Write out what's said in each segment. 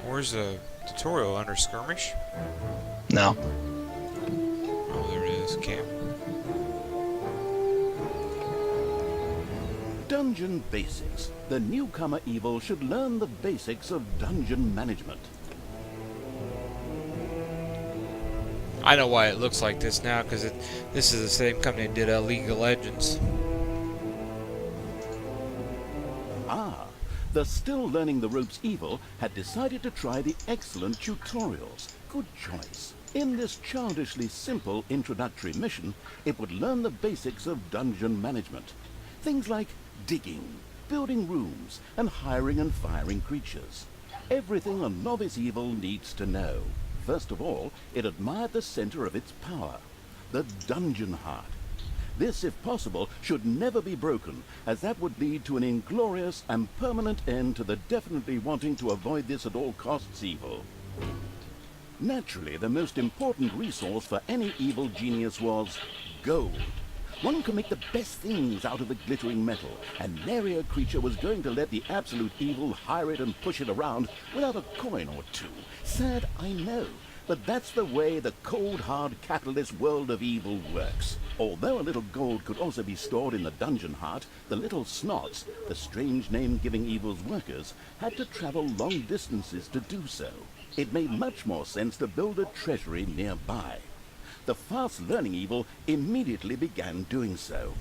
Where's the tutorial? Under skirmish? No. Oh, there it is. Camp. Dungeon Basics. The newcomer evil should learn the basics of dungeon management. I know why it looks like this now, because this is the same company that did League of Legends. Ah, the still learning the ropes evil had decided to try the excellent tutorials. Good choice. In this childishly simple introductory mission, it would learn the basics of dungeon management. Things like digging, building rooms, and hiring and firing creatures. Everything a novice evil needs to know. First of all, it admired the center of its power, the dungeon heart. This, if possible, should never be broken, as that would lead to an inglorious and permanent end to the definitely wanting to avoid this at all costs evil. Naturally, the most important resource for any evil genius was gold. One could make the best things out of the glittering metal, and nary a creature was going to let the absolute evil hire it and push it around without a coin or two. Sad, I know, but that's the way the cold, hard capitalist world of evil works. Although a little gold could also be stored in the dungeon heart, the little snots, the strange name giving evil's workers, had to travel long distances to do so. It made much more sense to build a treasury nearby. The fast-learning evil immediately began doing so.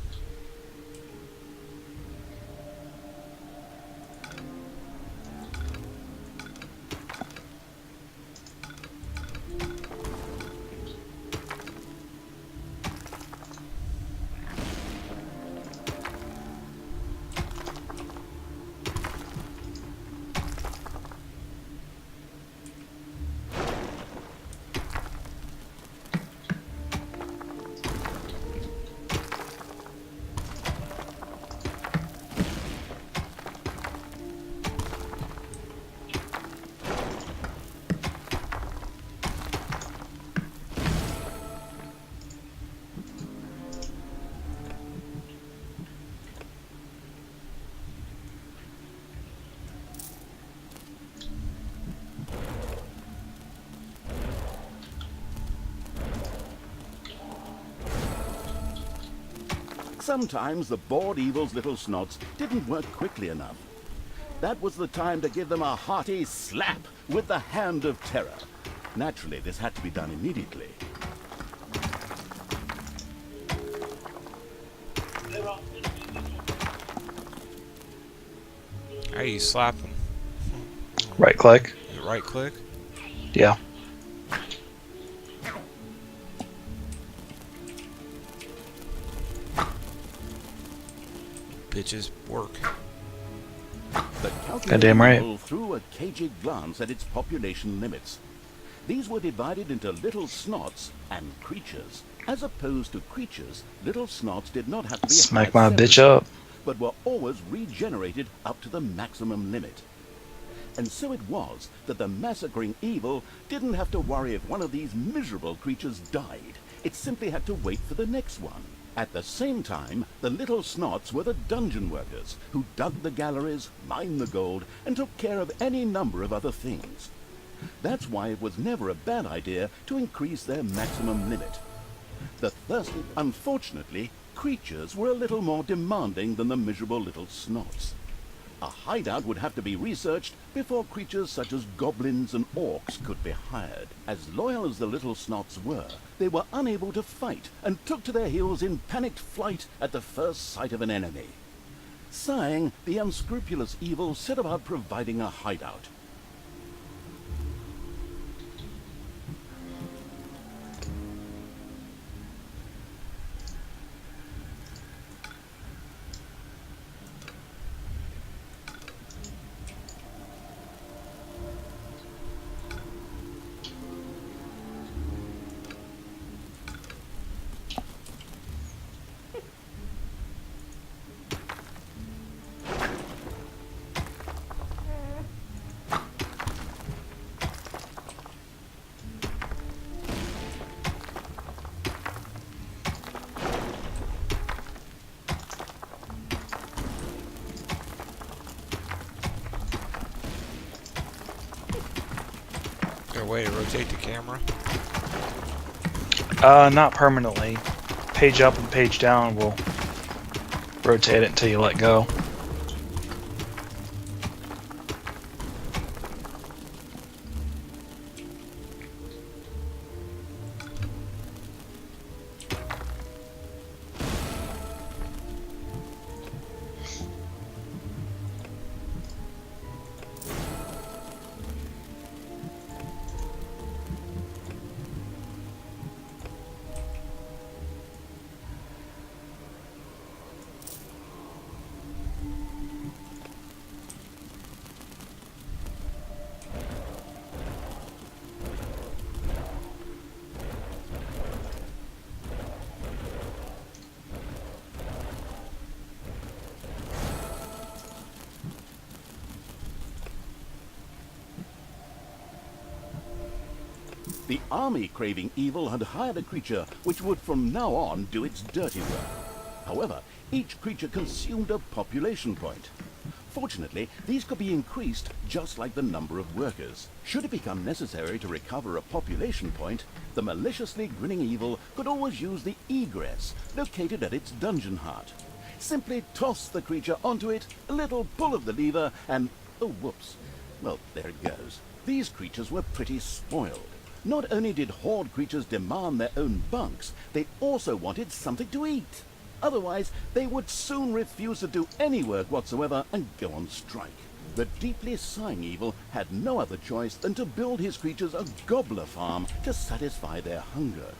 Sometimes the bored evil's little snots didn't work quickly enough. That was the time to give them a hearty slap with the hand of terror. Naturally, this had to be done immediately. How do you slap them? Right click. Right click? Yeah. Bitches work. The Goddamn right. evil threw a cagey glance at its population limits. These were divided into little snots and creatures. As opposed to creatures, little snots did not have to be Smack had my bitch separately, up. but were always regenerated up to the maximum limit. And so it was that the massacring evil didn't have to worry if one of these miserable creatures died. It simply had to wait for the next one. At the same time, the little snots were the dungeon workers who dug the galleries, mined the gold, and took care of any number of other things. That's why it was never a bad idea to increase their maximum limit. The thirsty, unfortunately, creatures were a little more demanding than the miserable little snots. A hideout would have to be researched before creatures such as goblins and orcs could be hired. As loyal as the little snots were, they were unable to fight and took to their heels in panicked flight at the first sight of an enemy. Sighing, the unscrupulous evil set about providing a hideout. way to rotate the camera? Not permanently. Page up and page down will rotate it until you let go. The army craving evil had hired a creature which would from now on do its dirty work. However, each creature consumed a population point. Fortunately, these could be increased just like the number of workers. Should it become necessary to recover a population point, the maliciously grinning evil could always use the egress located at its dungeon heart. Simply toss the creature onto it, a little pull of the lever, and oh whoops. Well, there it goes. These creatures were pretty spoiled. Not only did horde creatures demand their own bunks, they also wanted something to eat. Otherwise, they would soon refuse to do any work whatsoever and go on strike. The deeply sighing evil had no other choice than to build his creatures a gobbler farm to satisfy their hunger.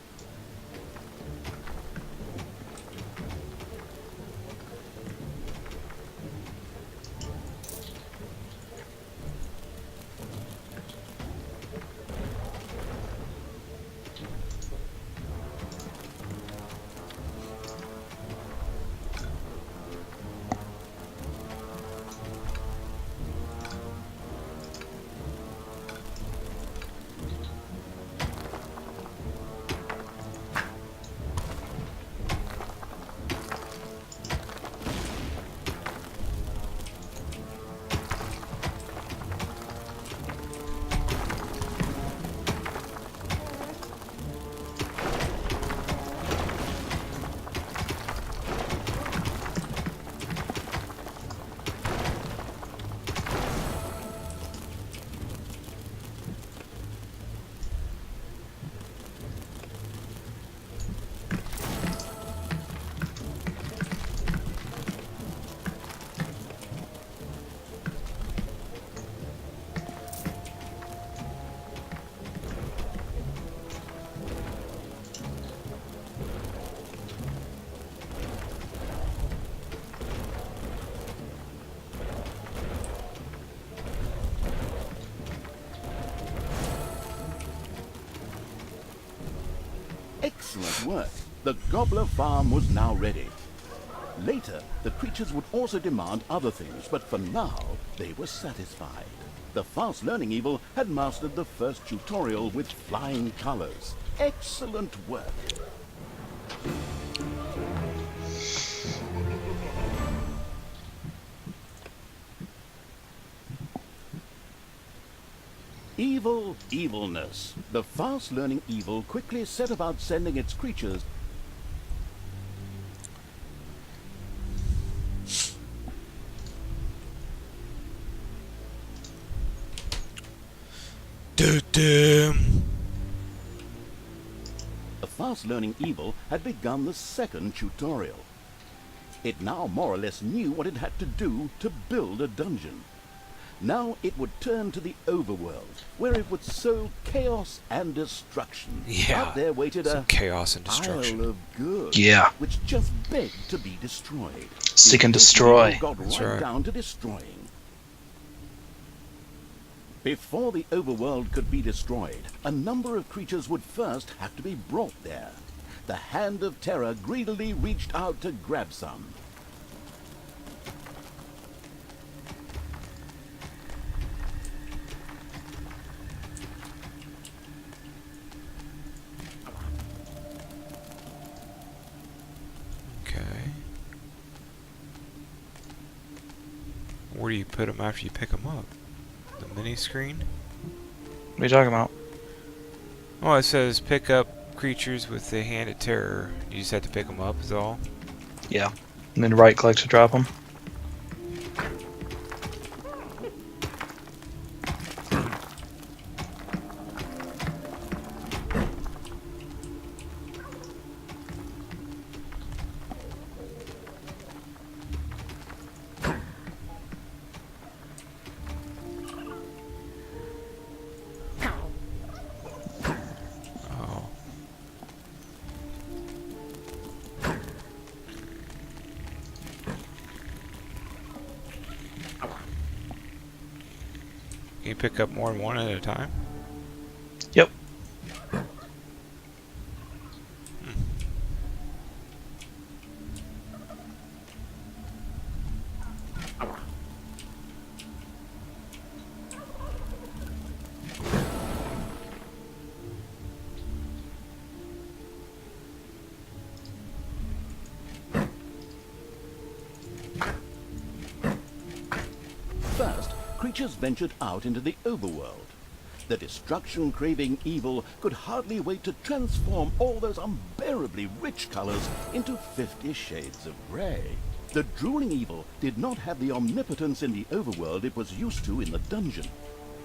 Excellent work. The gobbler farm was now ready. Later, the creatures would also demand other things, but for now, they were satisfied. The fast-learning evil had mastered the first tutorial with flying colors. Excellent work. Evil, evilness. The fast-learning evil quickly set about sending its creatures Doo-doo. The fast-learning evil had begun the second tutorial. It now more or less knew what it had to do to build a dungeon. Now it would turn to the overworld, where it would sow chaos and destruction. Yeah, Out there waited some a chaos and destruction. Isle of good, Yeah. which just begged to be destroyed. Seek and The destroy. evil got That's right right. down to destroying. Before the overworld could be destroyed, a number of creatures would first have to be brought there. The Hand of Terror greedily reached out to grab some. Okay. Where do you put them after you pick them up? The mini screen? What are you talking about? Oh, it says pick up creatures with the hand of terror. You just have to pick them up, is all. Yeah. And then right click to drop them. Oh. Can you pick up more than one at a time? Yep. First, creatures ventured out into the overworld. The destruction-craving evil could hardly wait to transform all those unbearably rich colors into 50 shades of gray. The drooling evil did not have the omnipotence in the overworld it was used to in the dungeon.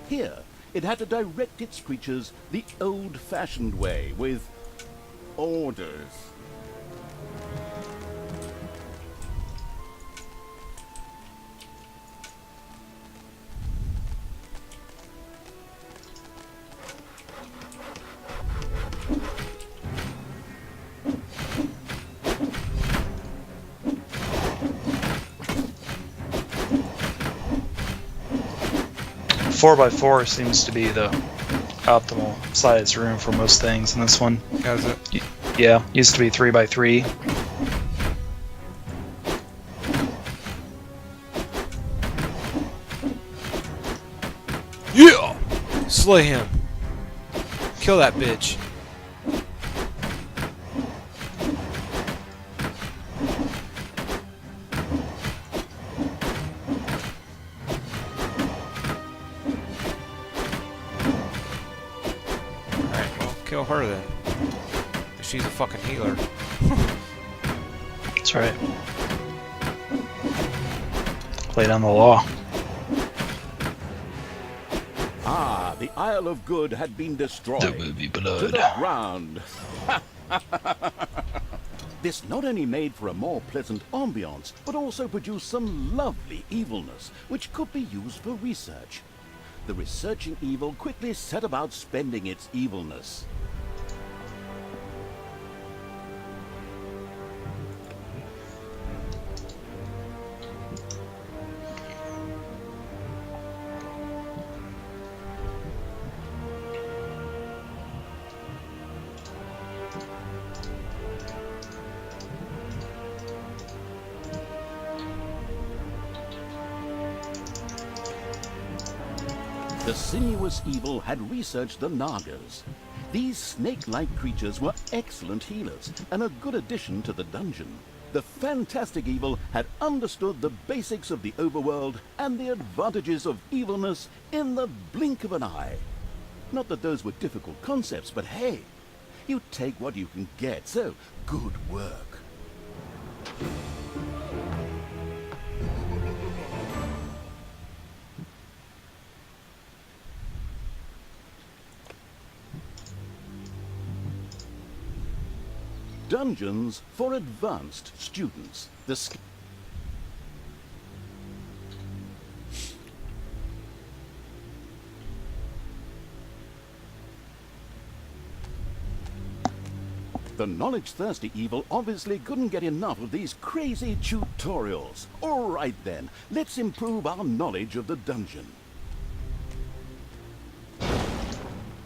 Here, it had to direct its creatures the old-fashioned way, with orders. Four by 4 seems to be the optimal size room for most things in this one. How's it? Yeah, used to be 3 by 3. Yeah! Slay him. Kill that bitch. Alright, well, kill her then. She's a fucking healer. That's right. Lay down the law. Ah, the Isle of Good had been destroyed. The movie Blood. To the ground. This not only made for a more pleasant ambiance, but also produced some lovely evilness, which could be used for research. The researching evil quickly set about spending its evilness. The sinuous evil had researched the Nagas. These snake-like creatures were excellent healers and a good addition to the dungeon. The fantastic evil had understood the basics of the overworld and the advantages of evilness in the blink of an eye. Not that those were difficult concepts, but hey, you take what you can get, so good work. Dungeons for advanced students. The knowledge-thirsty evil obviously couldn't get enough of these crazy tutorials. All right then, let's improve our knowledge of the dungeon.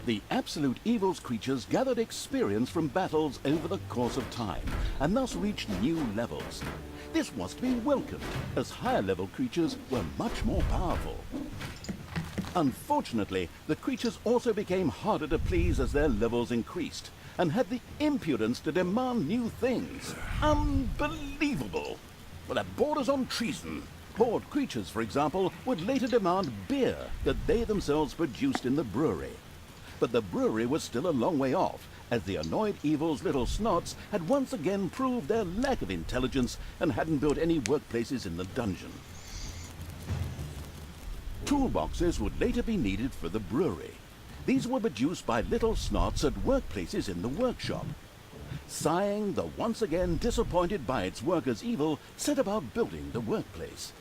The absolute evil's creatures gathered experience from battles over the course of time, and thus reached new levels. This was to be welcomed, as higher-level creatures were much more powerful. Unfortunately, the creatures also became harder to please as their levels increased, and had the impudence to demand new things. Unbelievable! Well, that borders on treason. Bored creatures, for example, would later demand beer that they themselves produced in the brewery. but the brewery was still a long way off, as the annoyed evil's little snots had once again proved their lack of intelligence and hadn't built any workplaces in the dungeon. Toolboxes would later be needed for the brewery. These were produced by little snots at workplaces in the workshop. Sighing, the once again disappointed by its workers' evil, set about building the workplace.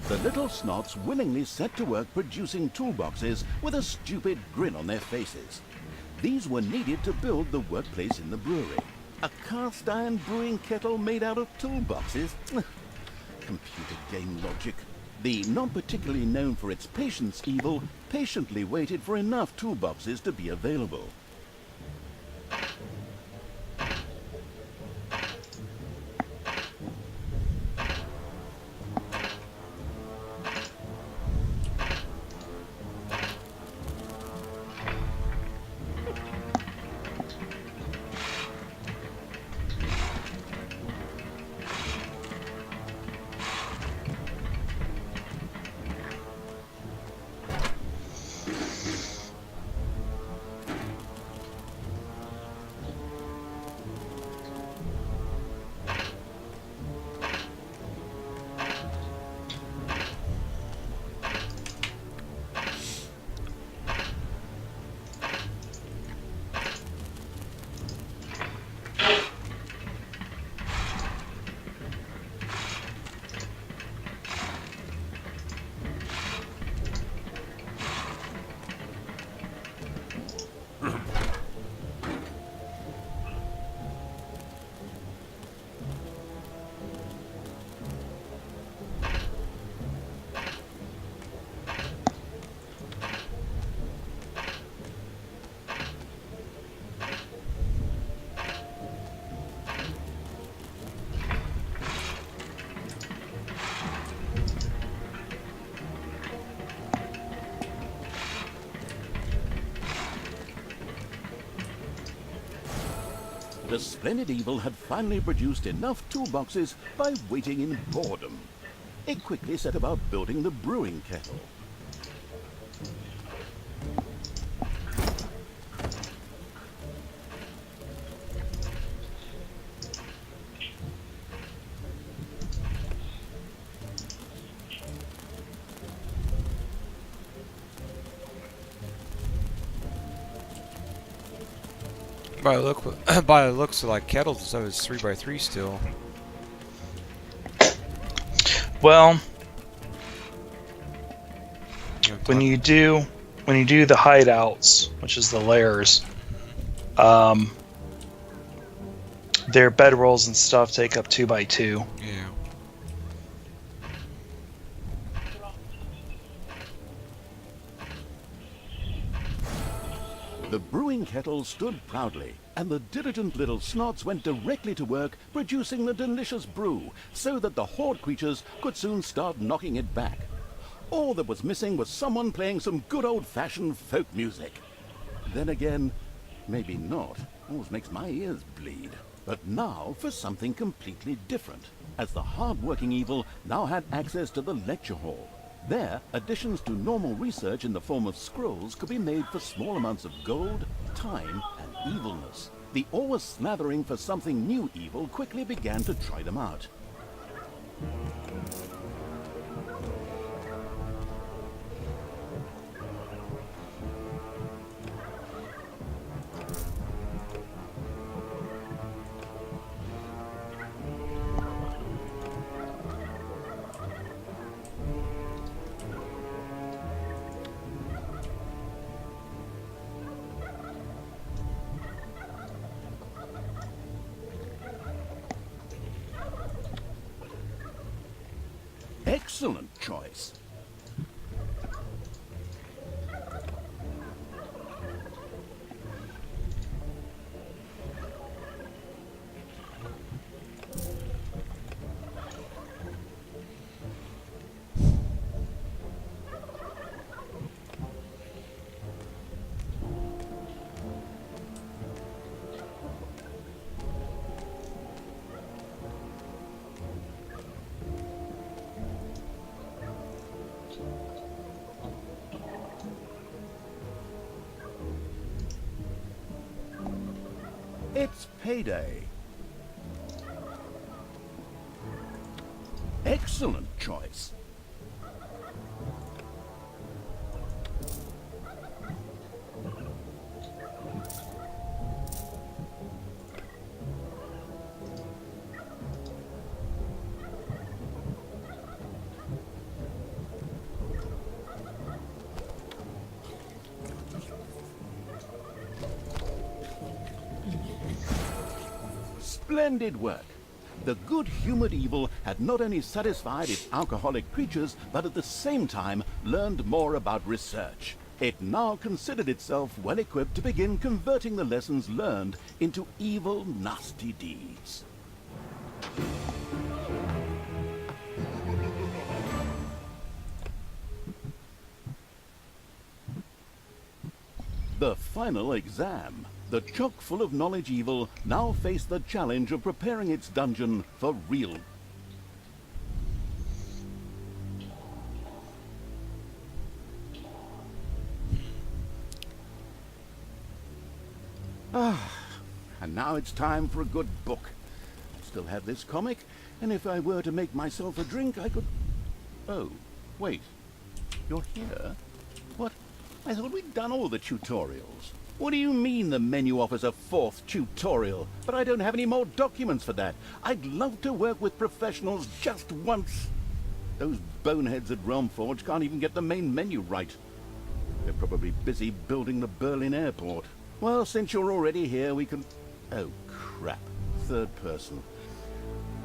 The little snots willingly set to work producing toolboxes with a stupid grin on their faces. These were needed to build the workplace in the brewery. A cast iron brewing kettle made out of toolboxes? Computer game logic. The not particularly known for its patience evil patiently waited for enough toolboxes to be available. The splendid evil had finally produced enough toolboxes by waiting in boredom. It quickly set about building the brewing kettle. By the looks of like kettles and stuff, it's 3x3 still. Well, when you do the hideouts, which is the layers, their bedrolls and stuff take up 2x2. Yeah. The brewing kettle stood proudly, and the diligent little snots went directly to work producing the delicious brew, so that the horde creatures could soon start knocking it back. All that was missing was someone playing some good old-fashioned folk music. Then again, maybe not. Always makes my ears bleed. But now for something completely different, as the hard-working evil now had access to the lecture hall. There, additions to normal research in the form of scrolls could be made for small amounts of gold, time, and evilness. The always slathering for something new evil quickly began to try them out. Excellent choice. It's payday. Excellent choice. Splendid work. The good-humored evil had not only satisfied its alcoholic creatures, but at the same time learned more about research. It now considered itself well equipped to begin converting the lessons learned into evil, nasty deeds. The final exam. The chock full of knowledge evil now faced the challenge of preparing its dungeon for real. And now it's time for a good book. Still have this comic, and if I were to make myself a drink, I could... Oh, wait. You're here? What? I thought we'd done all the tutorials. What do you mean the menu offers a fourth tutorial? But I don't have any more documents for that. I'd love to work with professionals just once. Those boneheads at Realmforge can't even get the main menu right. They're probably busy building the Berlin airport. Well, since you're already here, we can... Oh, crap. Third person.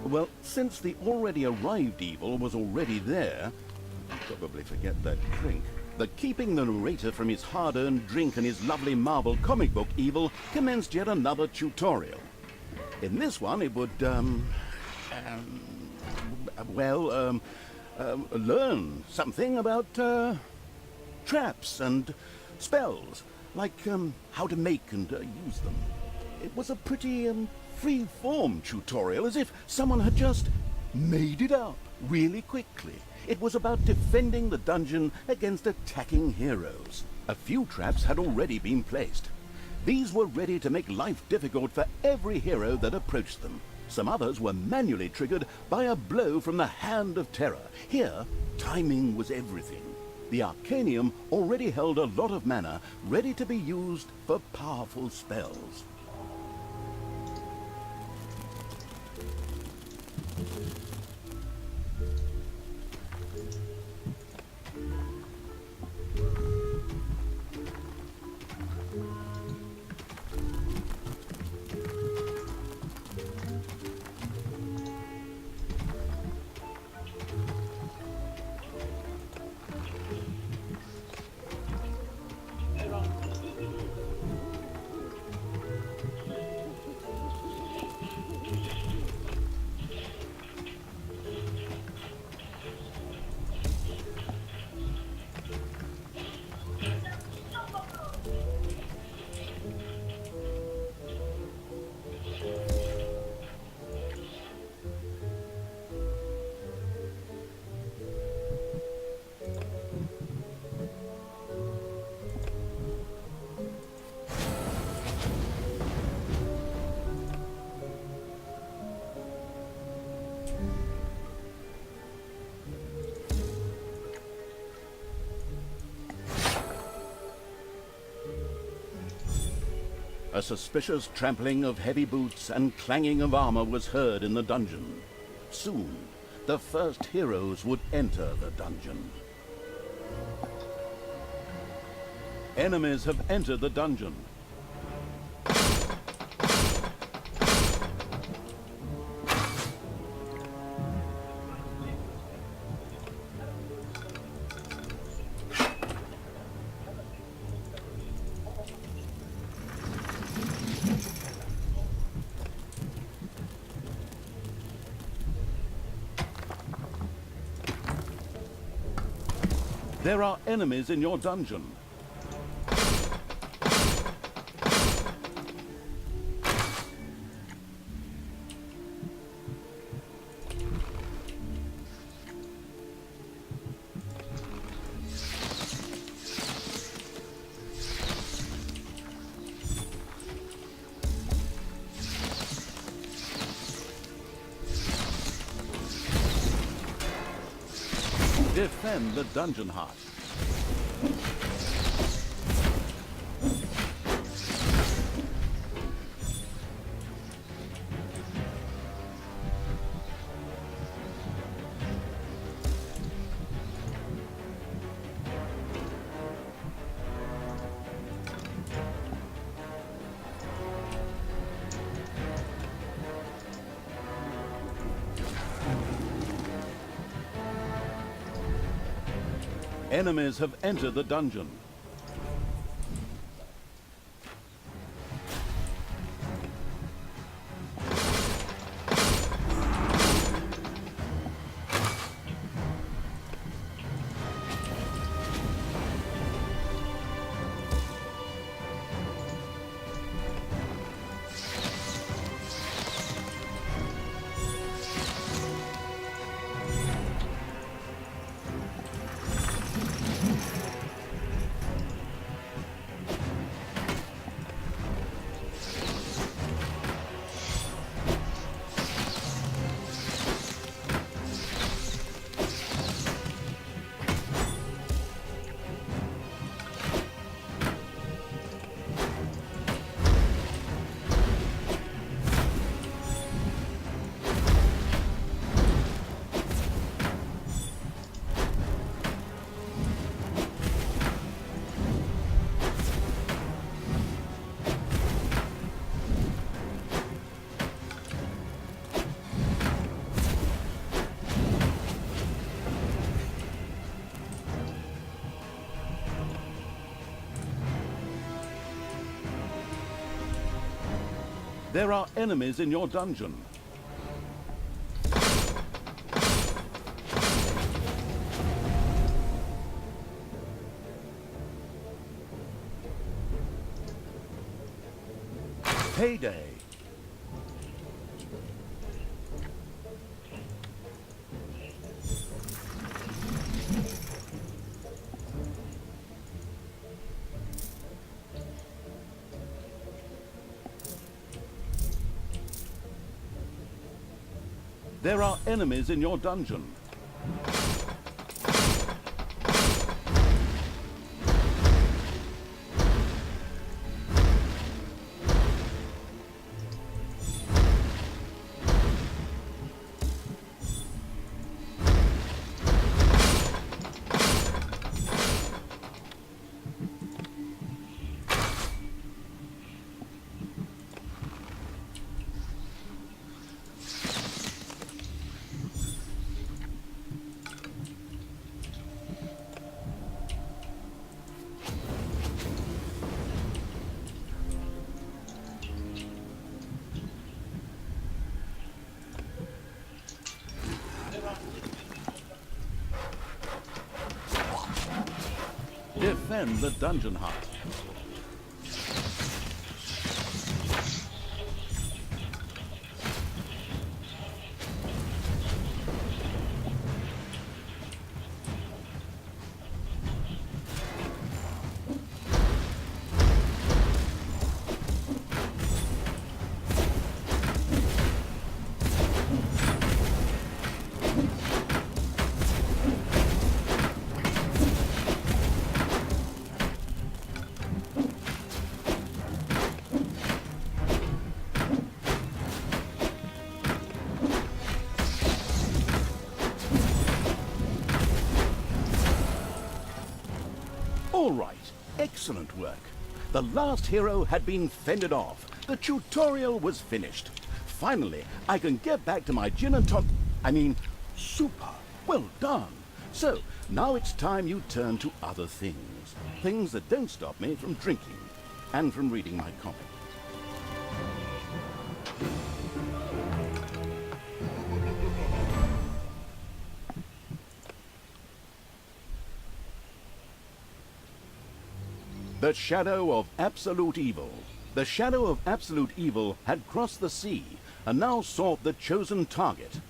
Well, since the already arrived evil was already there, I'll probably forget that drink. The keeping the narrator from his hard-earned drink and his lovely Marvel comic book evil commenced yet another tutorial. In this one, it would, learn something about, traps and spells, like, how to make and use them. It was a pretty, free-form tutorial, as if someone had just made it up really quickly. It was about defending the dungeon against attacking heroes. A few traps had already been placed. These were ready to make life difficult for every hero that approached them. Some others were manually triggered by a blow from the Hand of Terror. Here, timing was everything. The Arcanium already held a lot of mana ready to be used for powerful spells. A suspicious trampling of heavy boots and clanging of armor was heard in the dungeon. Soon, the first heroes would enter the dungeon. Enemies have entered the dungeon. There are enemies in your dungeon. Defend the dungeon heart. Enemies have entered the dungeon. There are enemies in your dungeon. Payday. There are enemies in your dungeon. Defend the dungeon heart. All right, excellent work. The last hero had been fended off. The tutorial was finished. Finally, I can get back to my gin and super. Well done. So, now it's time you turn to other things. Things that don't stop me from drinking and from reading my comic. The shadow of absolute evil. The shadow of absolute evil had crossed the sea and now sought the chosen target.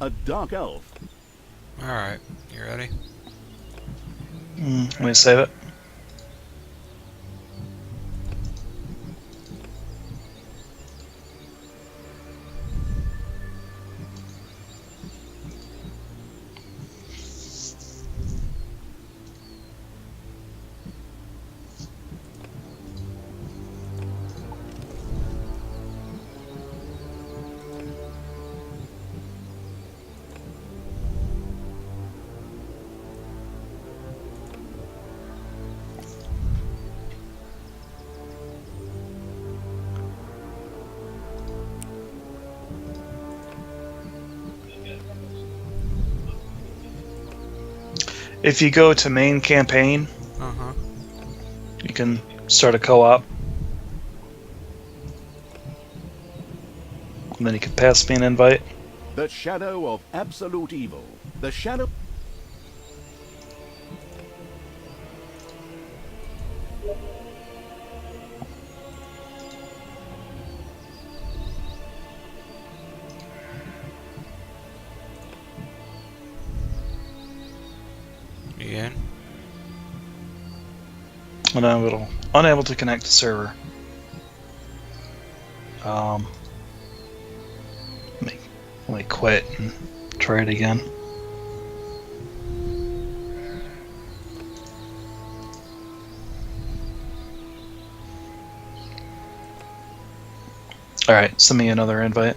A dark elf. Alright, you ready? Let me save it. If you go to main campaign, Uh-huh. you can start a co-op. And then you can pass me an invite. The shadow of absolute evil. The shadow... Again. Unable to connect to server. Let me quit and try it again. Alright, send me another invite.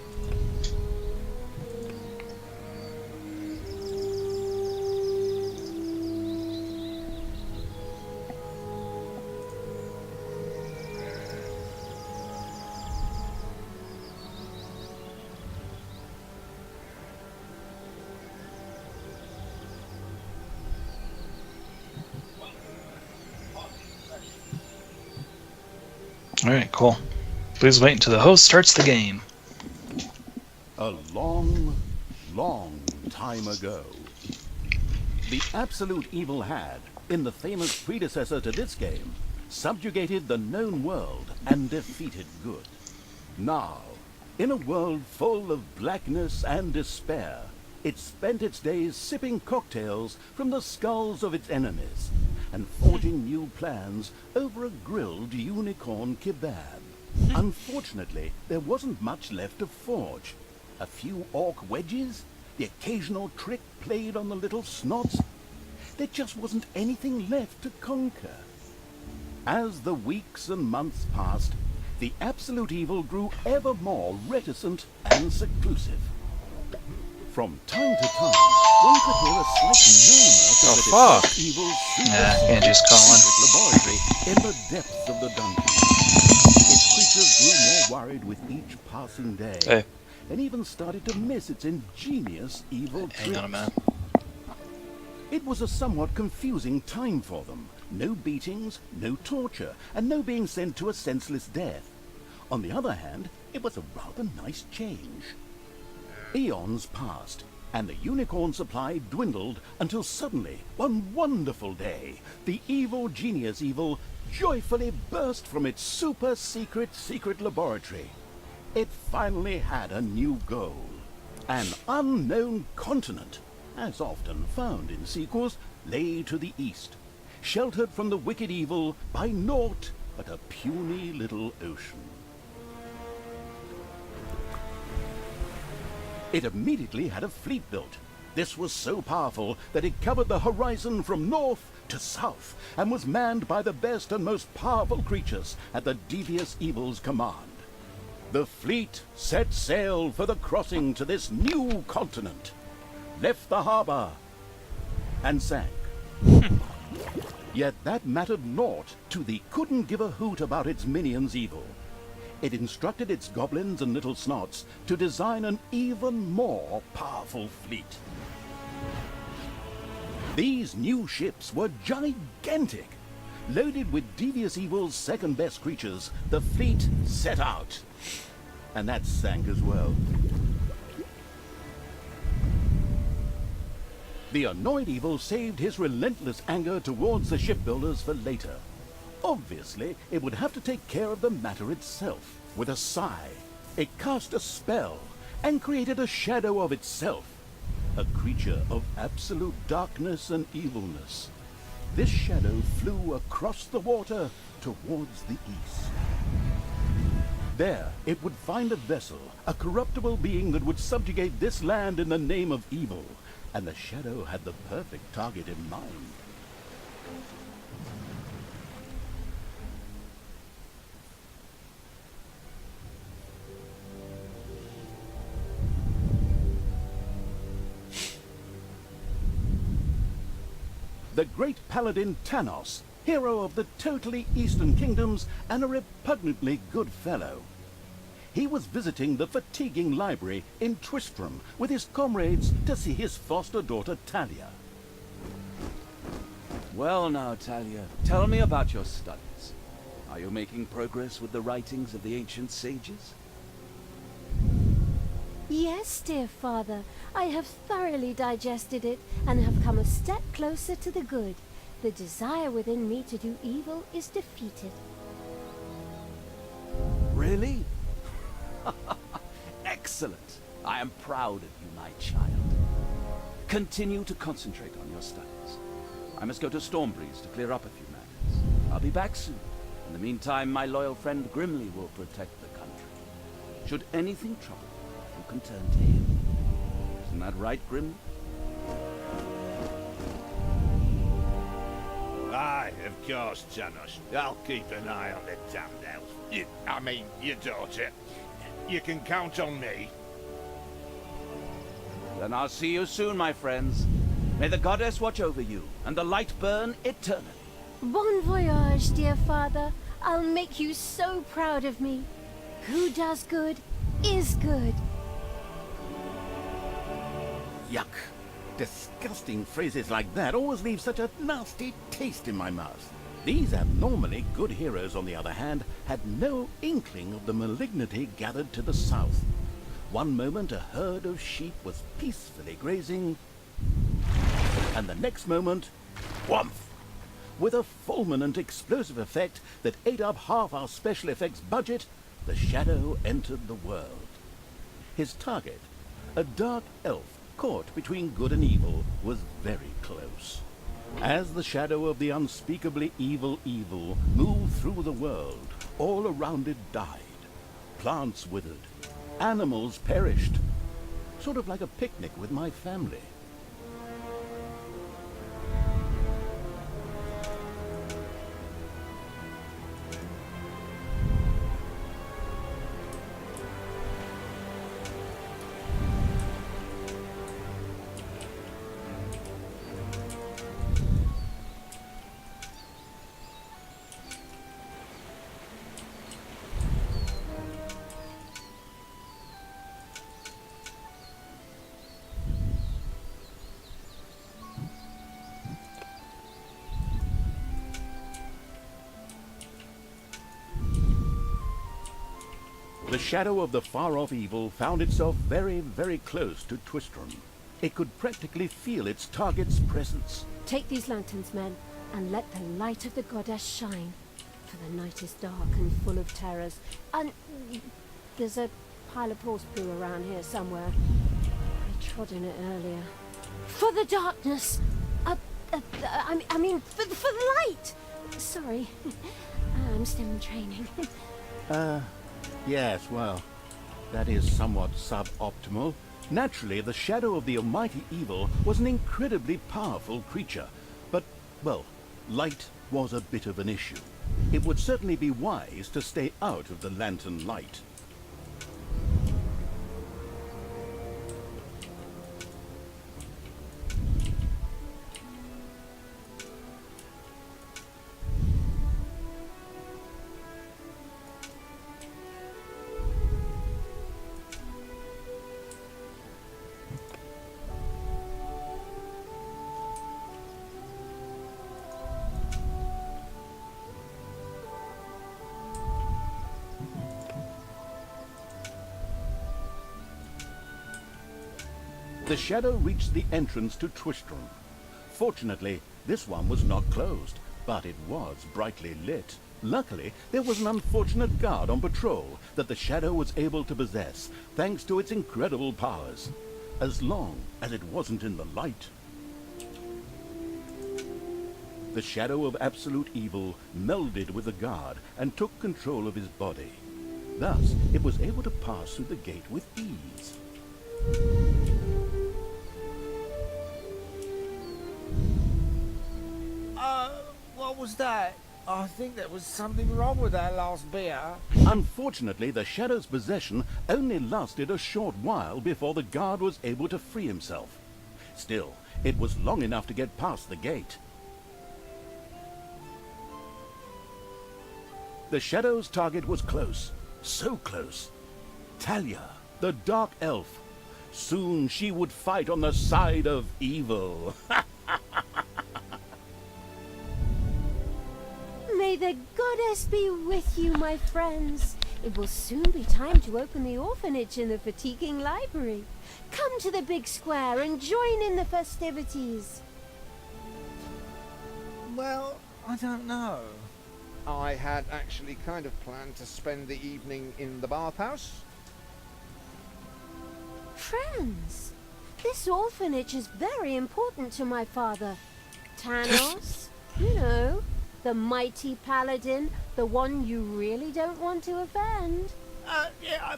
Alright, cool. Please wait until the host starts the game. A long, long time ago, the absolute evil had, in the famous predecessor to this game, subjugated the known world and defeated good. Now, in a world full of blackness and despair, it spent its days sipping cocktails from the skulls of its enemies and forging new plans over a grilled unicorn kebab. Unfortunately, there wasn't much left to forge. A few orc wedges, the occasional trick played on the little snots. There just wasn't anything left to conquer. As the weeks and months passed, the absolute evil grew ever more reticent and seclusive. From time to time, one could hear a slight murmur from the evil's Angie's calling. secret laboratory in the depths of the dungeon. Its creatures grew more worried with each passing day, Hey, and even started to miss its ingenious evil hang on a minute. It was a somewhat confusing time for them. No beatings, no torture, and no being sent to a senseless death. On the other hand, it was a rather nice change. Eons passed, and the unicorn supply dwindled until suddenly, one wonderful day, the evil genius evil joyfully burst from its super secret laboratory. It finally had a new goal. An unknown continent, as often found in sequels, lay to the east, sheltered from the wicked evil by naught but a puny little ocean. It immediately had a fleet built. This was so powerful that it covered the horizon from north to south and was manned by the best and most powerful creatures at the devious evil's command. The fleet set sail for the crossing to this new continent, left the harbor, and sank. Yet that mattered naught to the couldn't give a hoot about its minions evil. It instructed its goblins and little snots to design an even more powerful fleet. These new ships were gigantic. Loaded with devious evil's second-best creatures, the fleet set out. And that sank as well. The annoyed evil saved his relentless anger towards the shipbuilders for later. Obviously, it would have to take care of the matter itself. With a sigh, it cast a spell and created a shadow of itself, a creature of absolute darkness and evilness. This shadow flew across the water towards the east. There, it would find a vessel, a corruptible being that would subjugate this land in the name of evil, and the shadow had the perfect target in mind. The great paladin Tanos, hero of the totally Eastern Kingdoms and a repugnantly good fellow. He was visiting the fatiguing library in Twistram with his comrades to see his foster daughter Talia. Well now, Talia, tell me about your studies. Are you making progress with the writings of the ancient sages? Yes, dear father, I have thoroughly digested it and have come a step closer to the good. The desire within me to do evil is defeated. Really? Excellent. I am proud of you, my child. Continue to concentrate on your studies. I must go to Stormbreeze to clear up a few matters. I'll be back soon. In the meantime, my loyal friend Grimly will protect the country. Should anything trouble you, you can turn to him. Isn't that right, Grimly? Aye, of course, Janos. I'll keep an eye on the damned elf. I mean, your daughter. You can count on me. Then I'll see you soon, my friends. May the goddess watch over you, and the light burn eternally. Bon voyage, dear father. I'll make you so proud of me. Who does good is good. Yuck. Disgusting phrases like that always leave such a nasty taste in my mouth. These abnormally good heroes, on the other hand, had no inkling of the malignity gathered to the south. One moment a herd of sheep was peacefully grazing, and the next moment, whomp! With a fulminant explosive effect that ate up half our special effects budget, the Shadow entered the world. His target, a dark elf caught between good and evil, was very close. As the shadow of the unspeakably evil moved through the world, all around it died. Plants withered. Animals perished. Sort of like a picnic with my family. The shadow of the far-off evil found itself very, very close to Twistron. It could practically feel its target's presence. Take these lanterns, men, and let the light of the goddess shine. For the night is dark and full of terrors. And there's a pile of horse poo around here somewhere. I trod in it earlier. For the darkness! I mean, for the light! Sorry. I'm still in training. Yes, well, that is somewhat suboptimal. Naturally, the shadow of the almighty evil was an incredibly powerful creature. But, well, light was a bit of an issue. It would certainly be wise to stay out of the lantern light. The shadow reached the entrance to Twistron. Fortunately, this one was not closed, but it was brightly lit. Luckily, there was an unfortunate guard on patrol that the shadow was able to possess, thanks to its incredible powers. As long as it wasn't in the light. The shadow of absolute evil melded with the guard and took control of his body. Thus, it was able to pass through the gate with ease. What was that? I think there was something wrong with that last beer. Unfortunately, the shadow's possession only lasted a short while before the guard was able to free himself. Still, it was long enough to get past the gate. The shadow's target was close, so close. Talia, the dark elf. Soon she would fight on the side of evil. the goddess be with you, my friends. It will soon be time to open the orphanage in the fatiguing library. Come to the big square and join in the festivities. Well, I don't know. I had actually kind of planned to spend the evening in the bathhouse. Friends, this orphanage is very important to my father. Tanos, you know, the mighty paladin, the one you really don't want to offend. Yeah,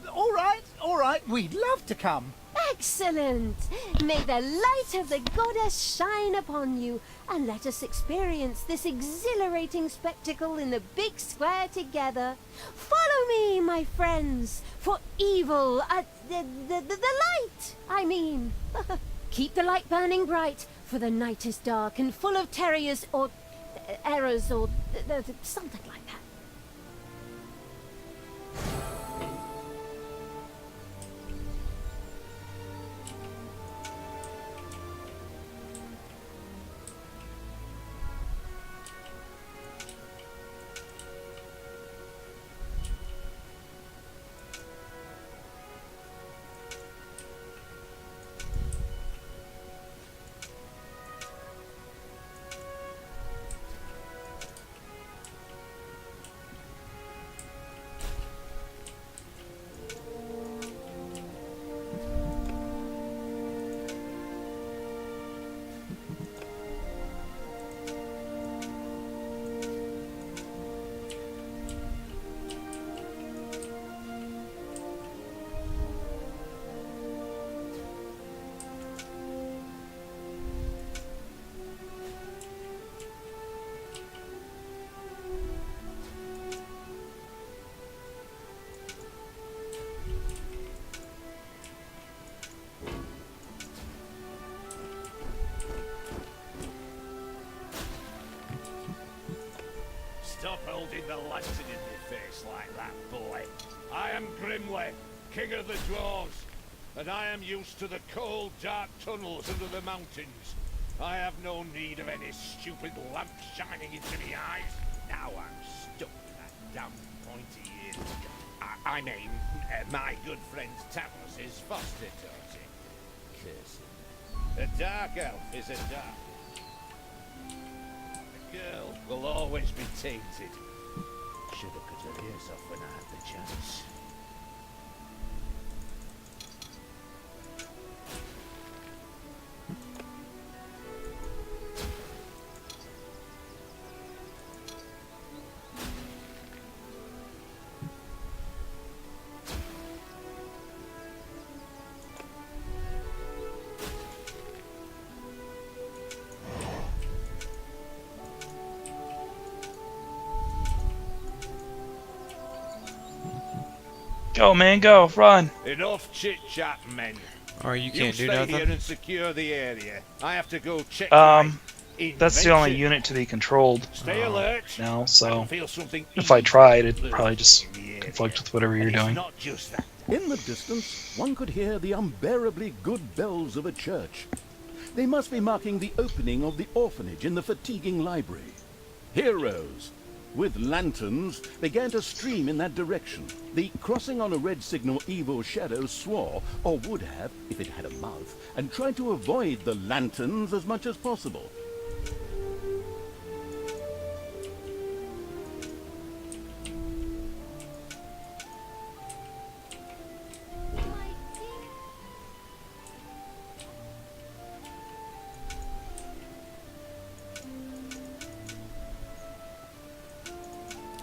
all right. We'd love to come. Excellent! May the light of the goddess shine upon you, and let us experience this exhilarating spectacle in the big square together. Follow me, my friends, for evil, the light, I mean. Keep the light burning bright, for the night is dark and full of terrors or errors or something like that. Stop holding the lantern in my face like that, boy. I am Grimly, king of the dwarves, and I am used to the cold, dark tunnels under the mountains. I have no need of any stupid lamp shining into me eyes. Now I'm stuck with that damn pointy ear. I mean, my good friend Tanos' foster daughter. Curse him. A dark elf is a dark. A girl will always be tainted. Should have cut her ears off when I had the chance. Go, man, go, run. Enough chit-chat, men. Or you You can't do stay nothing. here and secure the area. I have to go check That's the only unit to be controlled Stay alert. now, I so can feel something if I tried, it'd evil probably just in the area. conflict with whatever you're And it's doing. not just that. In the distance, one could hear the unbearably good bells of a church. They must be marking the opening of the orphanage in the fatiguing library. Heroes with lanterns began to stream in that direction. The crossing on a red signal evil shadow swore, or would have if it had a mouth, and tried to avoid the lanterns as much as possible.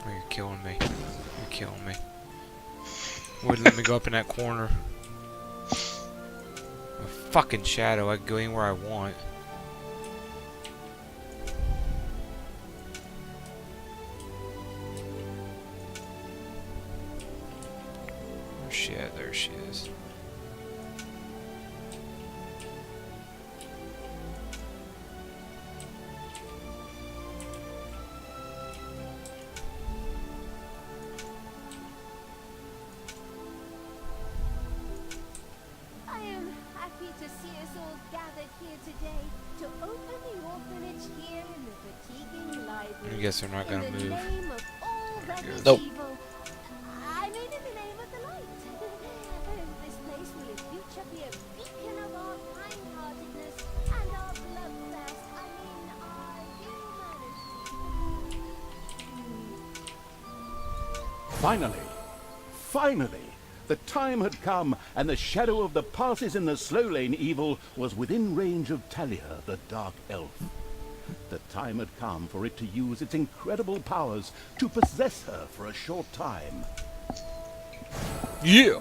Oh, you're killing me. You're killing me. Wouldn't let me go up in that corner. A fucking shadow. I can go anywhere I want. Oh shit, there she is. I am happy to see us all gathered here today to open the orphanage here in the fatiguing library. I guess they're not gonna in the move. name of all that is Nope. evil. I mean, in the name of the light. This place will in future be a beacon of our kind-heartedness and our bloodthirst. I mean, our humanity. Finally, the time had come, and the shadow of the passes in the slow lane evil was within range of Talia, the Dark Elf. The time had come for it to use its incredible powers to possess her for a short time. Yeah.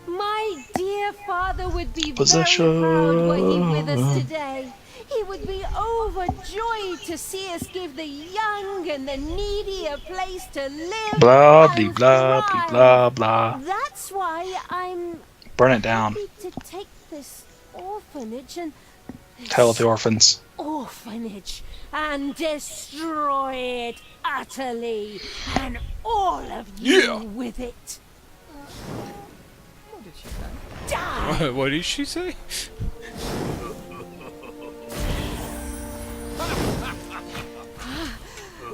My dear father would be Possession. very proud were he with us today. He would be overjoyed to see us give the young and the needy a place to live Blah, and blah, blah, thrive. blah, blah. That's why I'm Burn it down. happy to take this orphanage and Hell with the orphans. orphanage and destroy it utterly, and all of you Yeah. with it. What did she say? Die! What did she say?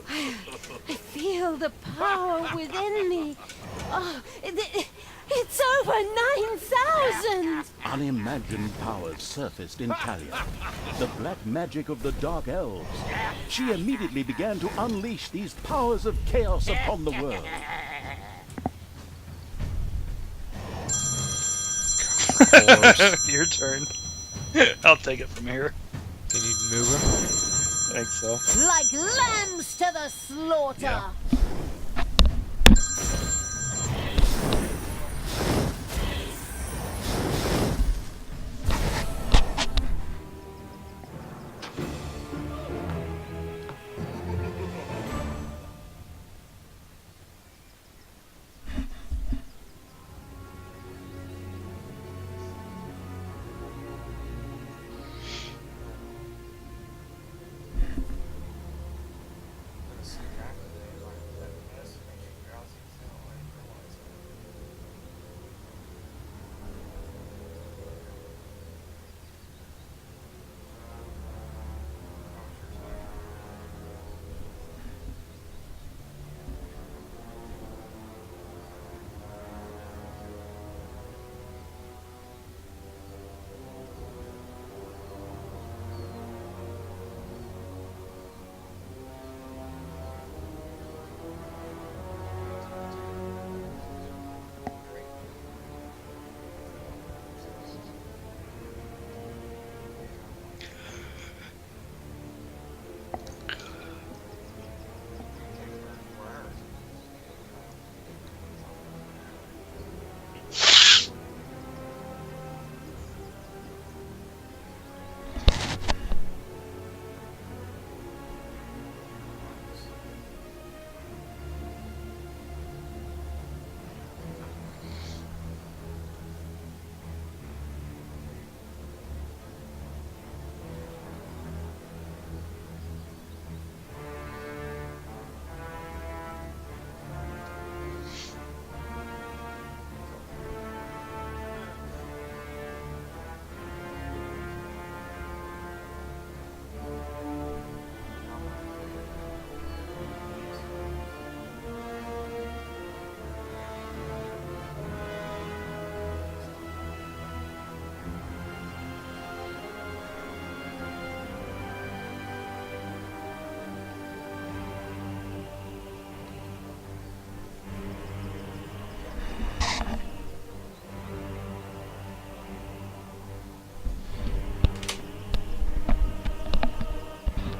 I feel the power within me. Oh, it's over 9,000! Unimagined powers surfaced in Talia, the black magic of the Dark Elves. She immediately began to unleash these powers of chaos upon the world. Your turn. I'll take it from here. Can you move him? I think so. Like lambs to the slaughter! Yeah.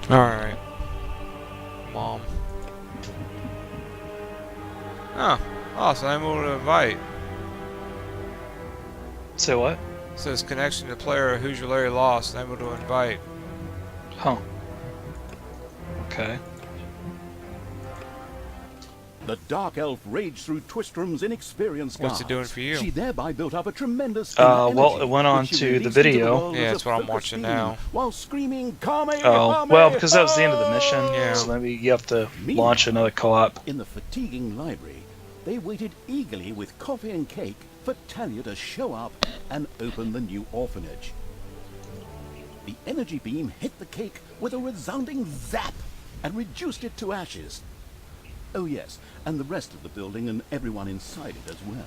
Alright. Mom. Oh. Oh, so I'm able to invite. Say what? It says connection to player who's your Larry lost. I'm able to invite. Huh. Okay. The Dark Elf raged through Twistrom's inexperienced What's it guards. doing for you? She thereby built up a tremendous Well, energy, it went on which she to the released into video. world Yeah, as that's a what I'm focused watching theme, now. While screaming, "Kame, Oh, Kame, well, because that was the end of the ho!" mission, Yeah. so maybe you have to Meanwhile, launch another co-op. In the fatiguing library, they waited eagerly with coffee and cake for Talia to show up and open the new orphanage. The energy beam hit the cake with a resounding zap, and reduced it to ashes. Oh yes, and the rest of the building and everyone inside it as well.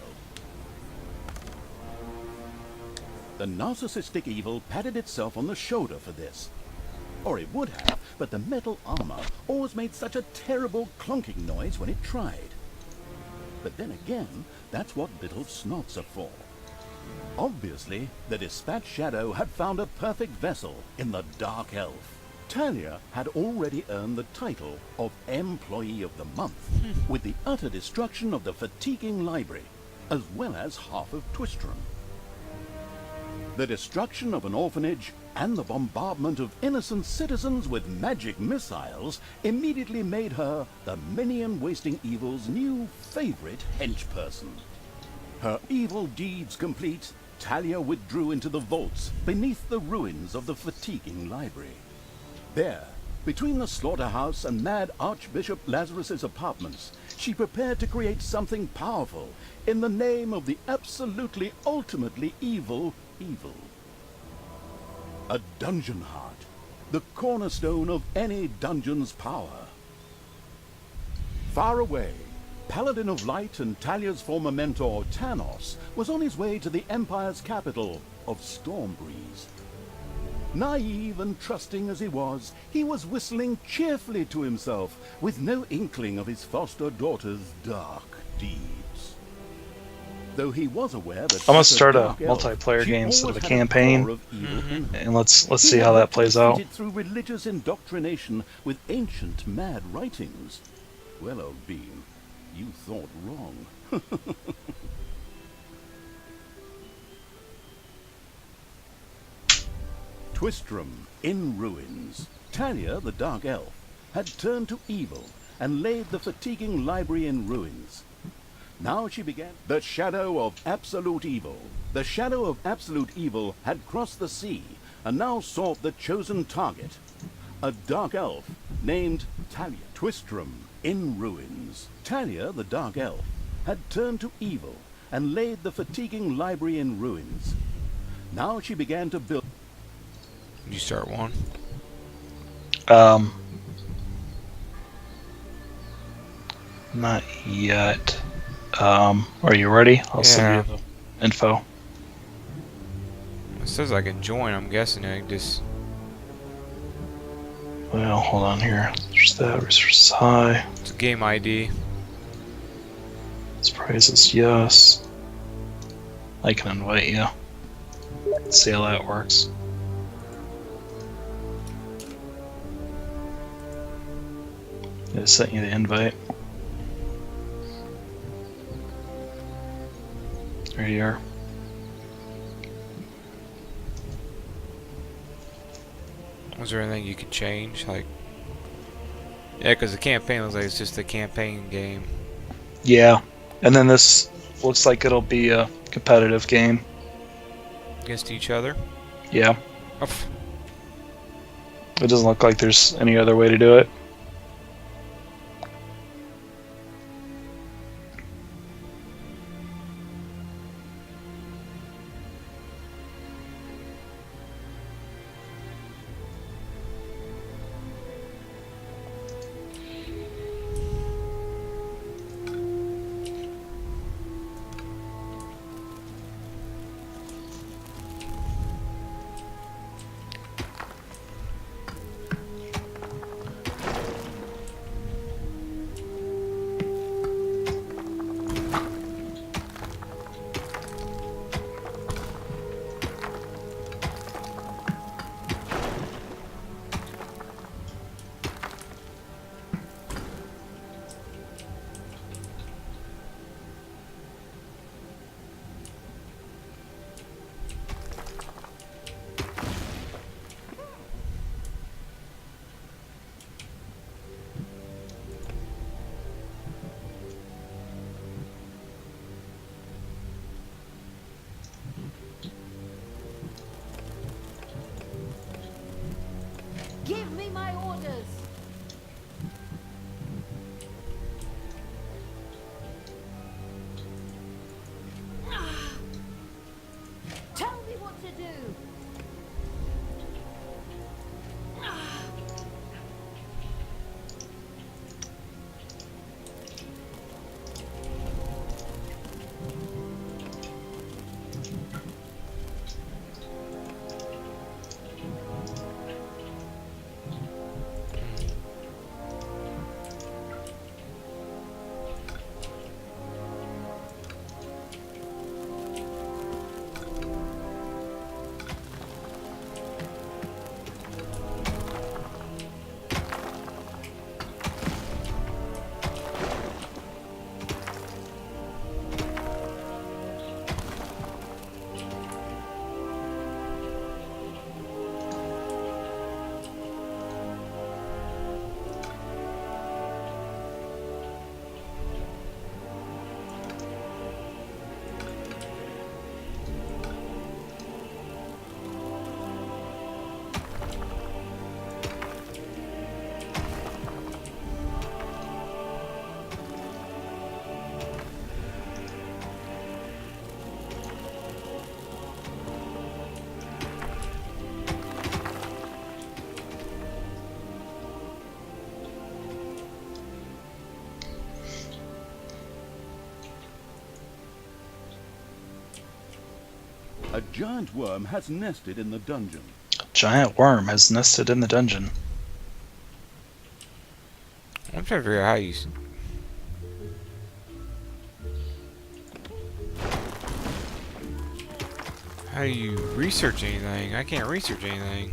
The narcissistic evil patted itself on the shoulder for this. Or it would have, but the metal armor always made such a terrible clunking noise when it tried. But then again, that's what little snots are for. Obviously, the Dispatch Shadow had found a perfect vessel in the Dark Elf. Talia had already earned the title of Employee of the Month, with the utter destruction of the fatiguing library, as well as half of Twistram. The destruction of an orphanage and the bombardment of innocent citizens with magic missiles immediately made her the minion-wasting evil's new favorite henchperson. Her evil deeds complete, Talia withdrew into the vaults beneath the ruins of the fatiguing library. There, between the slaughterhouse and Mad Archbishop Lazarus's apartments, she prepared to create something powerful in the name of the absolutely ultimately evil. A dungeon heart, the cornerstone of any dungeon's power. Far away, Paladin of Light and Talia's former mentor, Tanos, was on his way to the Empire's capital of Stormbreeze. Naive and trusting as he was whistling cheerfully to himself, with no inkling of his foster daughter's dark deeds. Though he was aware that I'm gonna start a dark elf, multiplayer she game instead of always a had campaign, core of evil in her. and let's He see had how that not plays out. defeated through religious indoctrination with ancient mad writings. Well, old bean, you thought wrong. Twistram in ruins. Talia, the Dark Elf, had turned to evil and laid the fatiguing library in ruins. Now she began. The shadow of absolute evil. The shadow of absolute evil had crossed the sea and now sought the chosen target. A Dark Elf named Talia. Twistram in ruins. Talia, the Dark Elf, had turned to evil and laid the fatiguing library in ruins. Now she began to build. You start one. Not yet. Are you ready? I'll send Yeah. you the info. It says I can join. I'm guessing I can just. Well, hold on here. There's that. Resources high. It's a game ID. This price is yes. I can invite you. Let's see how that works. I just sent you the invite. There you are. Was there anything you could change? Like, yeah, because the campaign looks like it's just a campaign game. Yeah, and then this looks like it'll be a competitive game. Against each other? Yeah, Oh, pff. it doesn't look like there's any other way to do it. giant worm has nested in the dungeon. A giant worm has nested in the dungeon. I'm trying to figure out how you. How do you research anything? I can't research anything.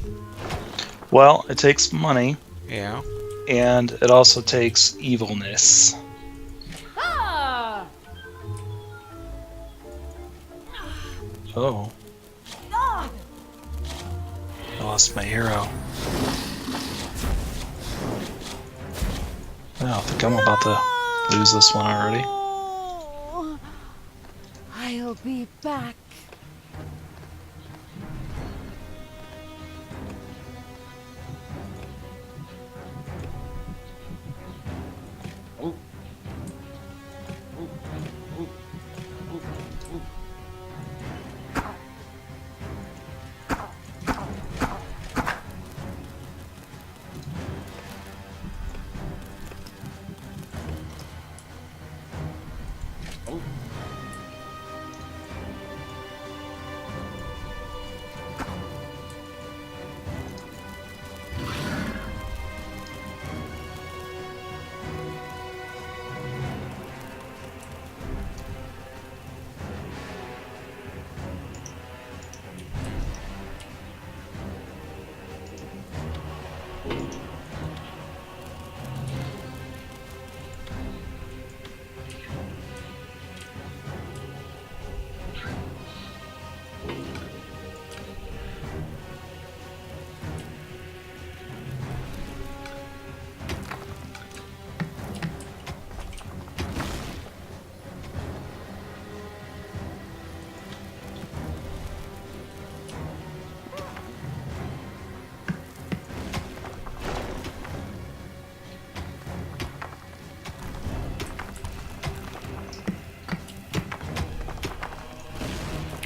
Well, it takes money, Yeah. and it also takes evilness. Ah! Oh. Ah! I lost my hero. Oh, I think I'm about to lose this one already. Oh, I'll be back.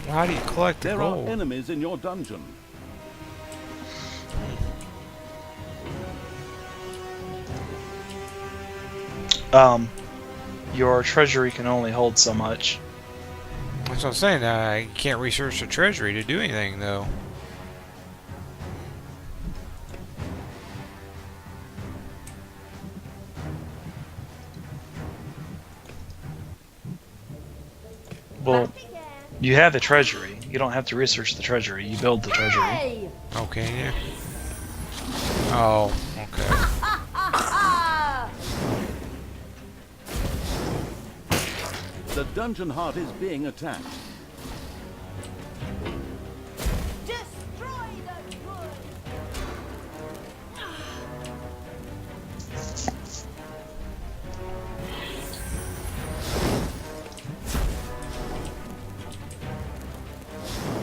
How do you collect the There are gold? enemies in your dungeon. Your treasury can only hold so much. That's what I'm saying. I can't research the treasury to do anything, though. Well, you have the treasury. You don't have to research the treasury. You build the treasury. Hey! Okay, yeah. Oh, okay. The dungeon heart is being attacked. Destroy the wood!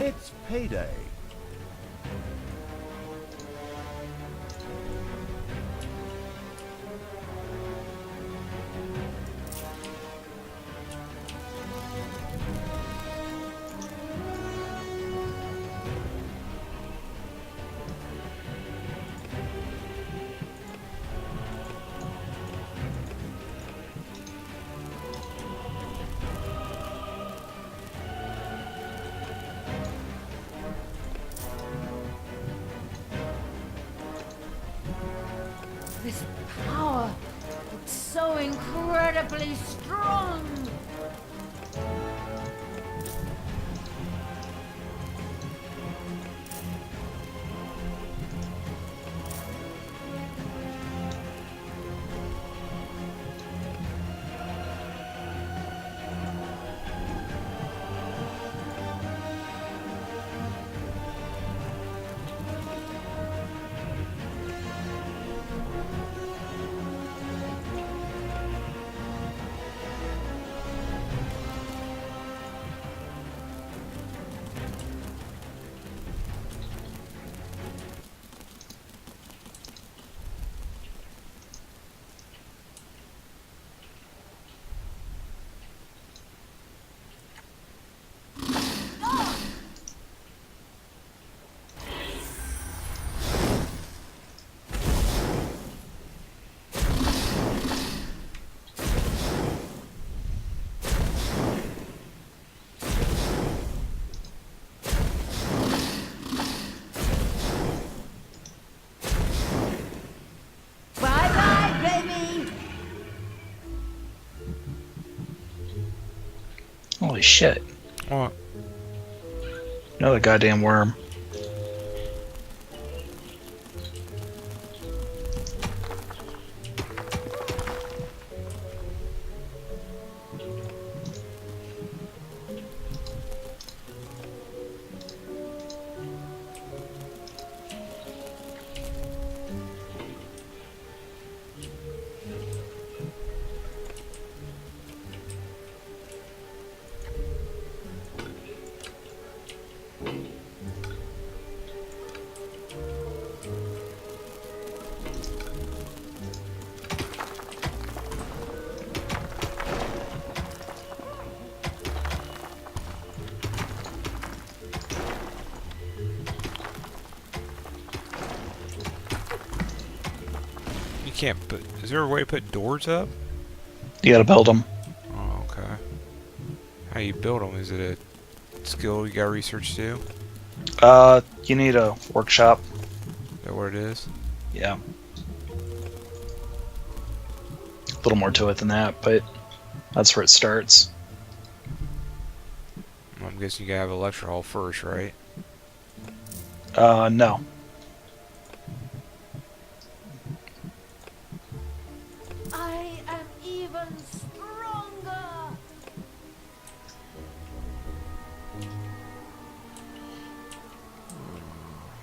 It's payday. This power, it's so incredibly strong. Holy shit. What? Another goddamn worm. You can't put... Is there a way to put doors up? You gotta build them. Oh, okay. How you build them? Is it a skill you gotta research too? You need a workshop. Is that what it is? Yeah. A little more to it than that, but that's where it starts. I'm guessing you gotta have a lecture hall first, right? No. I am even stronger.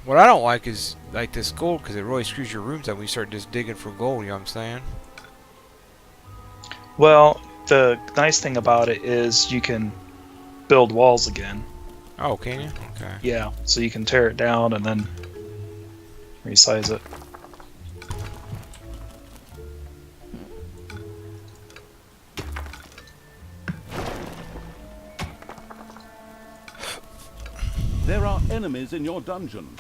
What I don't like is like this gold, because it really screws your rooms up when you start just digging for gold. You know what I'm saying? Well, the nice thing about it is you can build walls again. Oh, can you? Okay. Yeah, so you can tear it down and then resize it. There are enemies in your dungeon.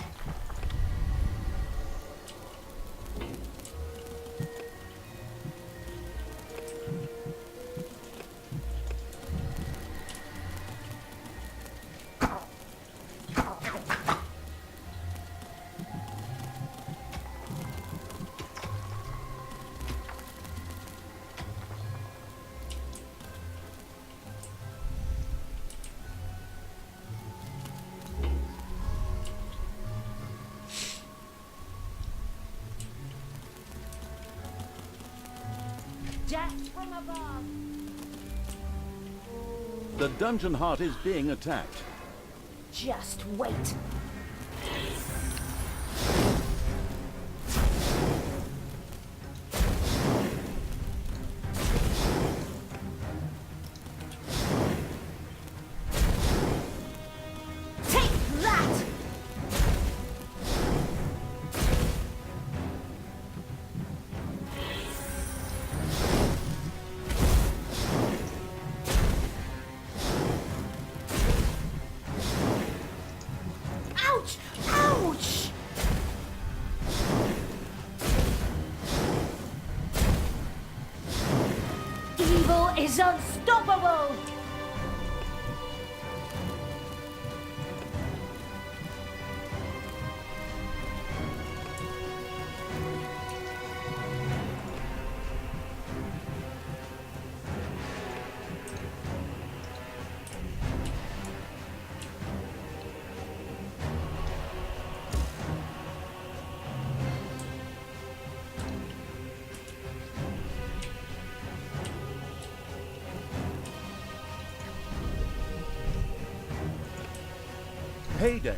Death from above. The dungeon heart is being attacked. Just wait. Take that! Ouch! Ouch! Evil is unstoppable! Payday.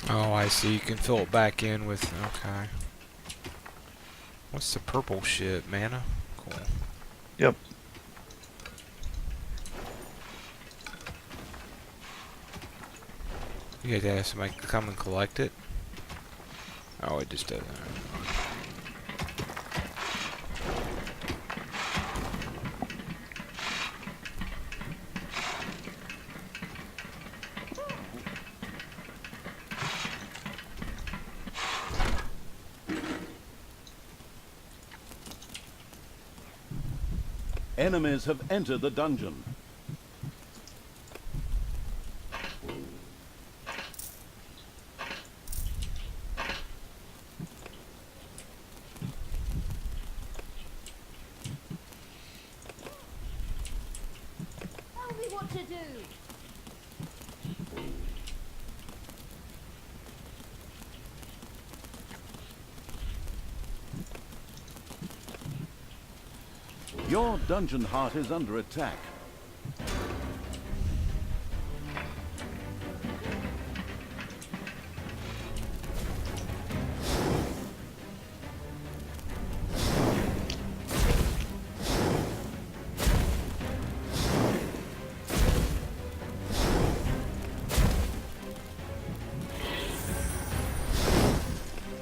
Oh, I see. You can fill it back in with... Okay. What's the purple shit? Mana? Cool. Yep. You had to have somebody come and collect it? Oh, it just doesn't. Enemies have entered the dungeon. Tell me what to do. Your dungeon heart is under attack.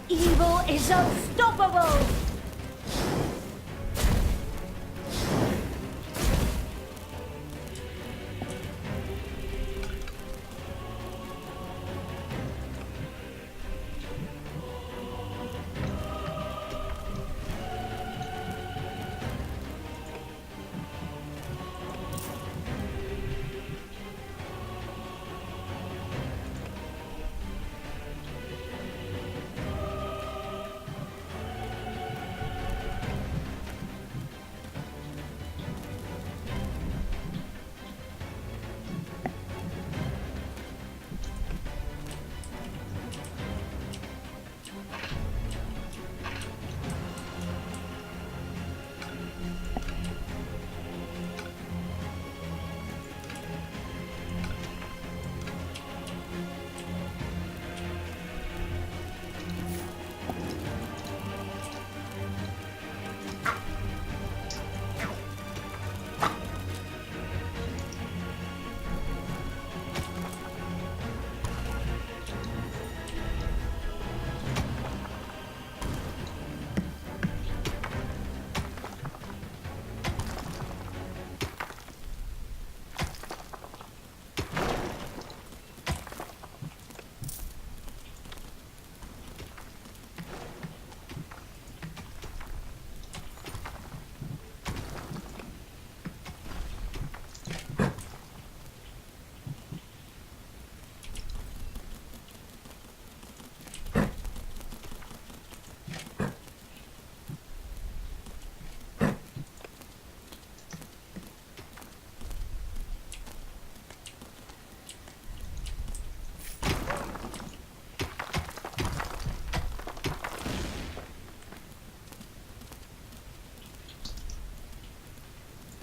Evil is unstoppable!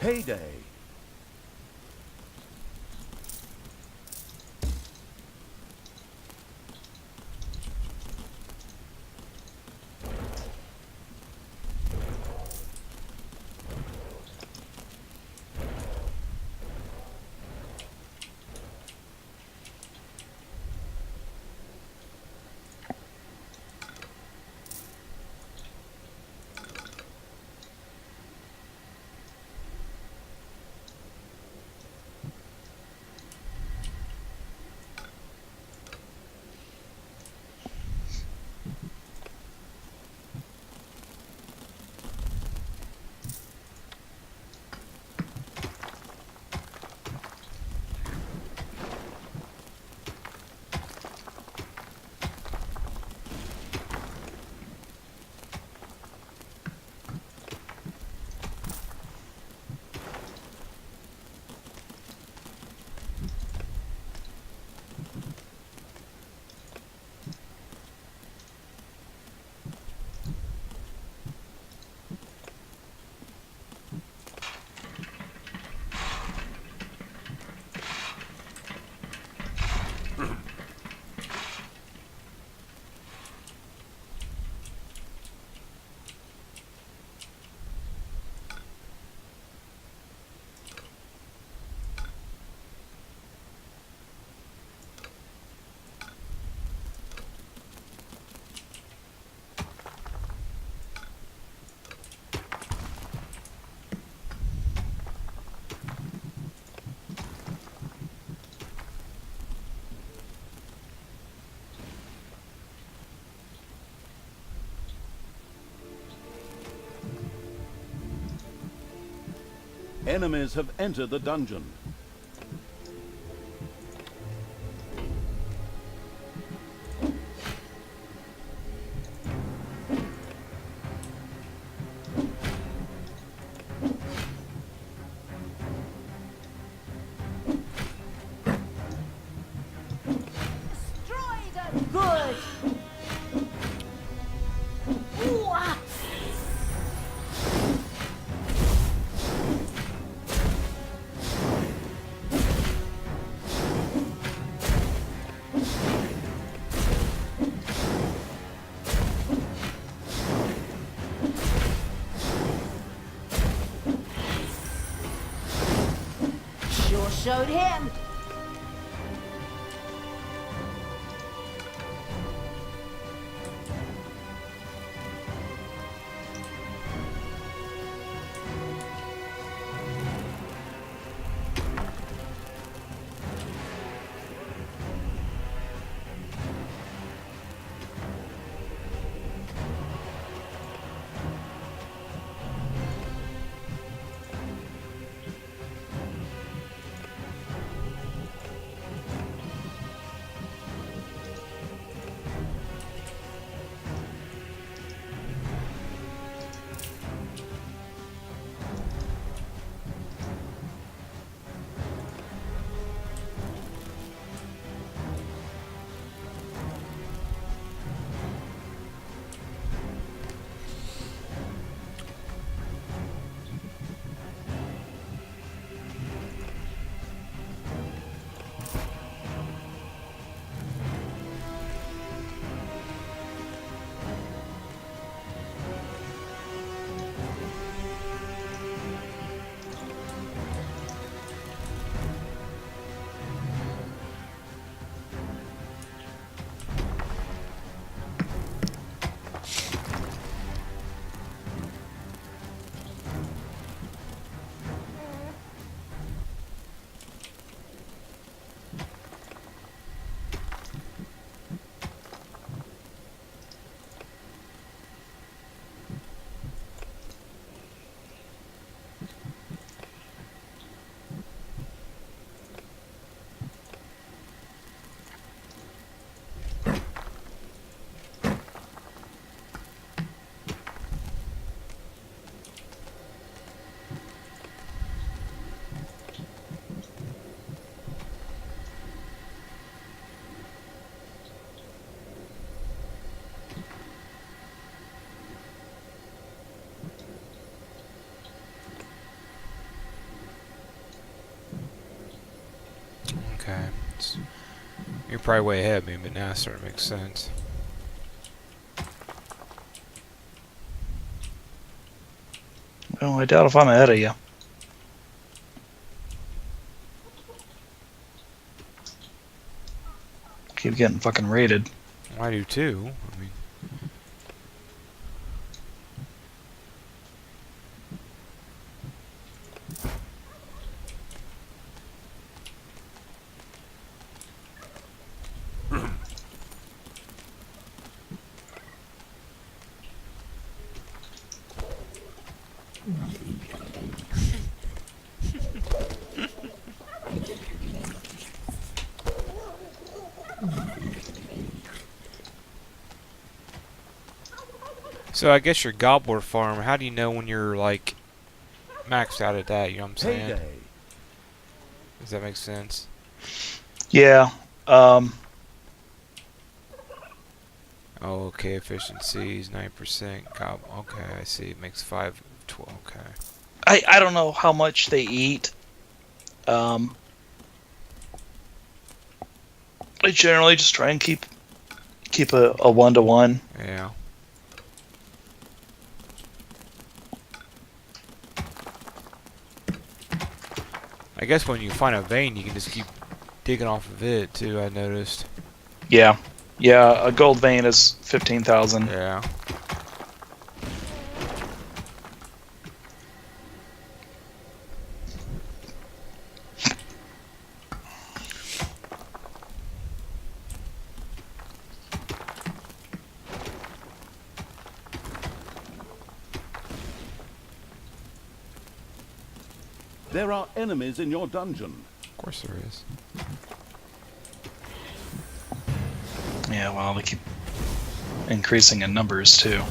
Payday. Enemies have entered the dungeon. Good. Ooh, ah. Sure showed him. Okay. You're probably way ahead of me, but now it sort of makes sense. Well, I doubt if I'm ahead of you. Keep getting fucking raided. I do too. I mean, so I guess your gobbler farm, how do you know when you're like maxed out at that, you know what I'm saying? Payday. Does that make sense? Yeah. Oh, okay, efficiency is 9%. Gob okay, I see. It makes 5, 12, okay. I don't know how much they eat. I generally just try and keep a 1-to-1. Yeah. I guess when you find a vein, you can just keep digging off of it, too, I noticed. Yeah. Yeah, a gold vein is 15,000. Yeah. There are enemies in your dungeon. Of course there is. Yeah, well, they keep increasing in numbers too.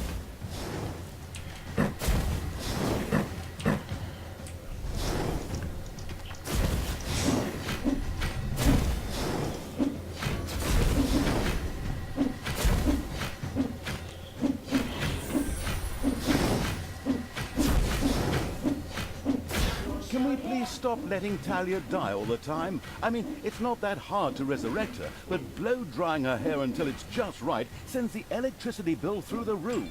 Can we please stop letting Talia die all the time? I mean, it's not that hard to resurrect her, but blow-drying her hair until it's just right sends the electricity bill through the roof.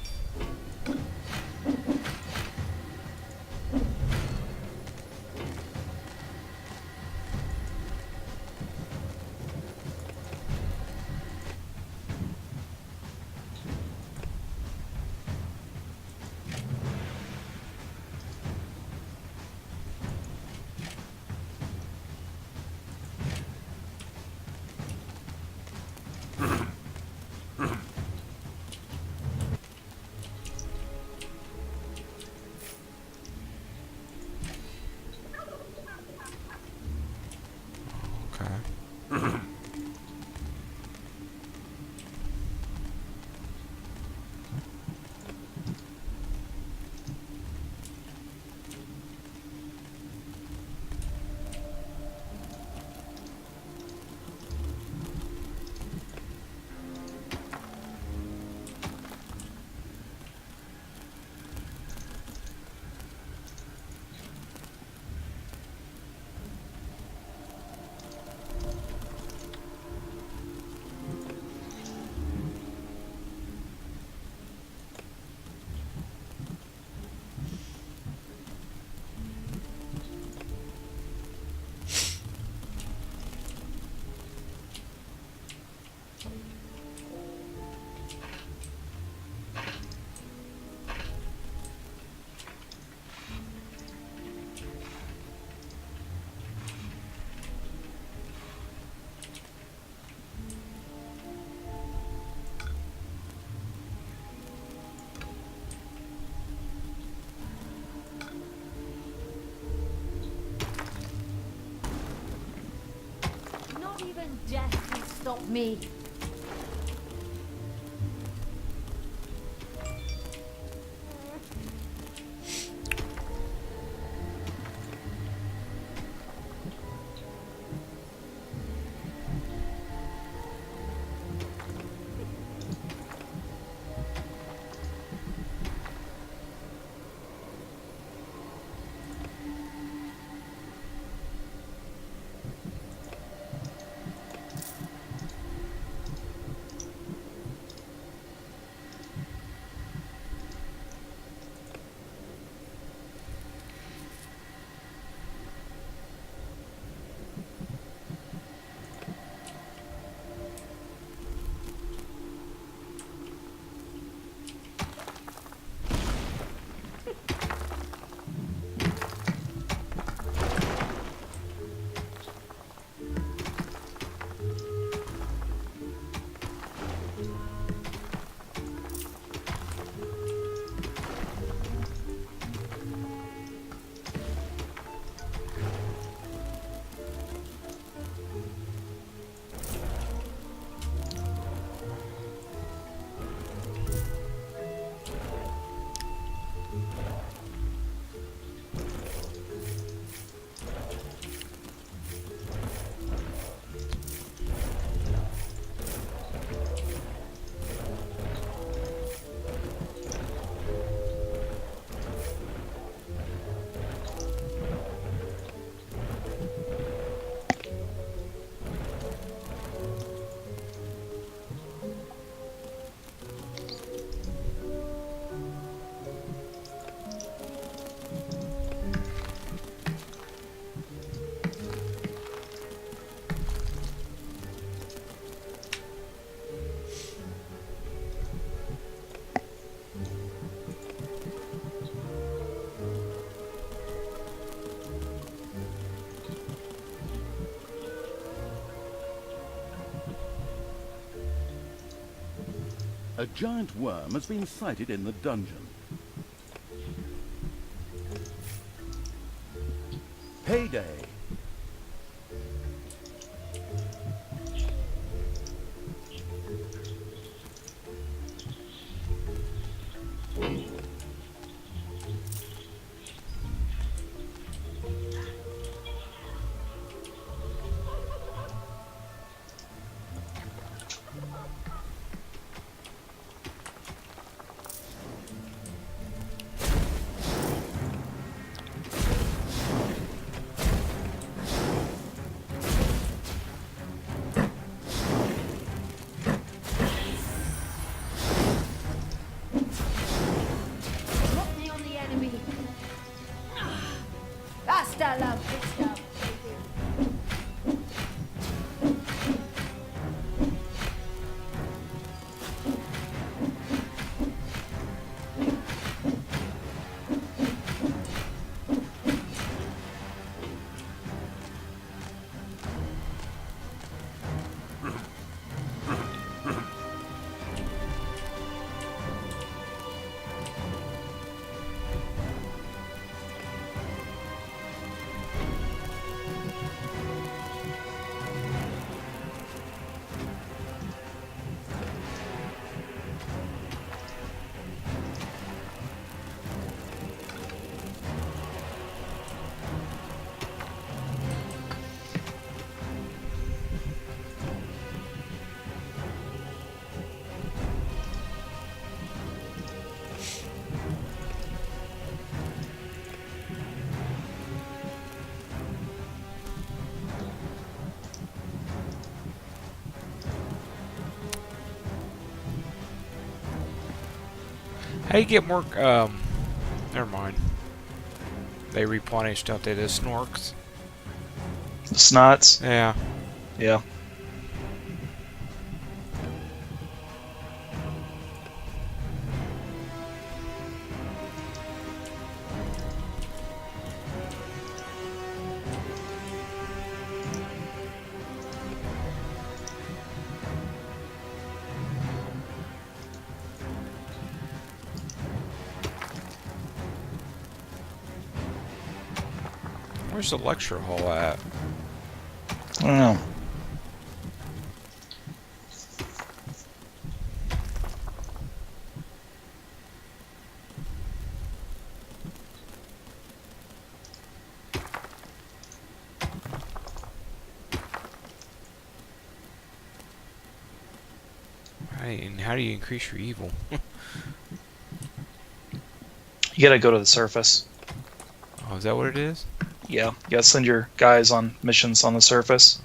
Okay. Not even death can stop me. A giant worm has been sighted in the dungeon. Payday. Drop me on the enemy. Hasta la vista, baby. How do you get more, never mind. They replenish, don't they, the snorks? The snots. Yeah. Yeah. Where's the lecture hall at? I don't know. Right, and how do you increase your evil? You gotta go to the surface. Oh, is that what it is? Yeah. You gotta send your guys on missions on the surface.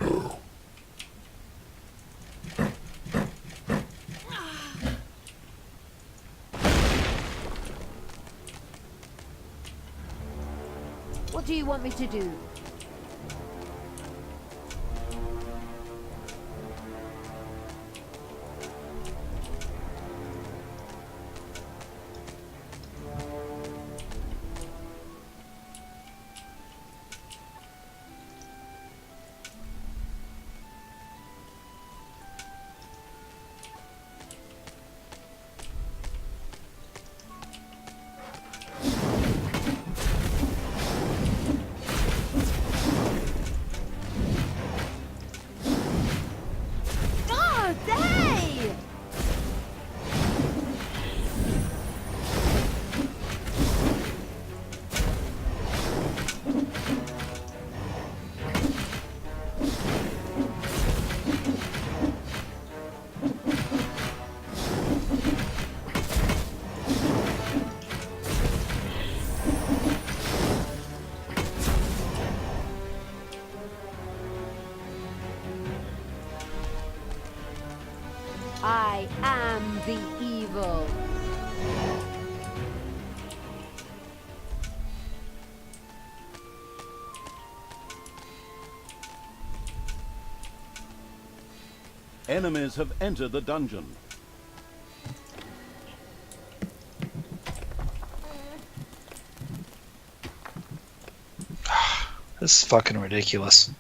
Oh. What do you want me to do? Oh, day! I am the evil. Enemies have entered the dungeon. This is fucking ridiculous.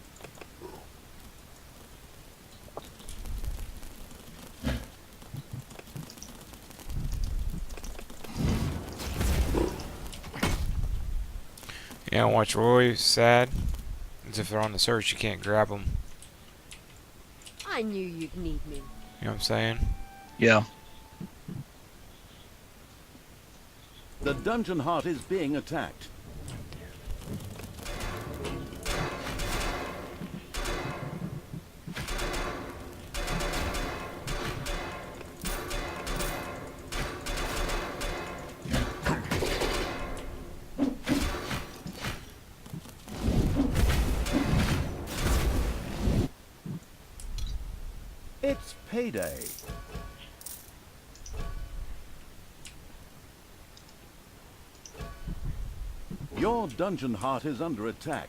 You know what's really sad? Is if they're on the search, you can't grab them. I knew you'd need me. You know what I'm saying? Yeah. The dungeon heart is being attacked. It's payday. Your dungeon heart is under attack.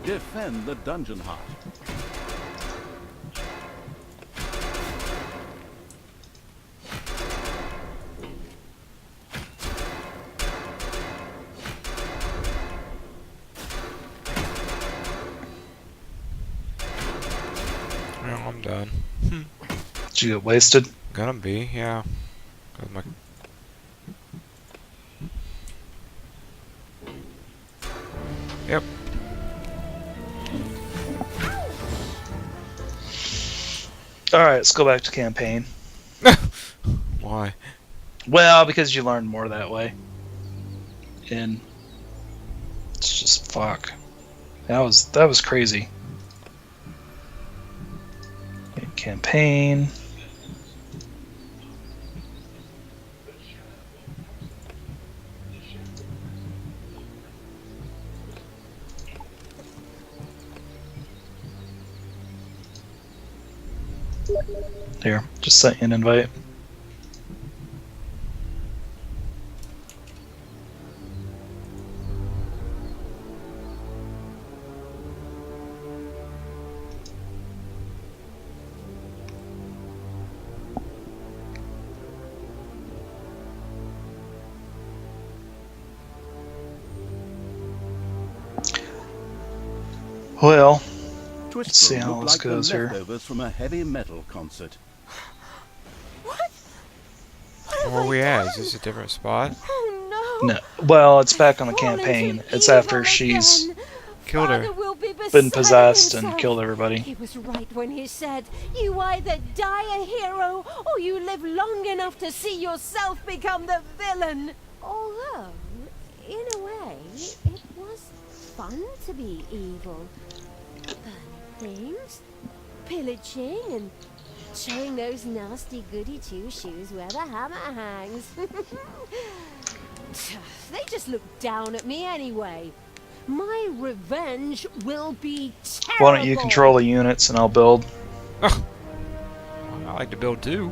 Defend the dungeon heart. Well, I'm done. Did you get wasted? Gonna be, yeah. 'Cause my Yep. Alright, let's go back to campaign. Why? Well, because you learn more that way. And it's just fuck. That was crazy. Okay, campaign. Here, just sent you an invite. Well, let's see how this goes here. Leftovers from a heavy metal concert. What? Where are we at? Is this a different spot? Oh no! No, well, it's back on the Fallen campaign. to It's evil after she's again. Killed her. Father will be been beside possessed and himself. killed everybody. He was right when he said, you either die a hero or you live long enough to see yourself become the villain. Although, in a way, it was fun to be evil. Burning things, pillaging, and showing those nasty goody two-shoes where the hammer hangs. They just look down at me anyway. My revenge will be terrible. Why don't you control the units and I'll build? I like to build too.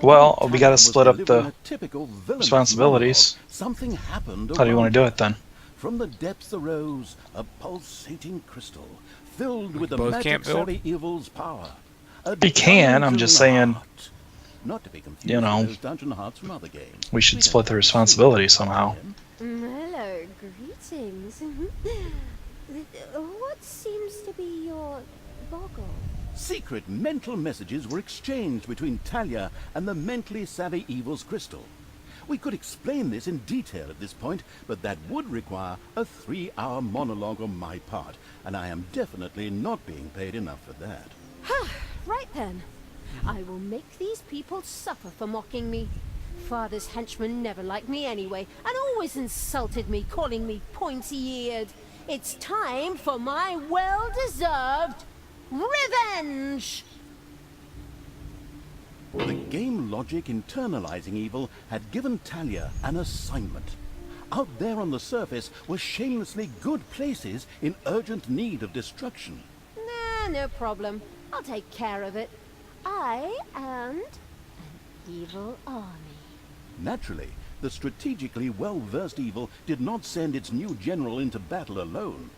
Well, we gotta Was split up delivering the a typical villainous responsibilities. monologue. Something happened. How do you want to do around it then? From the depths arose a pulsating crystal filled with the both magic can't build? savvy evil's power. You can, I'm just saying, heart. Not to be confused you know, with those dungeon hearts from other games. we should split the responsibility somehow. Hello, greetings. What seems to be your boggle? Secret mental messages were exchanged between Talia and the mentally savvy evil's crystal. We could explain this in detail at this point, but that would require a 3-hour monologue on my part, and I am definitely not being paid enough for that. Right then. I will make these people suffer for mocking me. Father's henchmen never liked me anyway, and always insulted me, calling me pointy-eared. It's time for my well-deserved revenge! The game logic internalizing evil had given Talia an assignment. Out there on the surface were shamelessly good places in urgent need of destruction. Nah, no problem. I'll take care of it. I and an evil army. Naturally, the strategically well-versed evil did not send its new general into battle alone.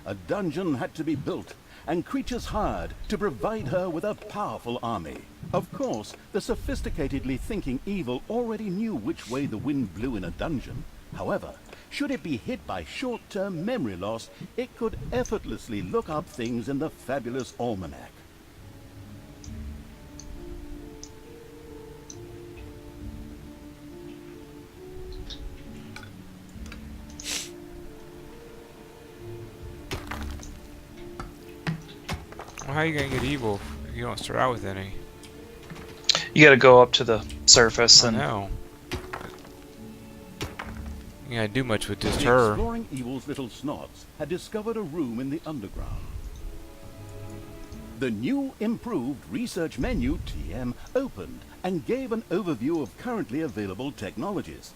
A dungeon had to be built, and creatures hired to provide her with a powerful army. Of course, the sophisticatedly thinking evil already knew which way the wind blew in a dungeon. However, should it be hit by short-term memory loss, it could effortlessly look up things in the fabulous almanac. Well, how are you gonna get evil if you don't start out with any? You gotta go up to the surface I and know. You gotta do much with just The her. exploring evil's little snots had discovered a room in the underground. The new improved research menu, TM, opened and gave an overview of currently available technologies.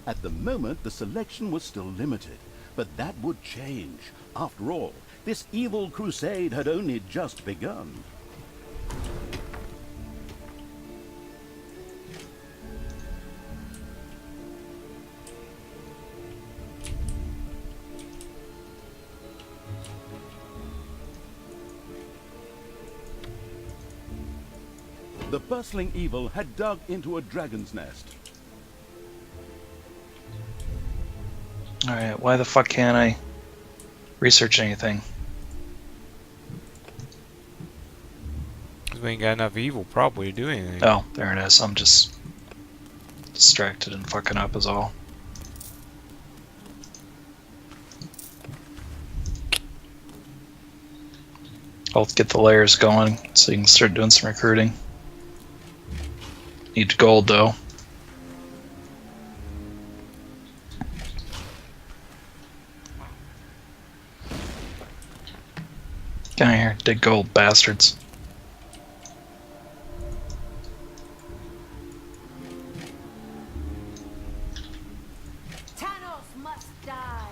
At the moment, the selection was still limited, but that would change. After all, this evil crusade had only just begun. The bustling evil had dug into a dragon's nest. alright, why the fuck can't I research anything? Cause we ain't got enough evil probably to do anything. Oh, there it is. I'm just distracted and fucking up is all. I'll get the layers going so you can start doing some recruiting. Need gold though. Get out of here, dig gold, bastards. Thanos must die.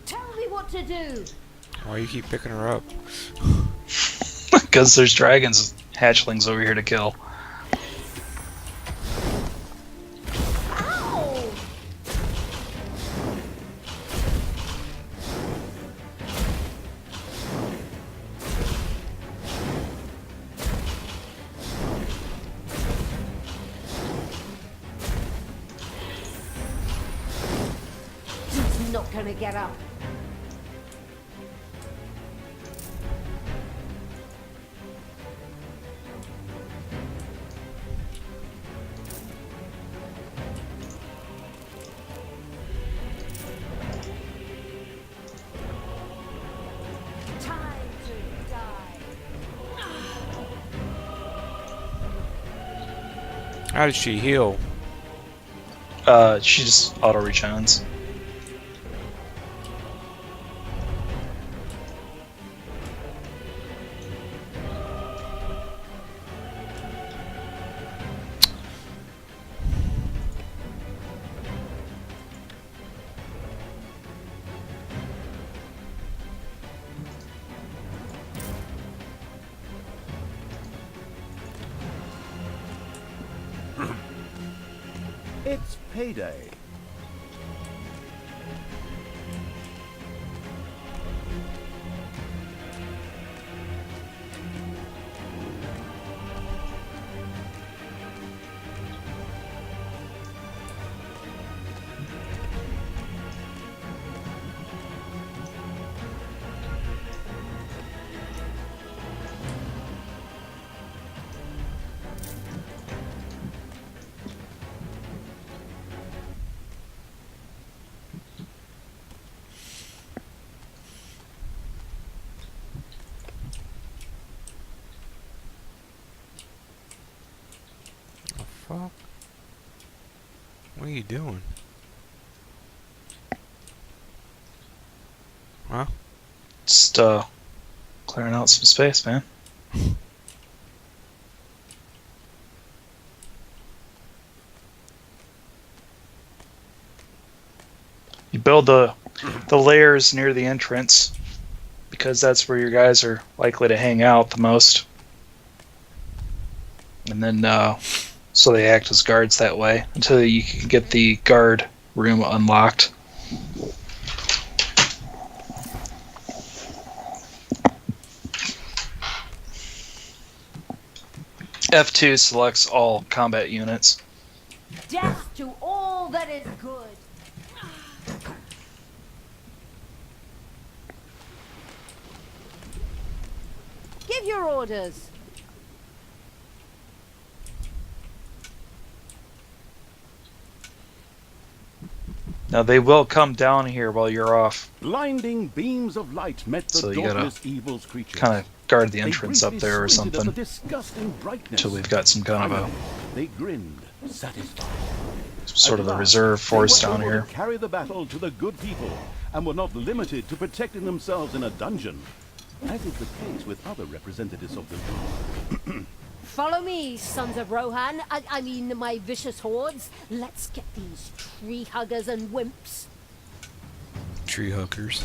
Tell me what to do. Why you keep picking her up? Because there's dragons, hatchlings over here to kill. Ow! He's not gonna get up. Time to die. How does she heal? She just auto regens. It's payday. Fuck. What are you doing? Just clearing out some space, man. You build the layers near the entrance because that's where your guys are likely to hang out the most. And then so they act as guards that way until you can get the guard room unlocked. F2 selects all combat units. Death to all that is good. Give your orders. Now they will come down here while you're off, Blinding beams of light met the So you gotta dauntless evil's creatures. kind of guard the They entrance up briefly there or squinted at the something disgusting brightness. until we've got some kind of Finally, they grinned, satisfied. a sort At of a last, reserve force they were down able here. to carry the battle to the good people and were not limited to protecting themselves in a dungeon, as is the case with other representatives of the Follow me, sons of Rohan. I mean, my vicious hordes. Let's get these tree huggers and wimps. Tree hookers.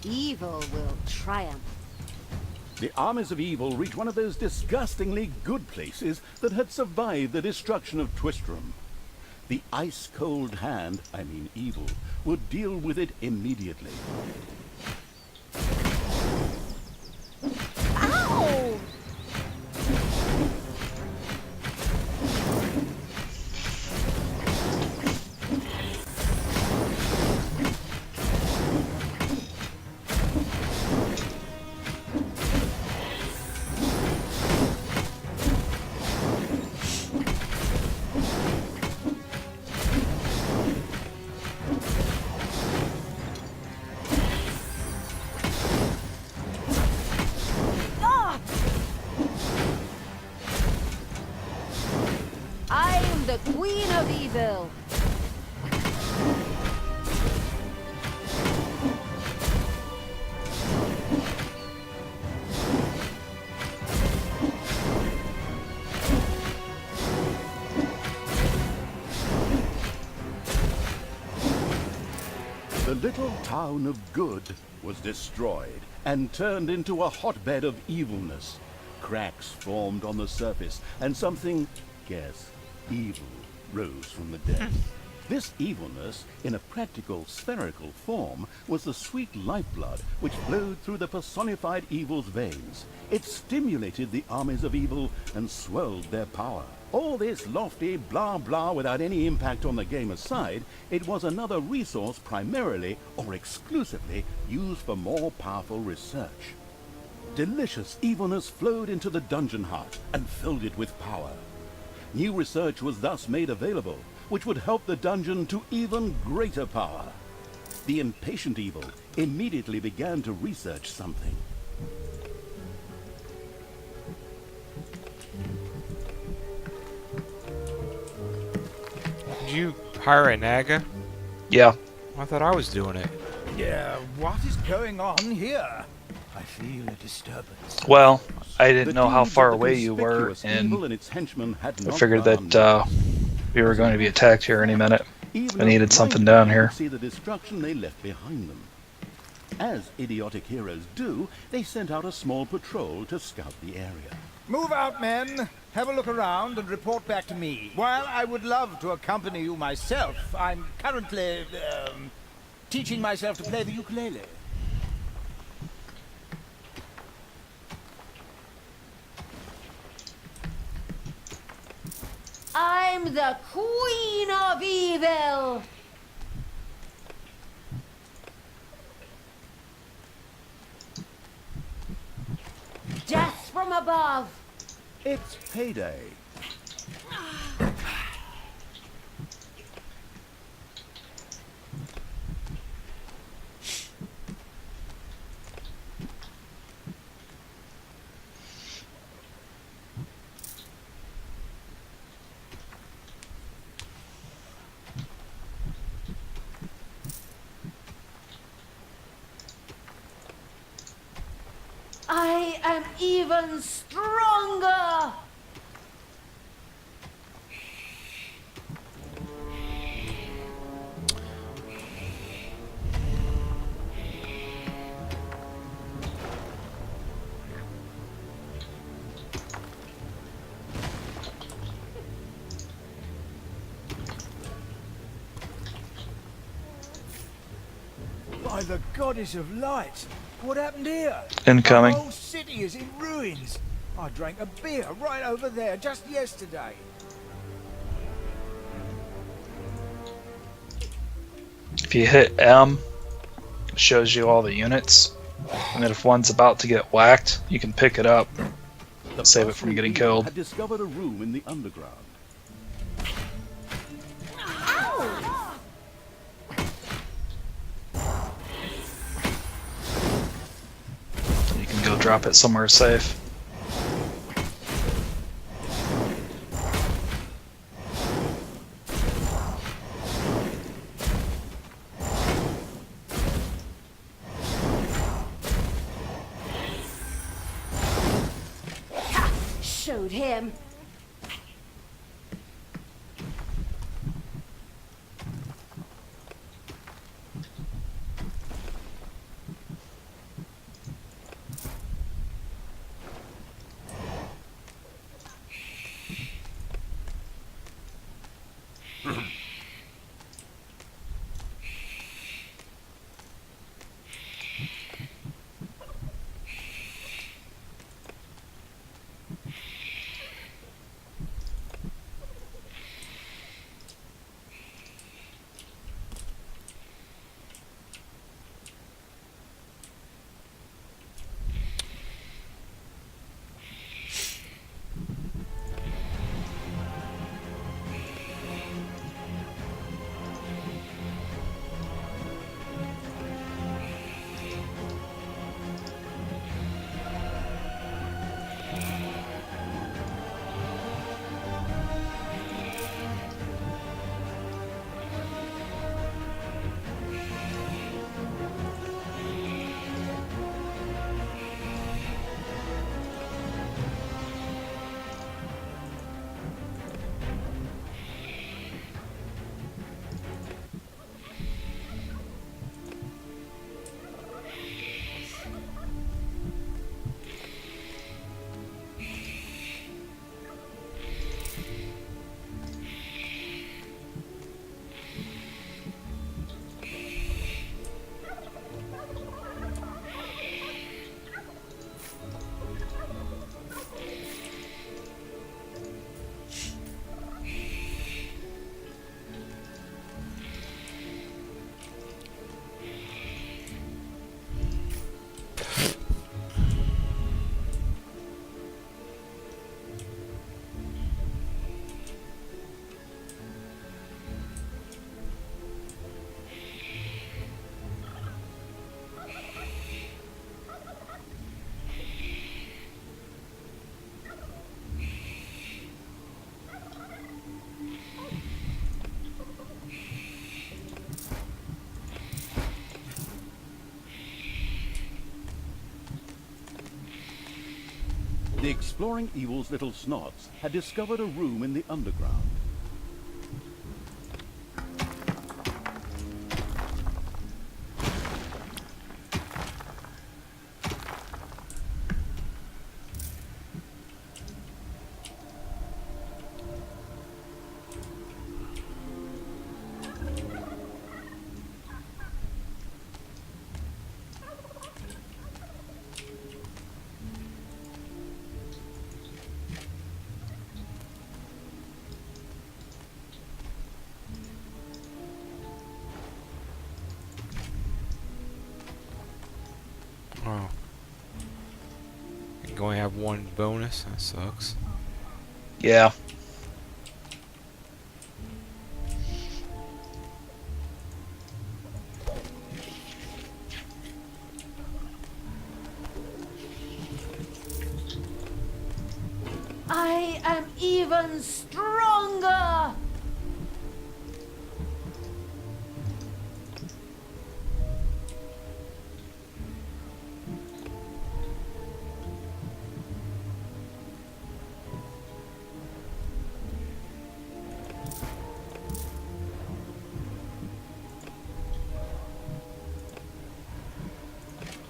Evil will triumph. The armies of evil reached one of those disgustingly good places that had survived the destruction of Twistram. The ice-cold hand, I mean evil, would deal with it immediately. Ow! Ah! I am the Queen of Evil. The little town of Good was destroyed and turned into a hotbed of evilness. Cracks formed on the surface, and something, guess, evil rose from the dead. This evilness, in a practical spherical form, was the sweet lifeblood which flowed through the personified evil's veins. It stimulated the armies of evil and swelled their power. All this lofty blah blah without any impact on the game aside, it was another resource primarily or exclusively used for more powerful research. Delicious evilness flowed into the dungeon heart and filled it with power. New research was thus made available, which would help the dungeon to even greater power. The impatient evil immediately began to research something. Did you hire a Naga? Yeah. I thought I was doing it. Yeah, what is going on here? I feel a disturbance. Well, I didn't The know how deeds far of the away you were, conspicuous evil and its henchmen had I not figured harmed that we were going to be attacked here any minute. Even I needed a something blind down man here. could see the destruction they left behind them. As idiotic heroes do, they sent out a small patrol to scout the area. Move out, men. Have a look around and report back to me. While I would love to accompany you myself, I'm currently, teaching myself to play the ukulele. I'm am the Queen of Evil! Death from above! It's payday. I am even stronger! By the goddess of light! What happened here? Incoming. The whole city is in ruins. I drank a beer right over there just yesterday. If you hit M, it shows you all the units. And then if one's about to get whacked, you can pick it up. The Save it from bustling getting evil killed. Had discovered a room in the underground. You can go drop it somewhere safe. Showed him. The exploring evil's little snots had discovered a room in the underground. Oh. You're going to have one bonus? That sucks. Yeah. I am even stronger!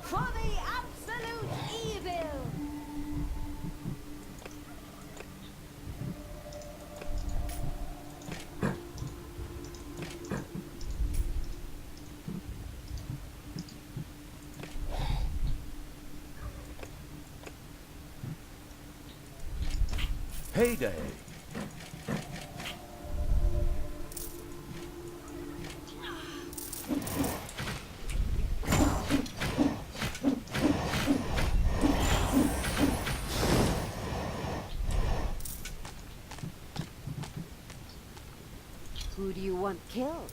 For the absolute evil! Heyday! Who do you want killed?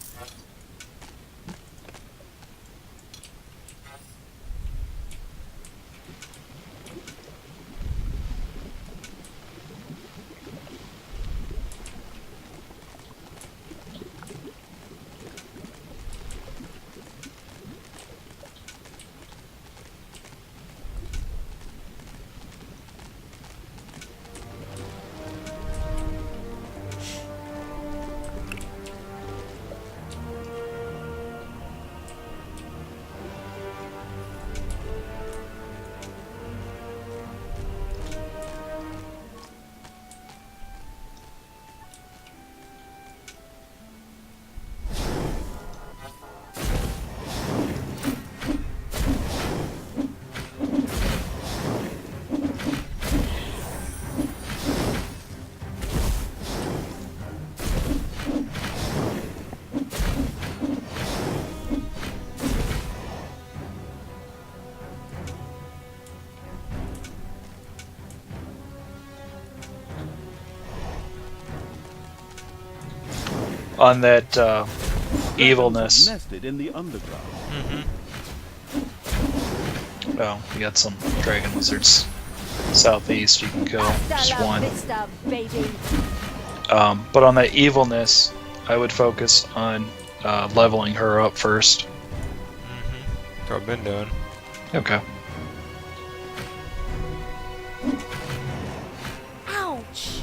On that Dragons evilness. nested in the underground. Oh, we got some dragon lizards southeast you can kill. Just Hasta la one. vista, baby! But on that evilness, I would focus on leveling her up first. That's what I've been doing. Okay. Ouch!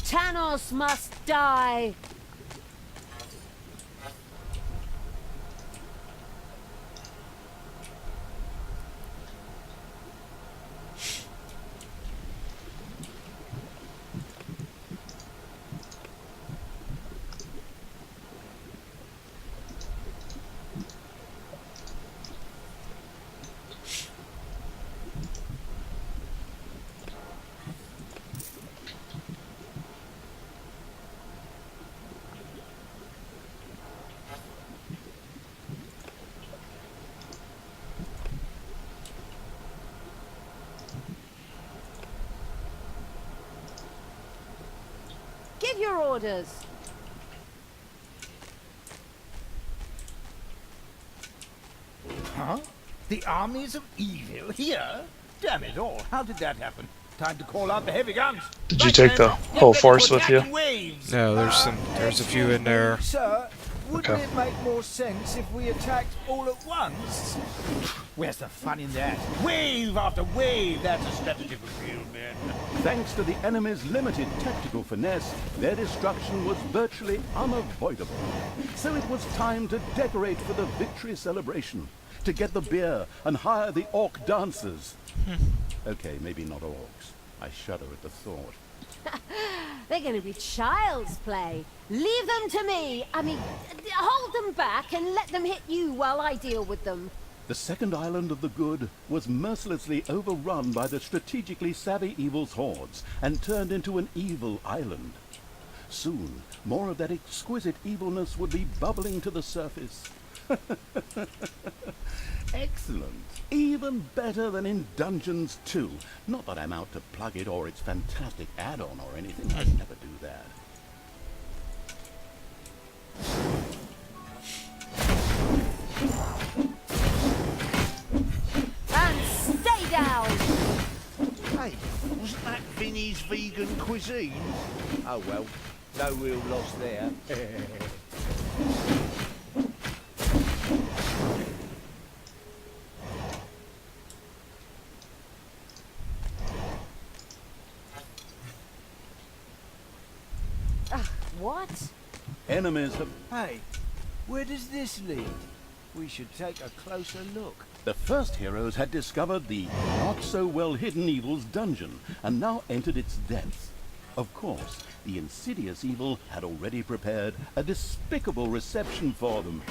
Tanos must die! Give your orders! Huh? The armies of evil here? Damn it all, how did that happen? Time to call out the heavy guns. Did you Right, take men, the get whole ready force for with you? attacking waves. No, there's a few in there. Sir, wouldn't Okay. it make more sense if we attacked all at once? Where's the fun in that? Wave after wave, that's a strategy for real men. Thanks to the enemy's limited tactical finesse, their destruction was virtually unavoidable. So it was time to decorate for the victory celebration, to get the beer and hire the orc dancers. Okay, maybe not orcs. I shudder at the thought. They're going to be child's play. Leave them to me. I mean, hold them back and let them hit you while I deal with them. The second island of the good was mercilessly overrun by the strategically savvy evil's hordes and turned into an evil island. Soon, more of that exquisite evilness would be bubbling to the surface. Excellent. Even better than in Dungeons 2. Not that I'm out to plug it or its fantastic add-on or anything. I'd never do that. And stay down! Hey, wasn't that Vinny's vegan cuisine? Oh well, no real loss there. What? Enemies have... Hey, where does this lead? We should take a closer look. The first heroes had discovered the not-so-well-hidden evil's dungeon and now entered its depths. Of course, the insidious evil had already prepared a despicable reception for them.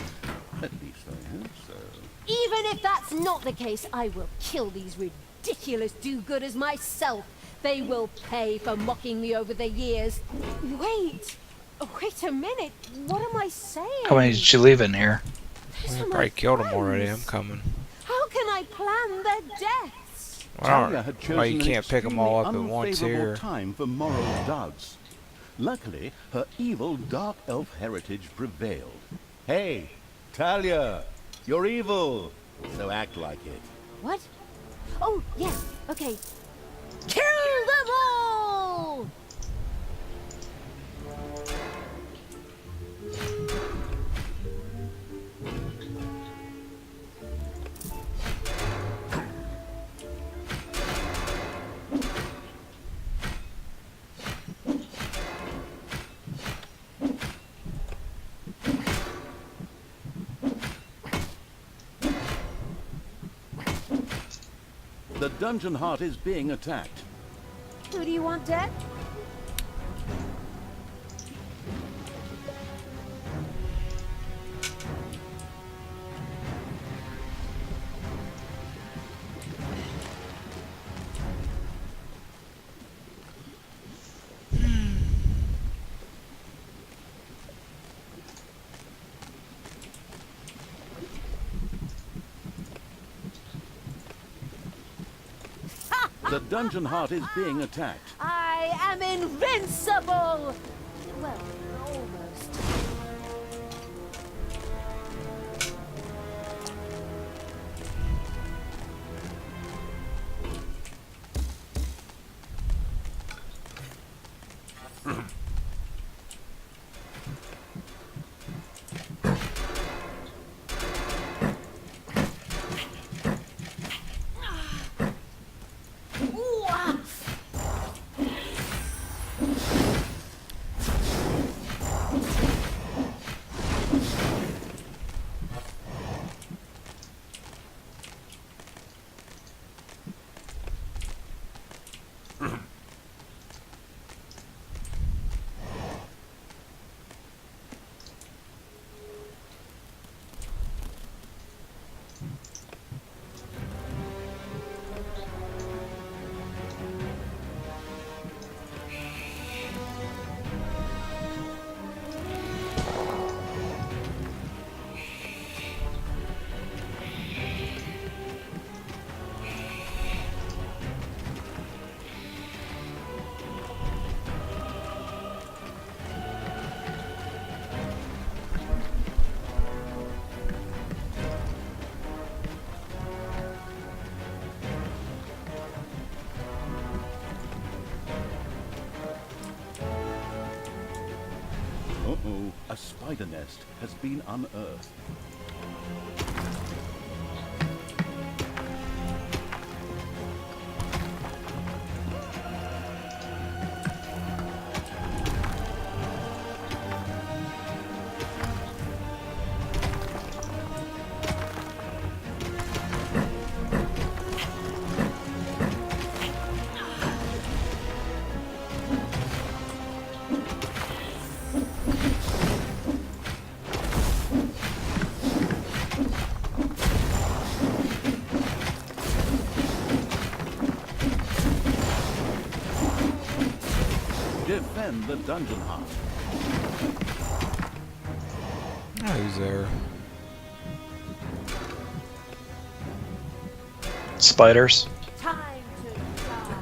At least I hope so. Even if that's not the case, I will kill these ridiculous do-gooders myself. They will pay for mocking me over the years. Wait a minute. What am I saying? How many did you leave in here? Those I are my probably killed him already. I'm friends. coming. How can I plan their deaths? Talia had chosen Well, you an can't pick them all up at extremely once unfavorable here. time for moral doubts. Luckily, her evil dark elf heritage prevailed. Hey, Talia, you're evil, so act like it. What? Oh, yeah, okay. Kill them all! The dungeon heart is being attacked. Who do you want dead? The dungeon heart is being attacked. I am invincible! Well, almost. Ooh, ah. Uh-oh, a spider nest has been unearthed. and the dungeon heart. Oh, who's there? Spiders. Time to die.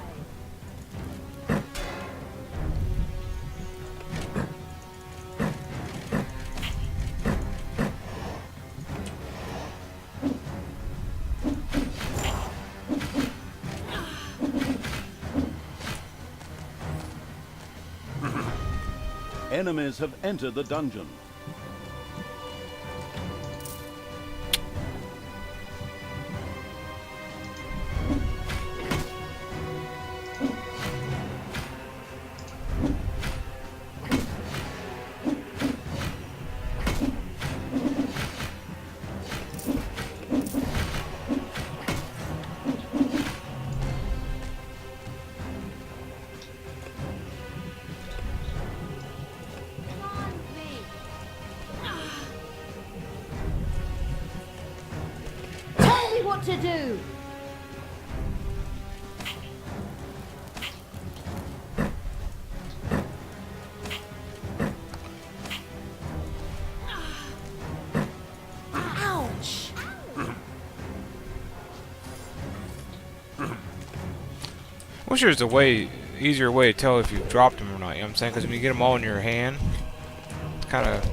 Enemies have entered the dungeon. Tell me what to do. Ouch. I wish there was a way, easier way to tell if you've dropped them or not. You know what I'm saying? Because when you get them all in your hand, it's kind of.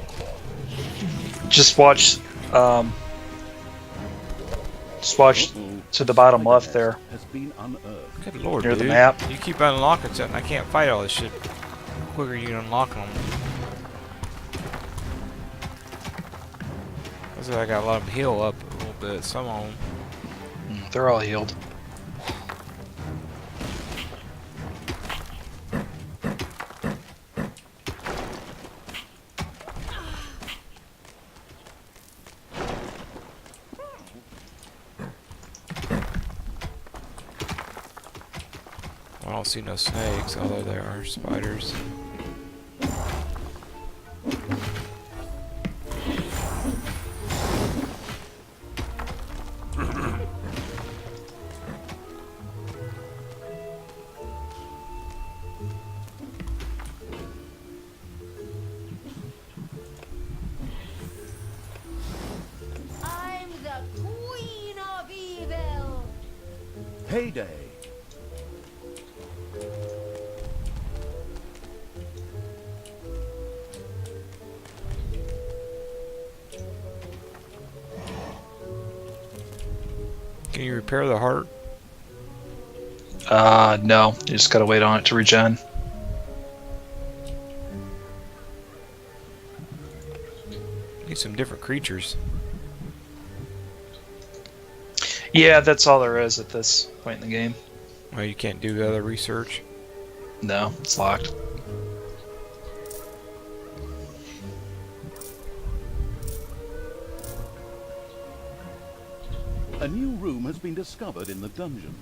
Just watch. Just watch to the bottom left there. Has been unearthed. Good lord, Near the dude. map. You keep unlocking something. I can't fight all this shit. The quicker you unlock them. Looks like I gotta let them heal up a little bit. Some of them. They're all healed. I don't see no snakes, although there are spiders. I'm the Queen of Evil. Payday. Can you repair the heart? No. You just gotta wait on it to regen. Need some different creatures. Yeah, that's all there is at this point in the game. Well, you can't do the other research. No, it's locked. A new room has been discovered in the dungeon.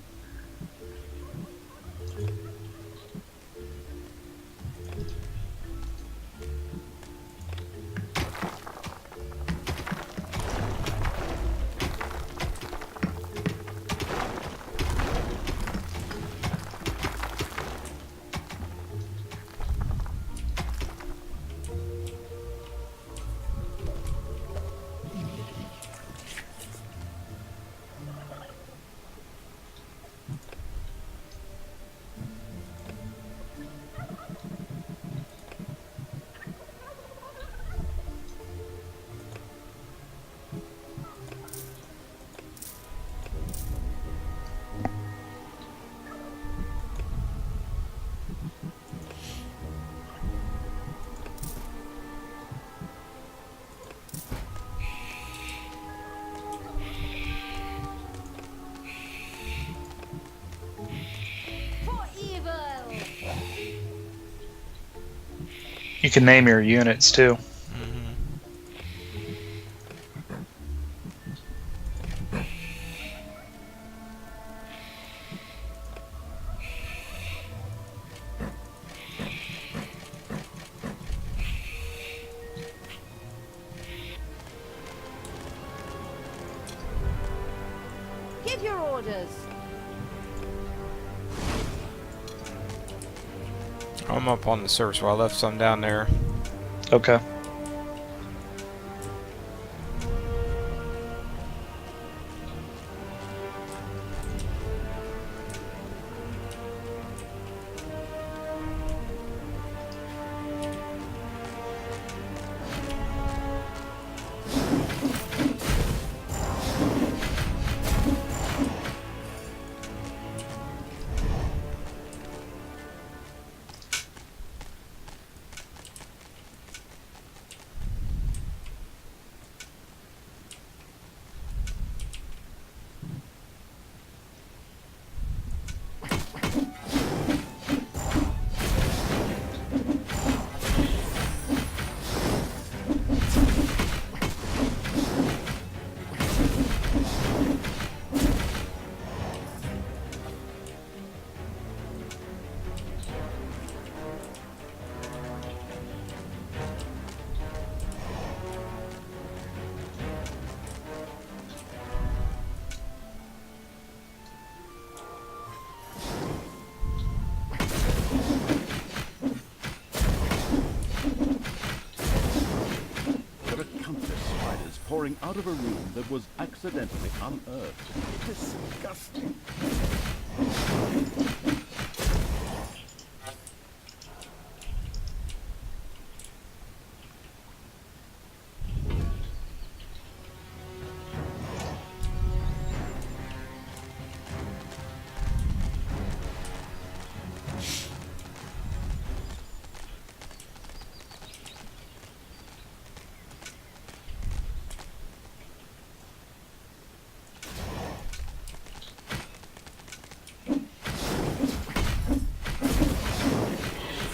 For evil. You can name your units too. Give your orders. I'm up on the surface, so I left some down there. Okay. There were countless spiders pouring out of a room that was accidentally unearthed. Disgusting.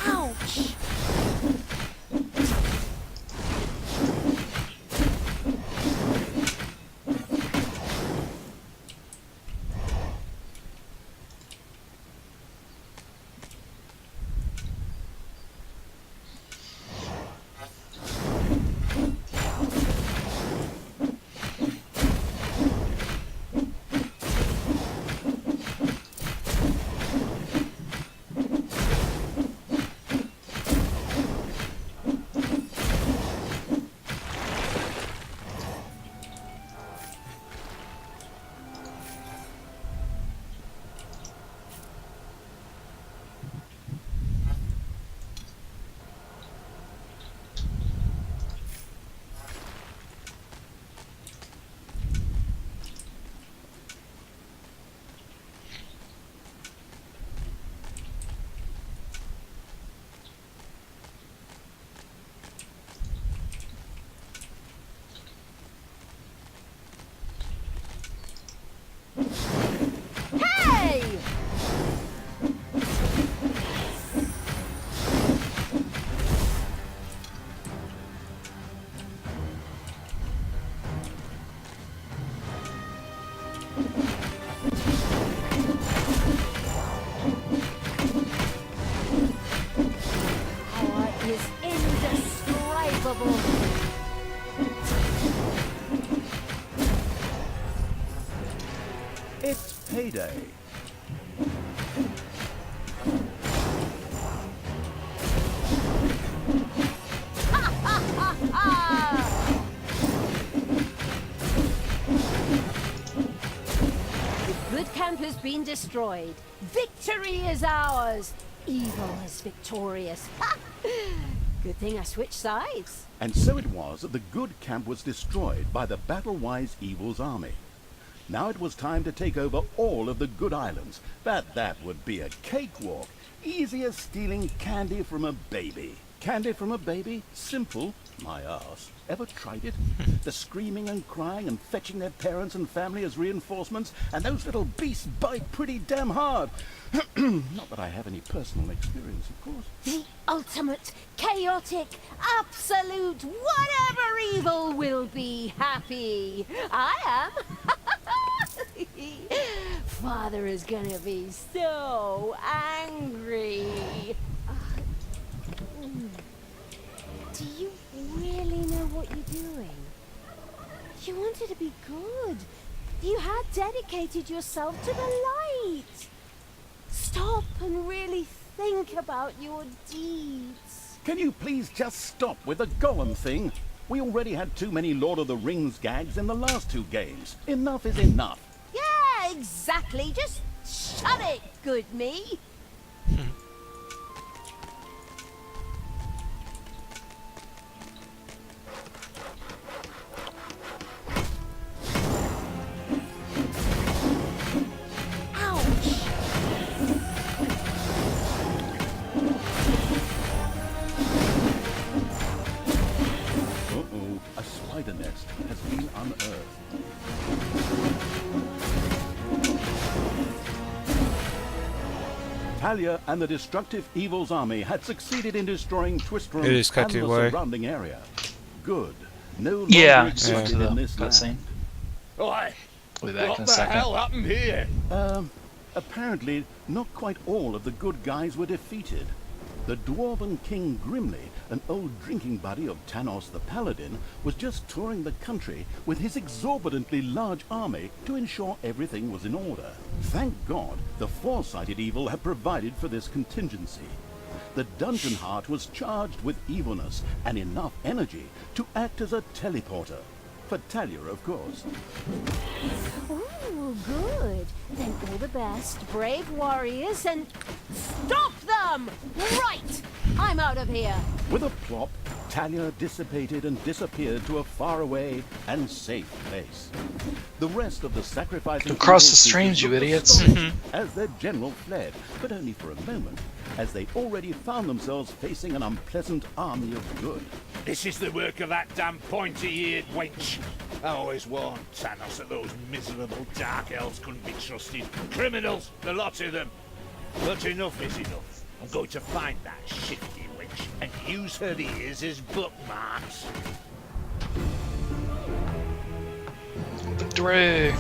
Ouch! Hey! Power is indescribable. It's payday. The good camp has been destroyed. Victory is ours. Evil is victorious. Good thing I switched sides. And so it was that the good camp was destroyed by the battle-wise evil's army. Now it was time to take over all of the good islands. That would be a cakewalk. Easy as stealing candy from a baby. Candy from a baby? Simple. My ass. Ever tried it? The screaming and crying and fetching their parents and family as reinforcements, and those little beasts bite pretty damn hard. Not that I have any personal experience, of course. The ultimate, chaotic, absolute, whatever evil will be happy. I am. Father is gonna be so angry. Do you really know what you're doing? You wanted to be good. You had dedicated yourself to the light. Stop and really think about your deeds. Can you please just stop with the golem thing? We already had too many Lord of the Rings gags in the last 2 games. Enough is enough. Yeah, exactly. Just shut it, good me. Uh-oh, a spider nest has been unearthed. Talia and the destructive Evil's army had succeeded in destroying Twistram It is cut and to the away. surrounding area. Good. No longer Yeah, existed to the in this cutscene. land. Oi! We'll be back What in a the second. hell happened here? Apparently, not quite all of the good guys were defeated. The Dwarven King Grimly, an old drinking buddy of Tanos the Paladin, was just touring the country with his exorbitantly large army to ensure everything was in order. Thank God, the foresighted evil had provided for this contingency. The Dungeon Heart was charged with evilness and enough energy to act as a teleporter. For Talia, of course. Ooh, good. Then all the best, brave warriors, and stop them! Right! I'm out of here. With a plop, Talia dissipated and disappeared to a faraway and safe place. The rest of the sacrificing Don't cross evil the streams, creatures you looked idiots. astonished as their general fled, but only for a moment, as they already found themselves facing an unpleasant army of good. This is the work of that damn pointy-eared wench. I always warned Thanos that those miserable dark elves couldn't be trusted. Criminals, the lot of them. But enough is enough. I'm going to find that shifty witch and use her ears as bookmarks. Victory!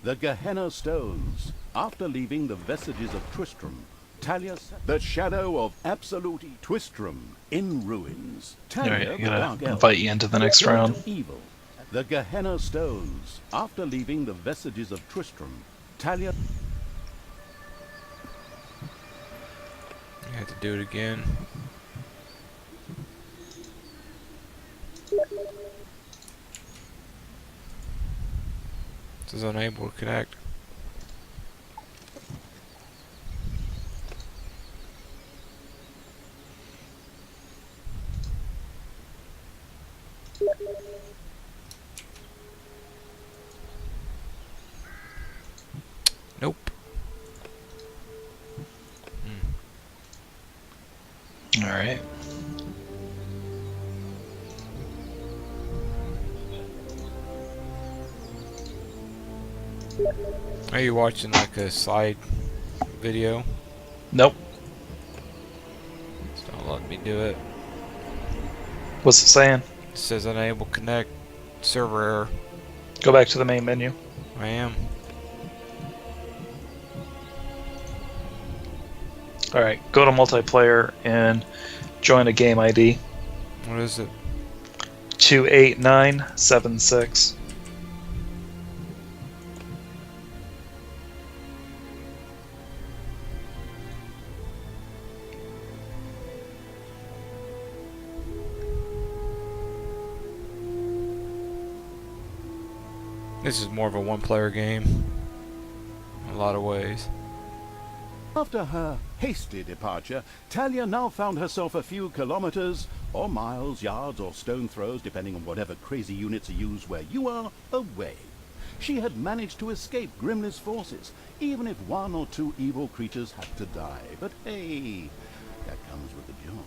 The Gehenna Stones. After leaving the vestiges of Tristram, Talia set the shadow of absolute Twistram in ruins. Talia, Alright, the I Dark gotta Elf, invite you into the next turned round. to evil. The Gehenna Stones. After leaving the vestiges of Tristram, Talia... You have to do it again. This is unable to connect. Nope. Alright. Are you watching like a slide video? Nope. It's not letting me do it. What's it saying? It says unable to connect. Server error. Go back to the main menu. I am. Alright, go to multiplayer and join a game ID. What is it? 28976. This is more of a one-player game. In a lot of ways. After her hasty departure, Talia now found herself a few kilometers, or miles, yards, or stone throws, depending on whatever crazy units are used where you are, away. She had managed to escape Grimly's forces, even if 1 or 2 evil creatures had to die. But hey, that comes with the job.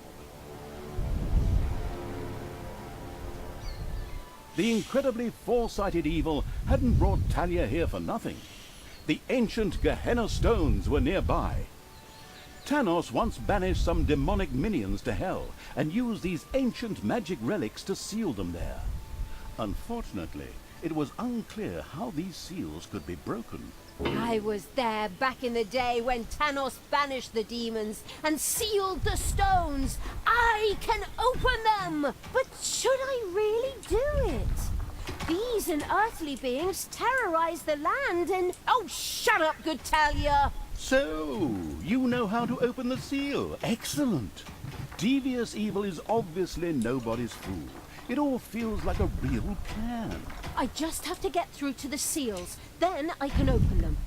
The incredibly foresighted evil hadn't brought Talia here for nothing. The ancient Gehenna stones were nearby. Tanos once banished some demonic minions to hell and used these ancient magic relics to seal them there. Unfortunately, it was unclear how these seals could be broken. I was there back in the day when Thanos banished the demons and sealed the stones. I can open them! But should I really do it? These unearthly beings terrorize the land and... Oh, shut up, good Talia! So, you know how to open the seal. Excellent. Devious evil is obviously nobody's fool. It all feels like a real plan. I just have to get through to the seals, then I can open them.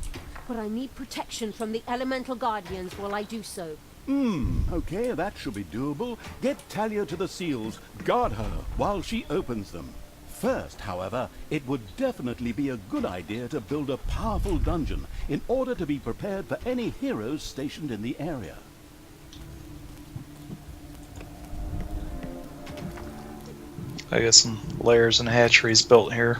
But I need protection from the elemental guardians while I do so. Okay, that should be doable. Get Talia to the seals, guard her while she opens them. First, however, it would definitely be a good idea to build a powerful dungeon in order to be prepared for any heroes stationed in the area. I got some layers and hatcheries built here.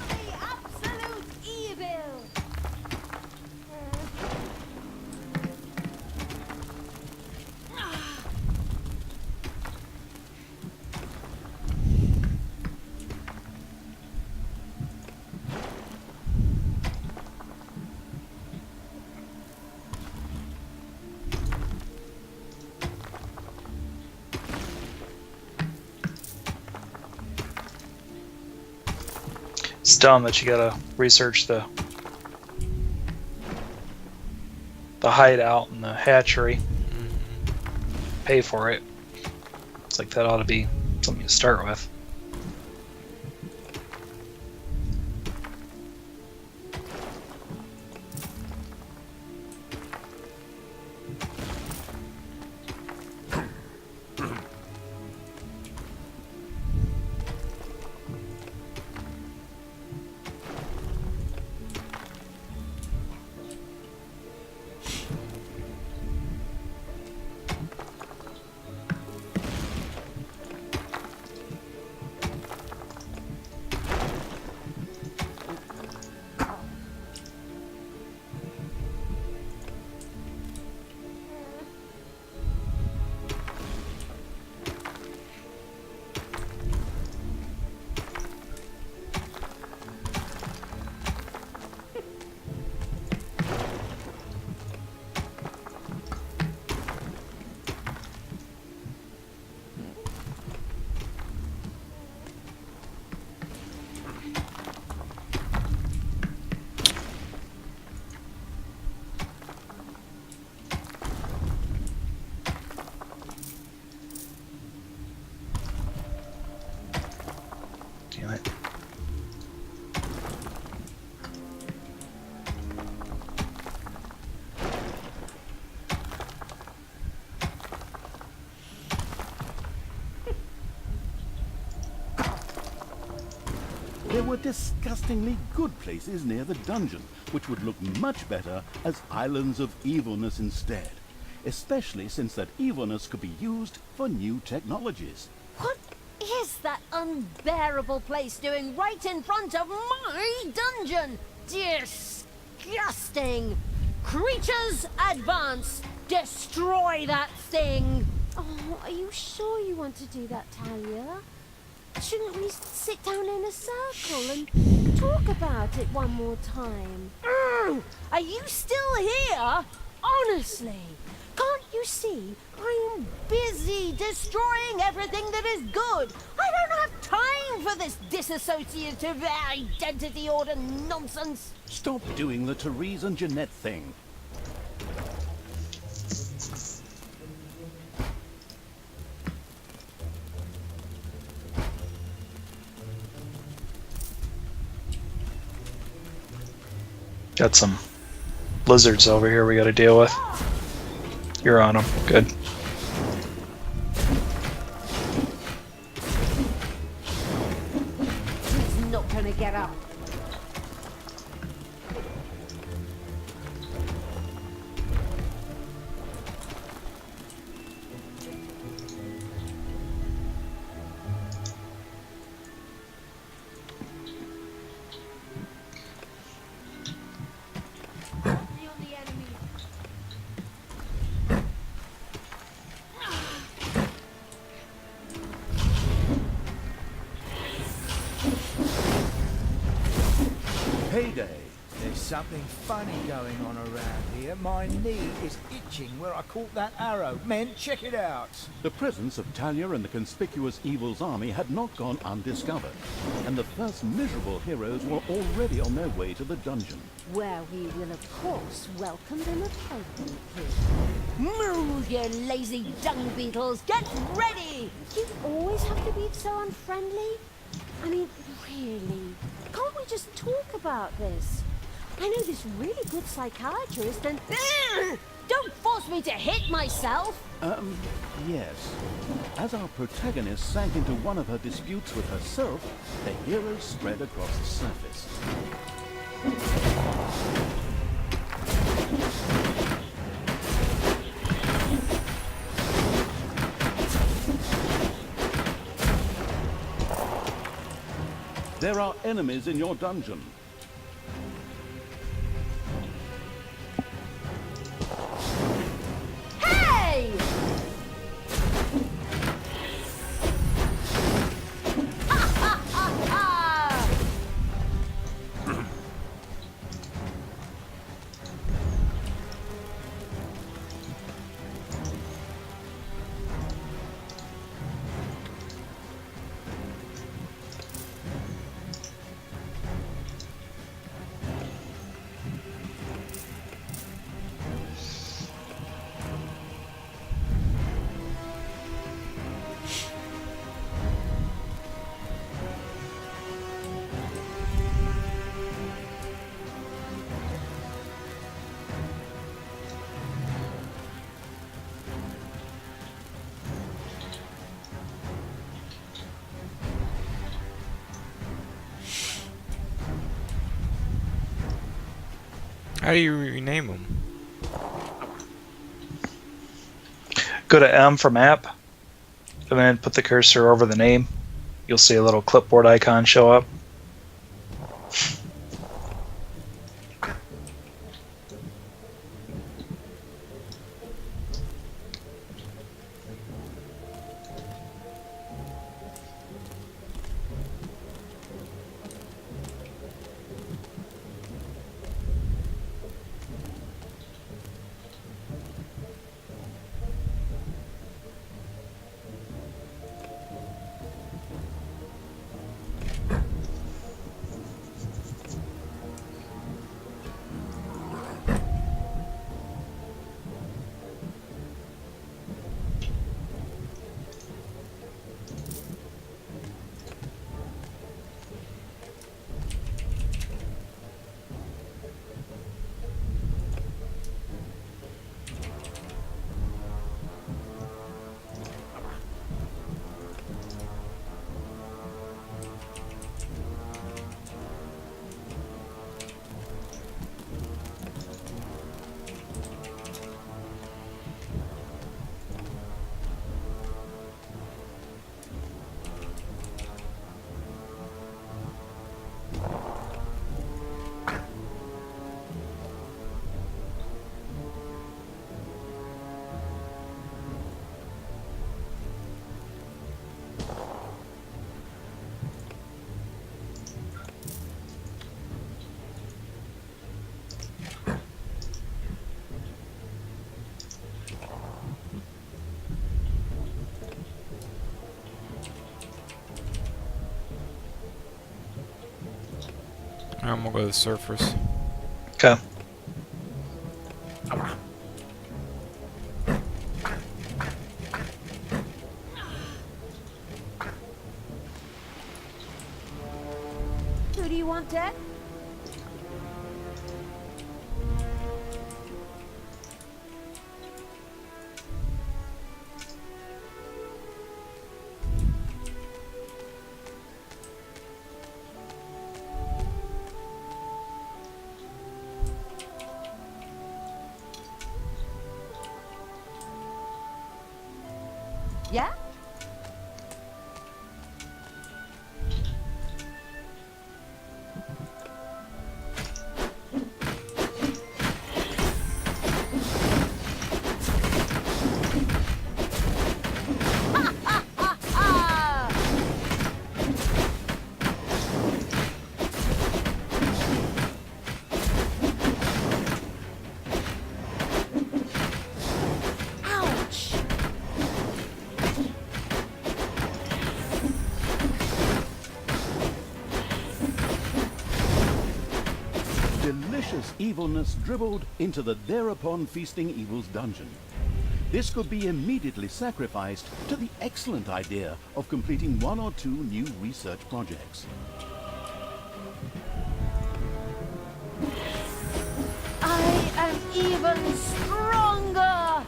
The absolute evil! It's dumb that you gotta research the hideout and the hatchery. Pay for it. It's like that ought to be something you start with. Damn it. There were disgustingly good places near the dungeon, which would look much better as islands of evilness instead, especially since that evilness could be used for new technologies. What is that unbearable place doing right in front of my dungeon? Disgusting! Creatures, advance! Destroy that thing! Oh, are you sure you want to do that, Talia? Shouldn't we sit down in a circle and talk about it one more time? Are you still here? Honestly, can't you see I am busy destroying everything that is good? I don't have time for this disassociative identity order nonsense. Stop doing the Therese and Jeanette thing. Got some lizards over here we gotta deal with. You're on them. Good. He's not gonna get up. payday. There's something funny going on around here. My knee is itching where I caught that arrow. Men, check it out. The presence of Talia and the conspicuous Evil's army had not gone undiscovered, and the first miserable heroes were already on their way to the dungeon. Where we will, of course, welcome them appropriately. Moo, you lazy dung beetles! Get ready! You always have to be so unfriendly? I mean, really? Can't we just talk about this? I know this really good psychiatrist and... Don't force me to hit myself! Yes. As our protagonist sank into one of her disputes with herself, the heroes spread across the surface. There are enemies in your dungeon. Hey! Ha ha ha ha! How do you rename them? Go to M for map, and then put the cursor over the name. You'll see a little clipboard icon show up. I'm gonna go to the surface. Okay. Who do you want dead? Yeah? delicious evilness dribbled into the thereupon feasting evil's dungeon. This could be immediately sacrificed to the excellent idea of completing 1 or 2 new research projects. I am even stronger!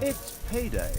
It's payday.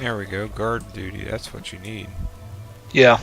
There we go, guard duty, that's what you need. Yeah.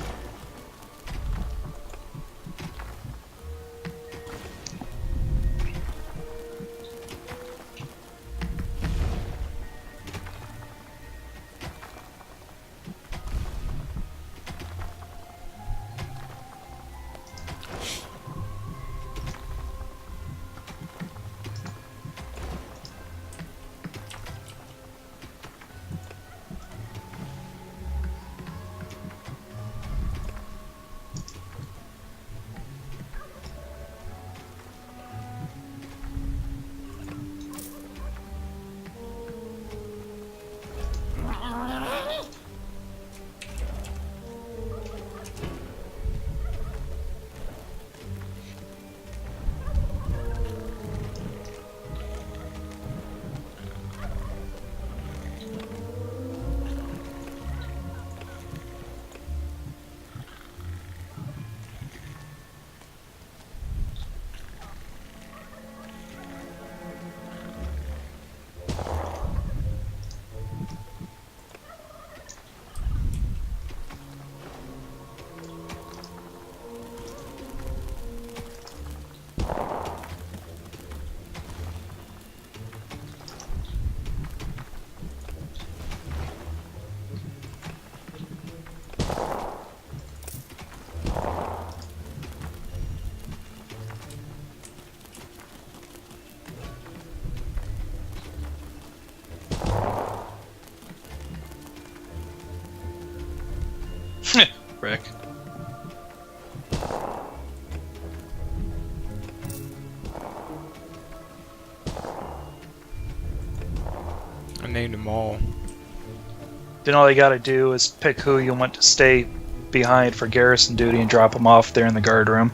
Rick. I named them all. Then all you gotta do is pick who you want to stay behind for garrison duty and drop them off there in the guard room.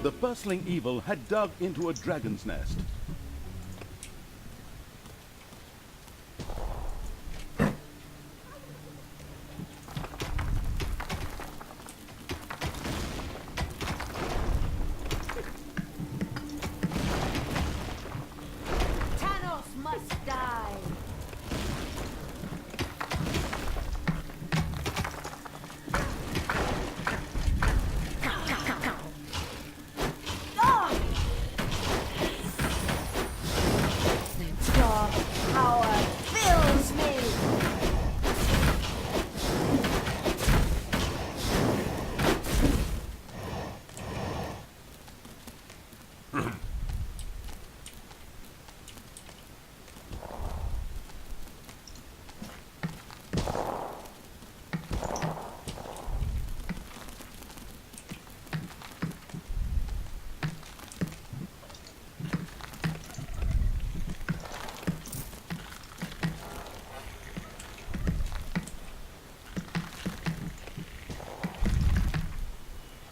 The bustling evil had dug into a dragon's nest. Thanos must die!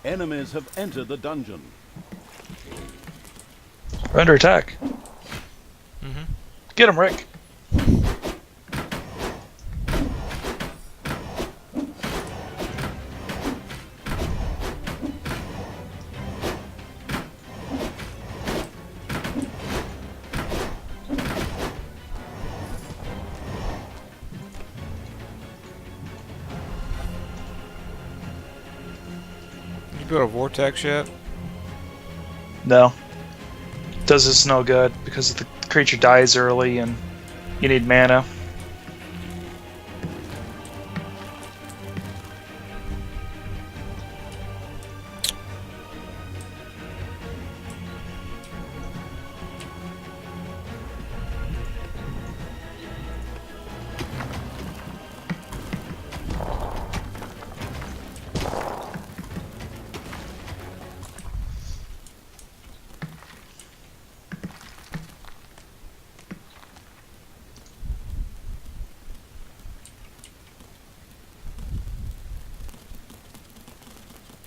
Enemies have entered the dungeon. We're under attack. Mm-hmm. Get him, Rick. You build a vortex yet? No. Does this no good because the creature dies early and you need mana.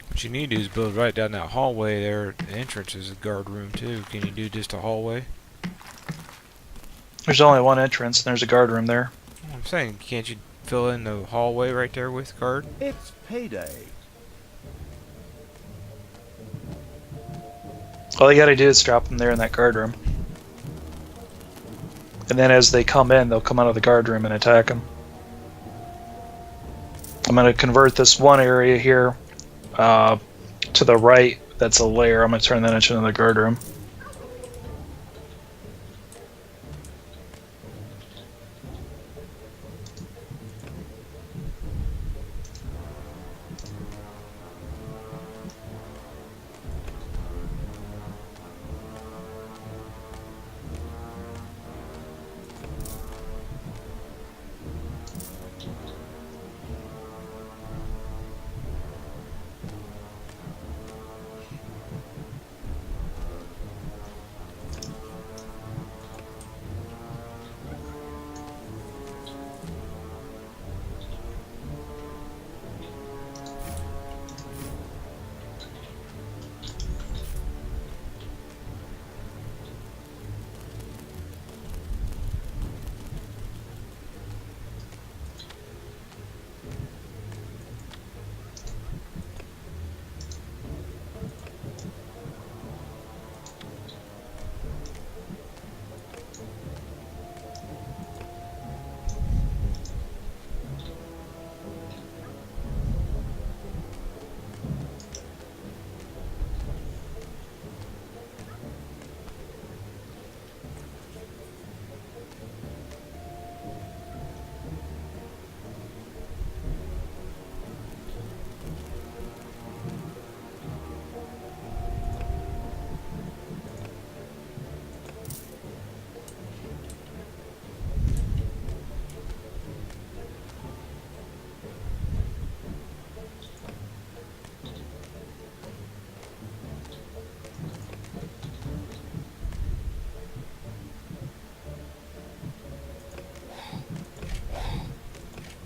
What you need to do is build right down that hallway there. The entrance is a guard room too. Can you do just a hallway? There's only one entrance and there's a guard room there. I'm saying, can't you fill in the hallway right there with guard? It's payday. All you gotta do is drop them there in that guard room. And then as they come in, they'll come out of the guard room and attack them. I'm gonna convert this one area here to the right. That's a lair. I'm gonna turn that into another guard room.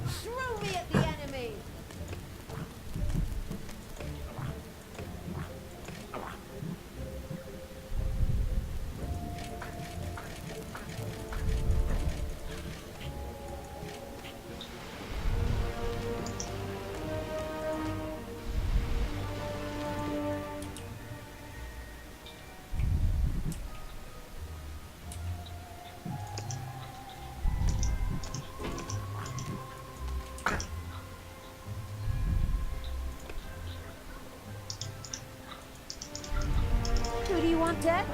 Throw me at the enemy! Who do you want dead?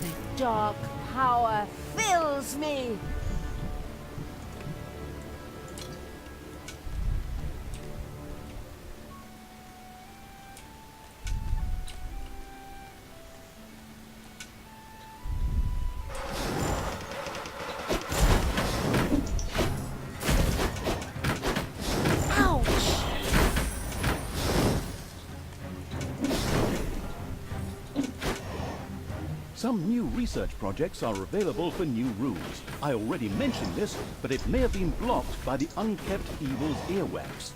The dark power fills me! Ouch! Some new research projects are available for new rules. I already mentioned this, but it may have been blocked by the Unkept Evil's earwax.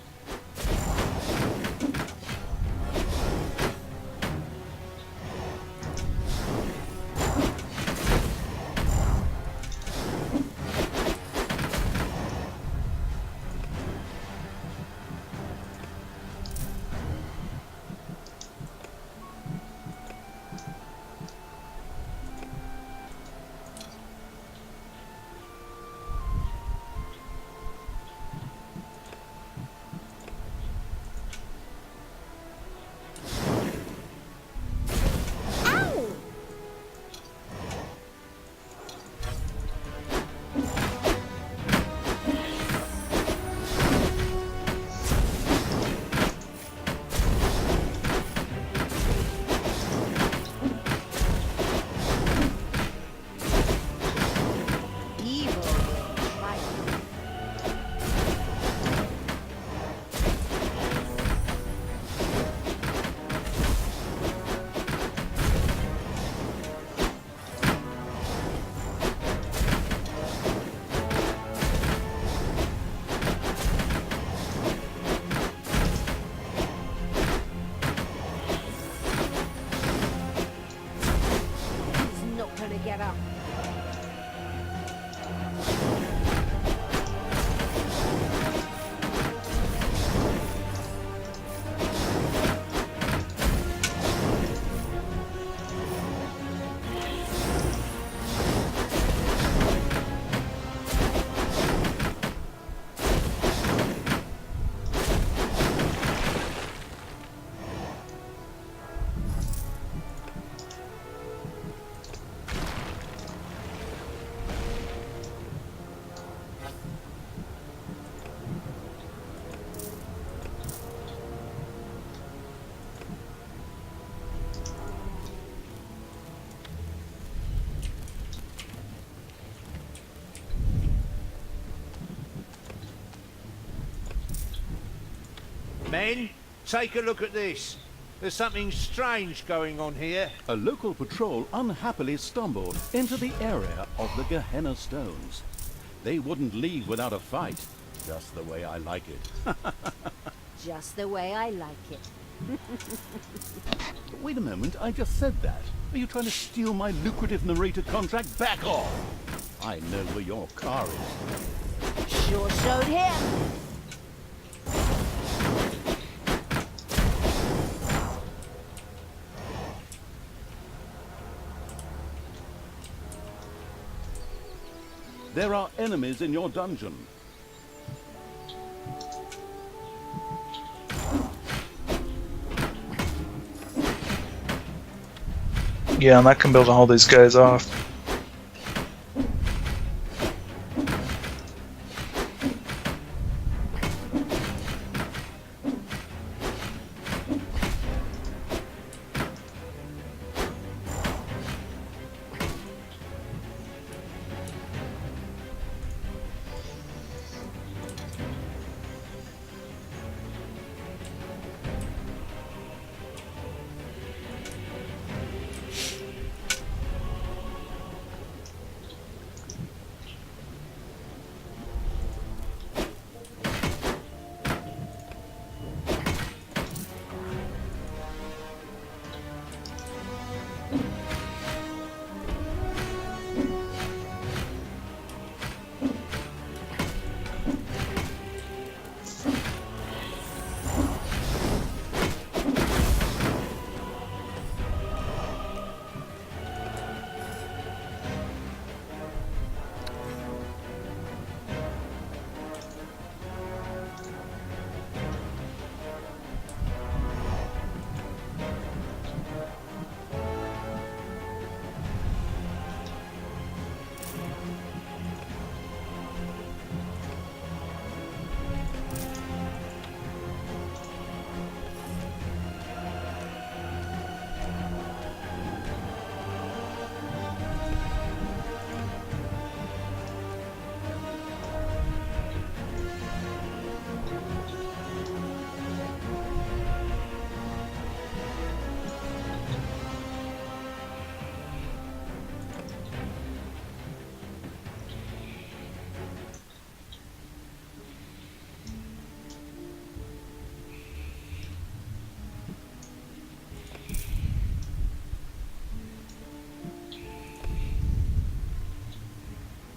Get up. Men, take a look at this. There's something strange going on here. A local patrol unhappily stumbled into the area of the Gehenna Stones. They wouldn't leave without a fight, just the way I like it. Just the way I like it. Wait a moment, I just said that. Are you trying to steal my lucrative narrator contract? Back off! I know where your car is. Sure showed him. There are enemies in your dungeon. Yeah, and I can be able to hold these guys off.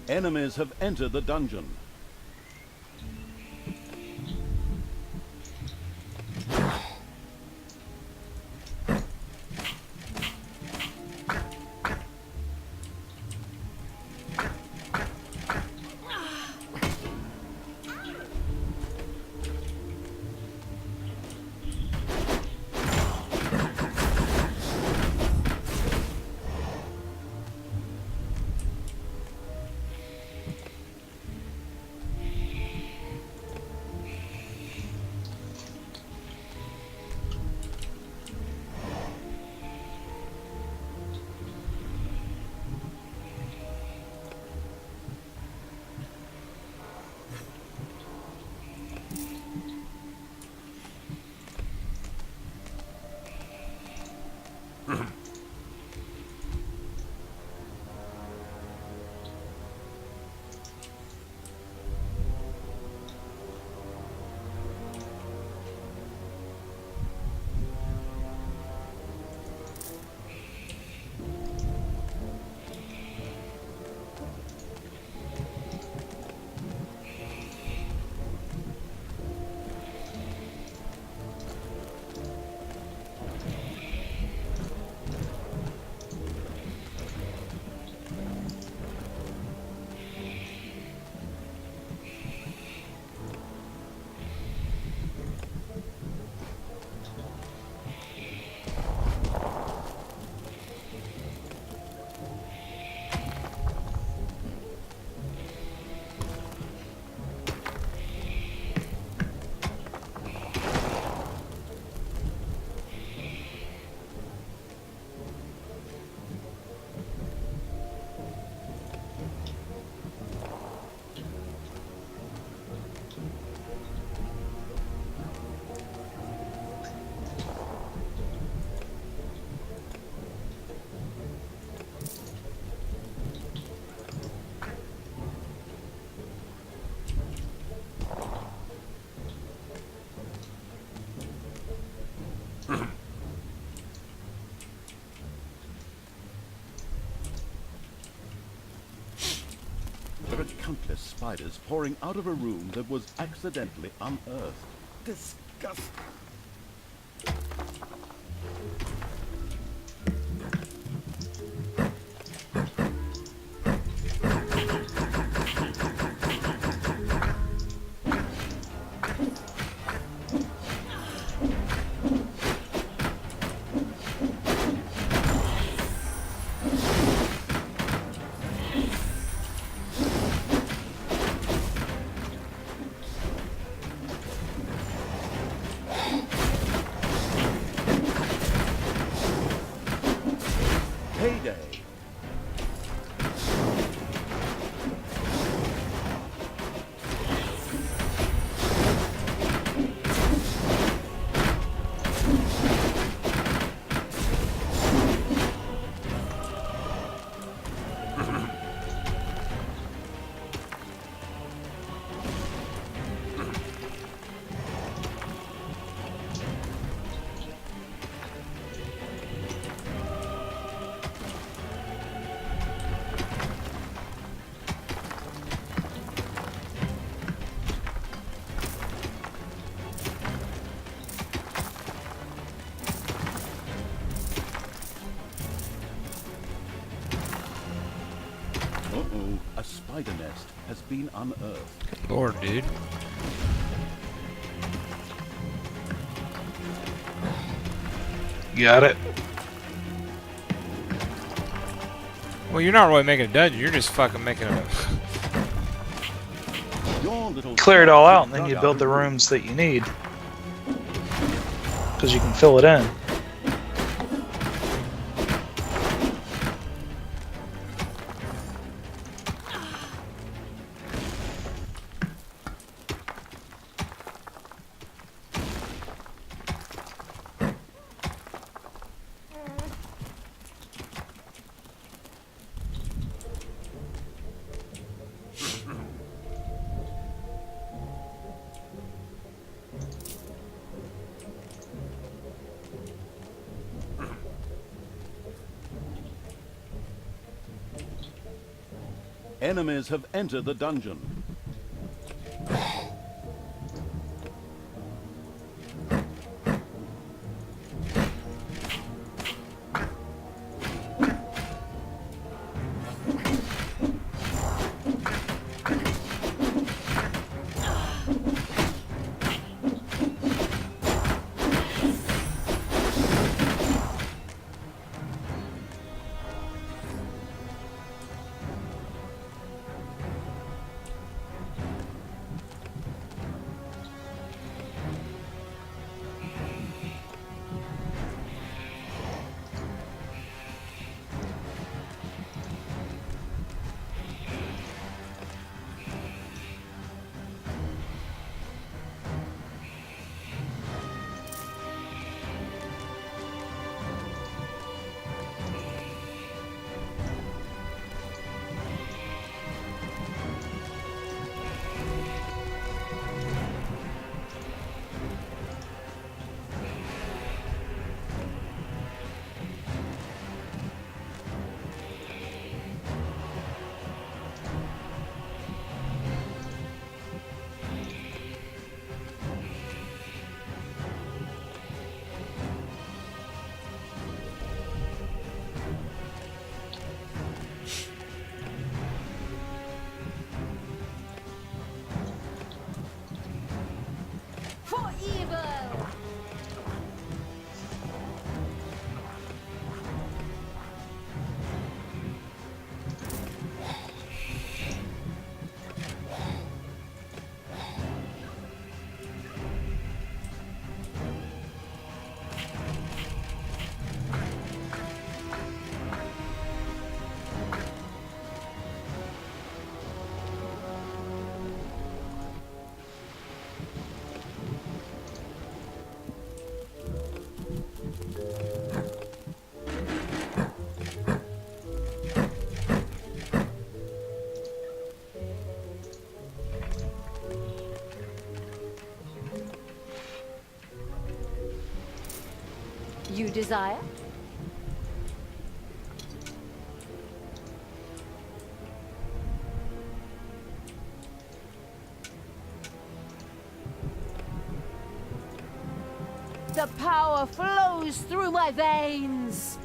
Enemies have entered the dungeon. There are countless spiders pouring out of a room that was accidentally unearthed. Disgusting. Payday. Uh-oh, a spider nest has been unearthed. Lord, dude. Got it. Well, you're not really making a dungeon. You're just fucking making a... Your little Clear it all out, and then dug you out build a the room. rooms that you need. Because you can fill it in. Enemies have entered the dungeon. For evil! You desire? The power flows through my veins!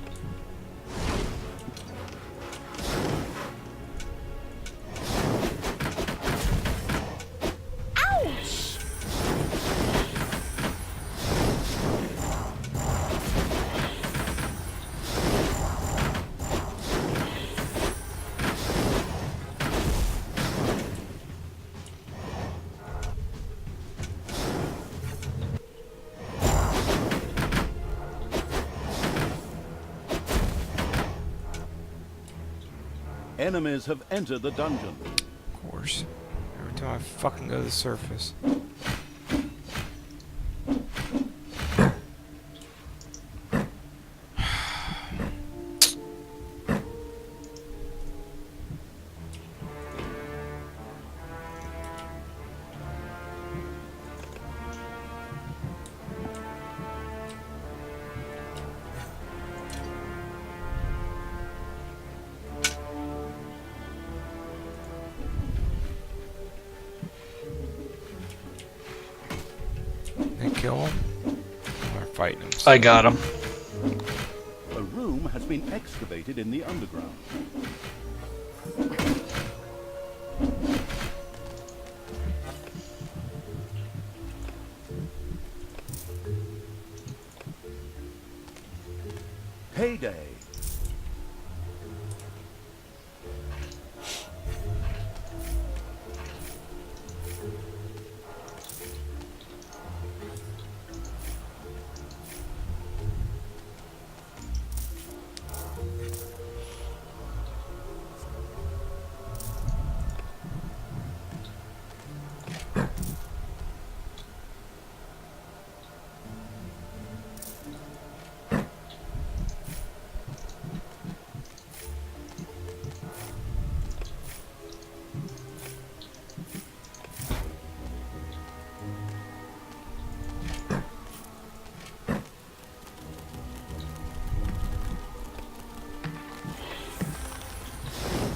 Ouch! Enemies have entered the dungeon. Of course. Every time I fucking go to the surface. They kill him? Or fighting him? I got him. A room has been excavated in the underground. Payday.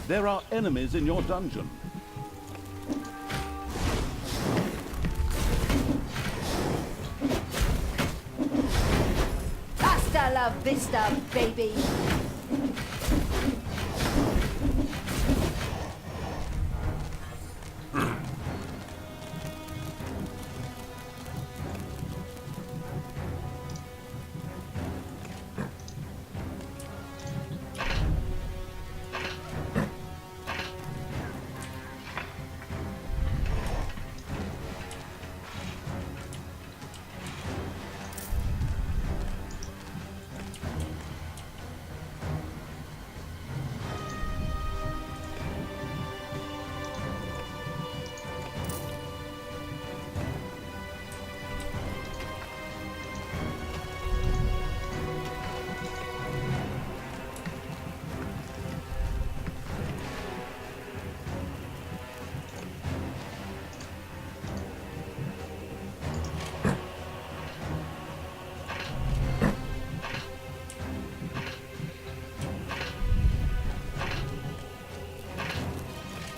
There are enemies in your dungeon. Hasta la vista, baby.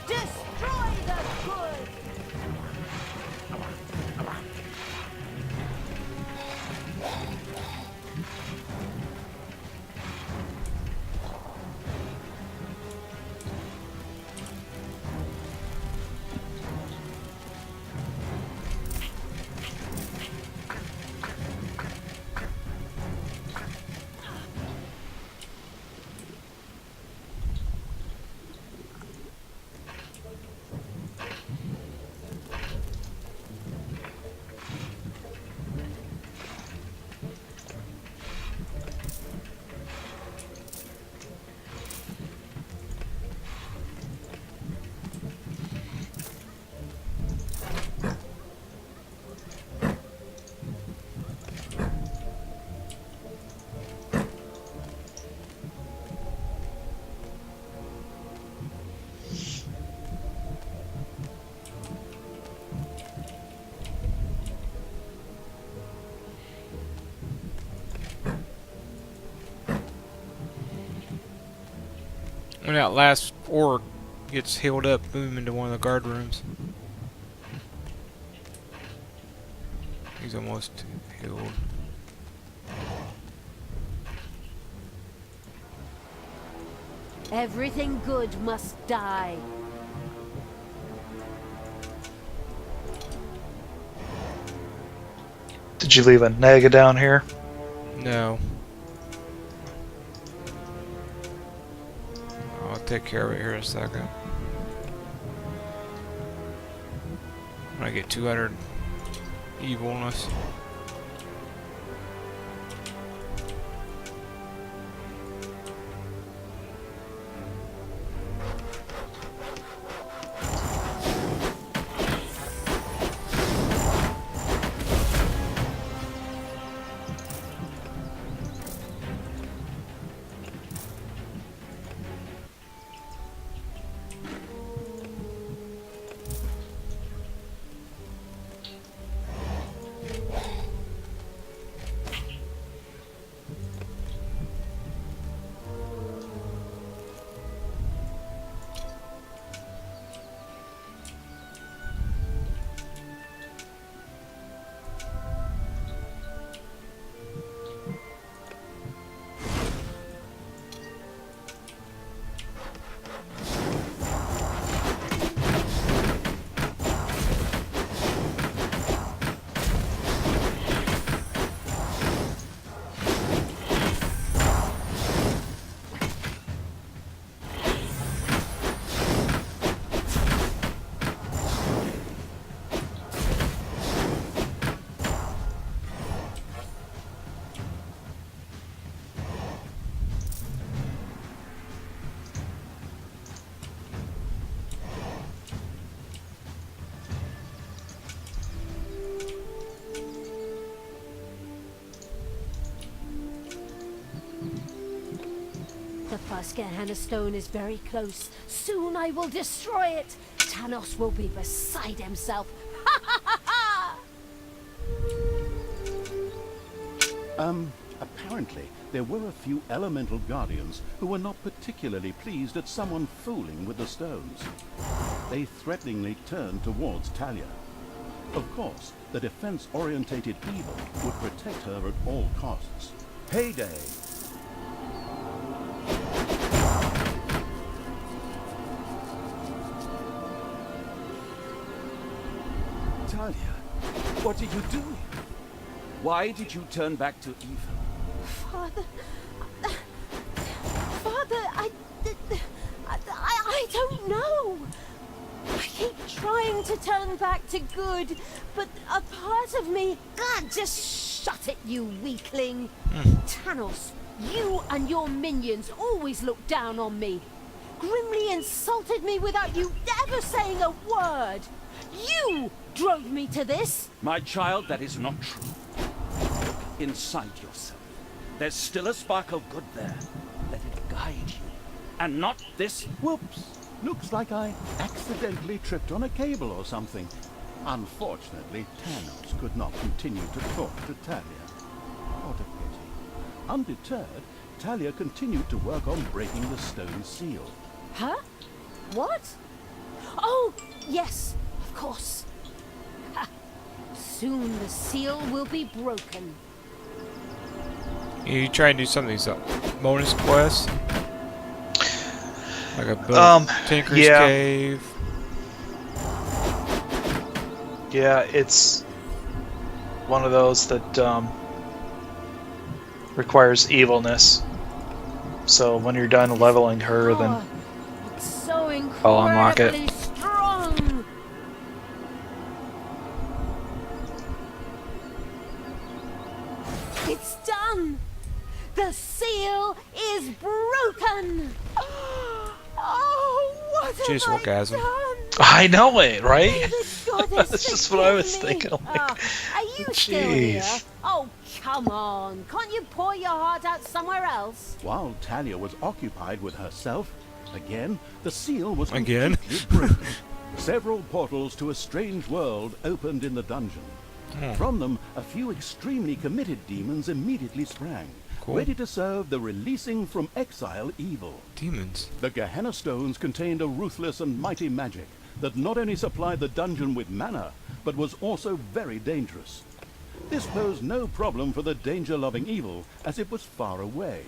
Destroy the good. When that last orc gets healed up, move him into one of the guard rooms. He's almost healed. Everything good must die. Did you leave a nega down here? No. I'll take care of it here in a second. When I get 200 evilness. The Fuskerhanna stone is very close. Soon I will destroy it. Tanos will be beside himself. Ha ha ha ha! Apparently, there were a few elemental guardians who were not particularly pleased at someone fooling with the stones. They threateningly turned towards Talia. Of course, the defense-orientated evil would protect her at all costs. Payday! Talia, what are you doing? Why did you turn back to evil? Father, Father, I don't know. I keep trying to turn back to good, but a part of me, God, just shut it, you weakling. Tanos, you and your minions always look down on me. Grimly insulted me without you ever saying a word. You drove me to this. My child, that is not true. Look inside yourself. There's still a spark of good there. Let it guide you. And not this. Whoops! Looks like I accidentally tripped on a cable or something. Unfortunately, Tanos could not continue to talk to Talia. What a pity. Undeterred, Talia continued to work on breaking the stone seal. Huh? What? Oh, yes, of course. Ha. Soon the seal will be broken. You try and do some of these bonus quests, like a build Tinker's yeah. Cave. Yeah, it's one of those that requires evilness. So when you're done leveling her, then Oh, it's so I'll unlock it. incredibly strong. It's done. The seal is broken. Oh, what Jeez, have orgasm. I done? I know it, right? May the goddess That's just what I was forgive thinking. me. Like, Are you still here? jeez. Oh, come on. Can't you pour your heart out somewhere else? While Talia was occupied with herself, again, the seal was Again? completely broken. Several portals to a strange world opened in the dungeon. From them, a few extremely committed demons immediately sprang, Cool. ready to serve the releasing from exile evil. Demons. The Gehenna stones contained a ruthless and mighty magic that not only supplied the dungeon with mana, but was also very dangerous. This posed no problem for the danger-loving evil, as it was far away.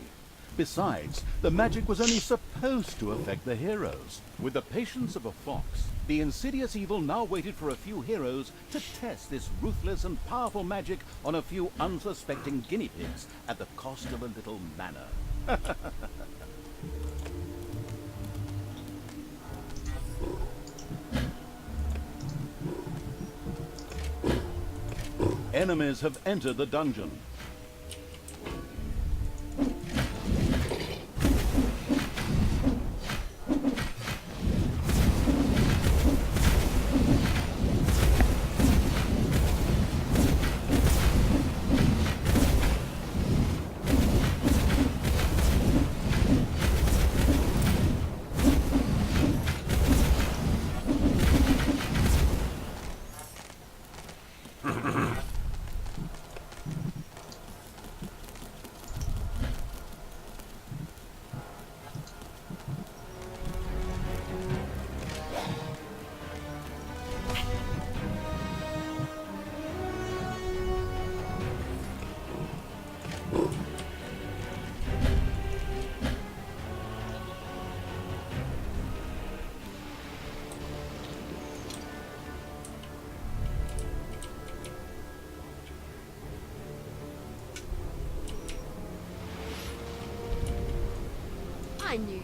Besides, the magic was only supposed to affect the heroes. With the patience of a fox, the insidious evil now waited for a few heroes to test this ruthless and powerful magic on a few unsuspecting guinea pigs at the cost of a little mana. Enemies have entered the dungeon. I knew you.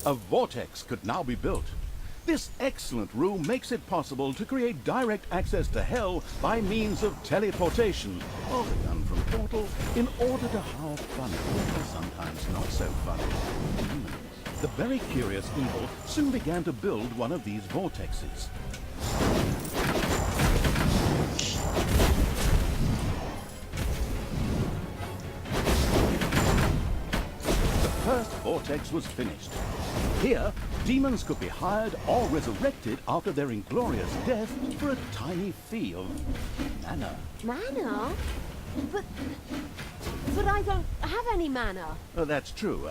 A vortex could now be built. This excellent room makes it possible to create direct access to Hell by means of teleportation, often done from Portal, in order to hire funny, or sometimes not so funny, demons. The very curious evil soon began to build one of these vortexes. The first vortex was finished. Here, demons could be hired or resurrected after their inglorious death for a tiny fee of mana. Mana? But I don't have any mana. Oh, that's true.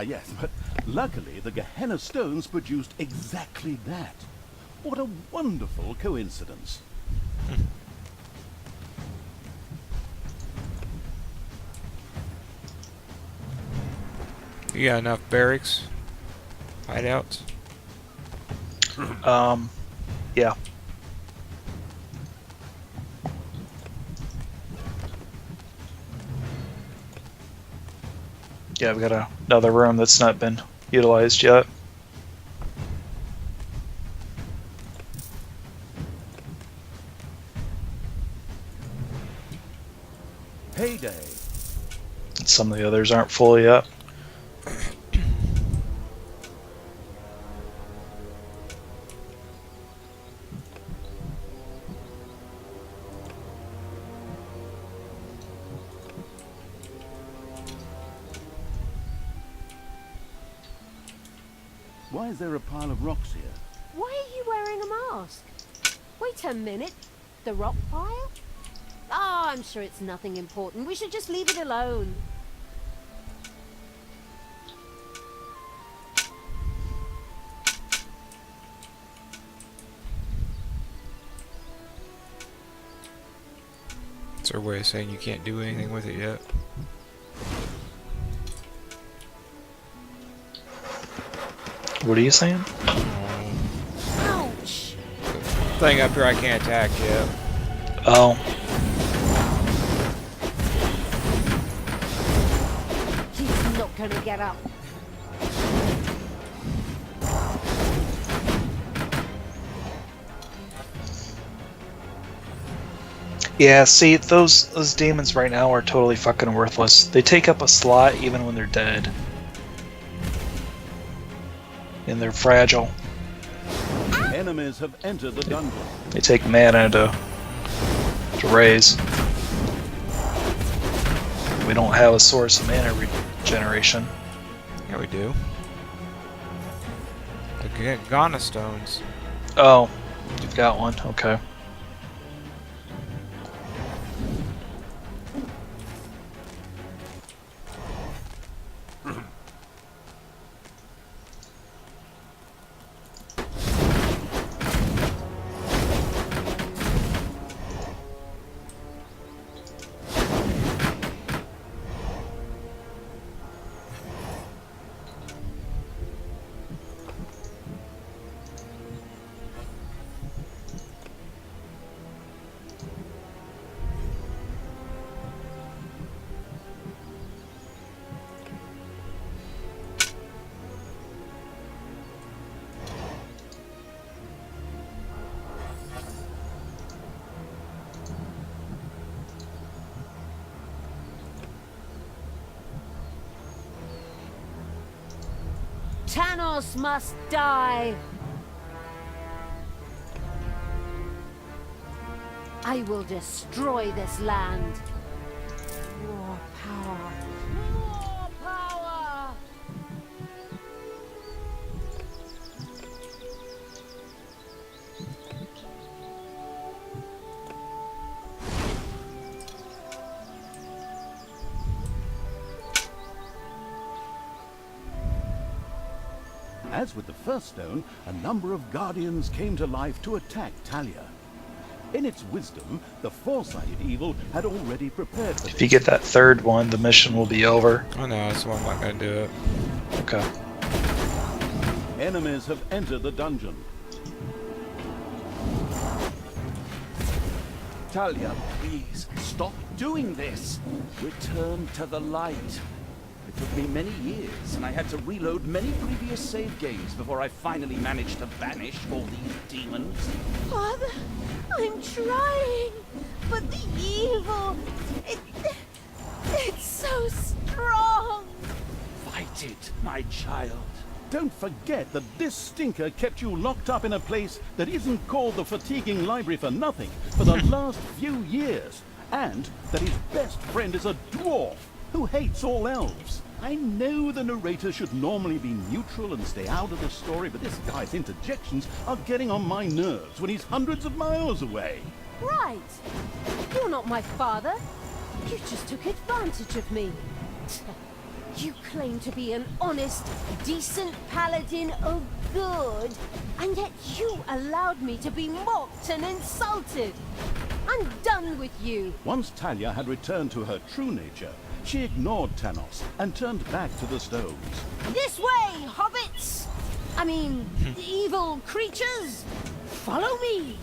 Yes, but luckily the Gehenna stones produced exactly that. What a wonderful coincidence. You got enough barracks? Hideouts? Yeah. Yeah, we got another room that's not been utilized yet. Payday. Some of the others aren't full yet. Why is there a pile of rocks here? Why are you wearing a mask? Wait a minute. The rock pile? Oh, I'm sure it's nothing important. We should just leave it alone. It's their way of saying you can't do anything with it yet. What are you saying? Ouch! Thing up here I can't attack yet. Oh. He's not gonna get up. Yeah, see, those demons right now are totally fucking worthless. They take up a slot even when they're dead. And they're fragile. Enemies have entered the dungeon. They take mana to raise. We don't have a source of mana regeneration. Yeah, we do. The Ghana stones. Oh, you've got one. Okay. Thanos must die. I will destroy this land. More power. More power. As with the first stone, a number of guardians came to life to attack Talia. In its wisdom, the four-sided evil had already prepared for this. If you get that third one, the mission will be over. I know, that's why I'm not gonna do it. Okay. Enemies have entered the dungeon. Talia, please, stop doing this. Return to the light. If took me many years, and I had to reload many previous save games before I finally managed to banish all these demons. Father, I'm trying, but the evil, it's so strong. Fight it, my child. Don't forget that this stinker kept you locked up in a place that isn't called the fatiguing library for nothing for the last few years, and that his best friend is a dwarf who hates all elves. I know the narrator should normally be neutral and stay out of the story, but this guy's interjections are getting on my nerves when he's hundreds of miles away. Right. You're not my father. You just took advantage of me. You claim to be an honest, decent paladin of good, and yet you allowed me to be mocked and insulted. I'm done with you. Once Talia had returned to her true nature, she ignored Tanos and turned back to the stones. This way, hobbits! I mean, evil creatures! Follow me!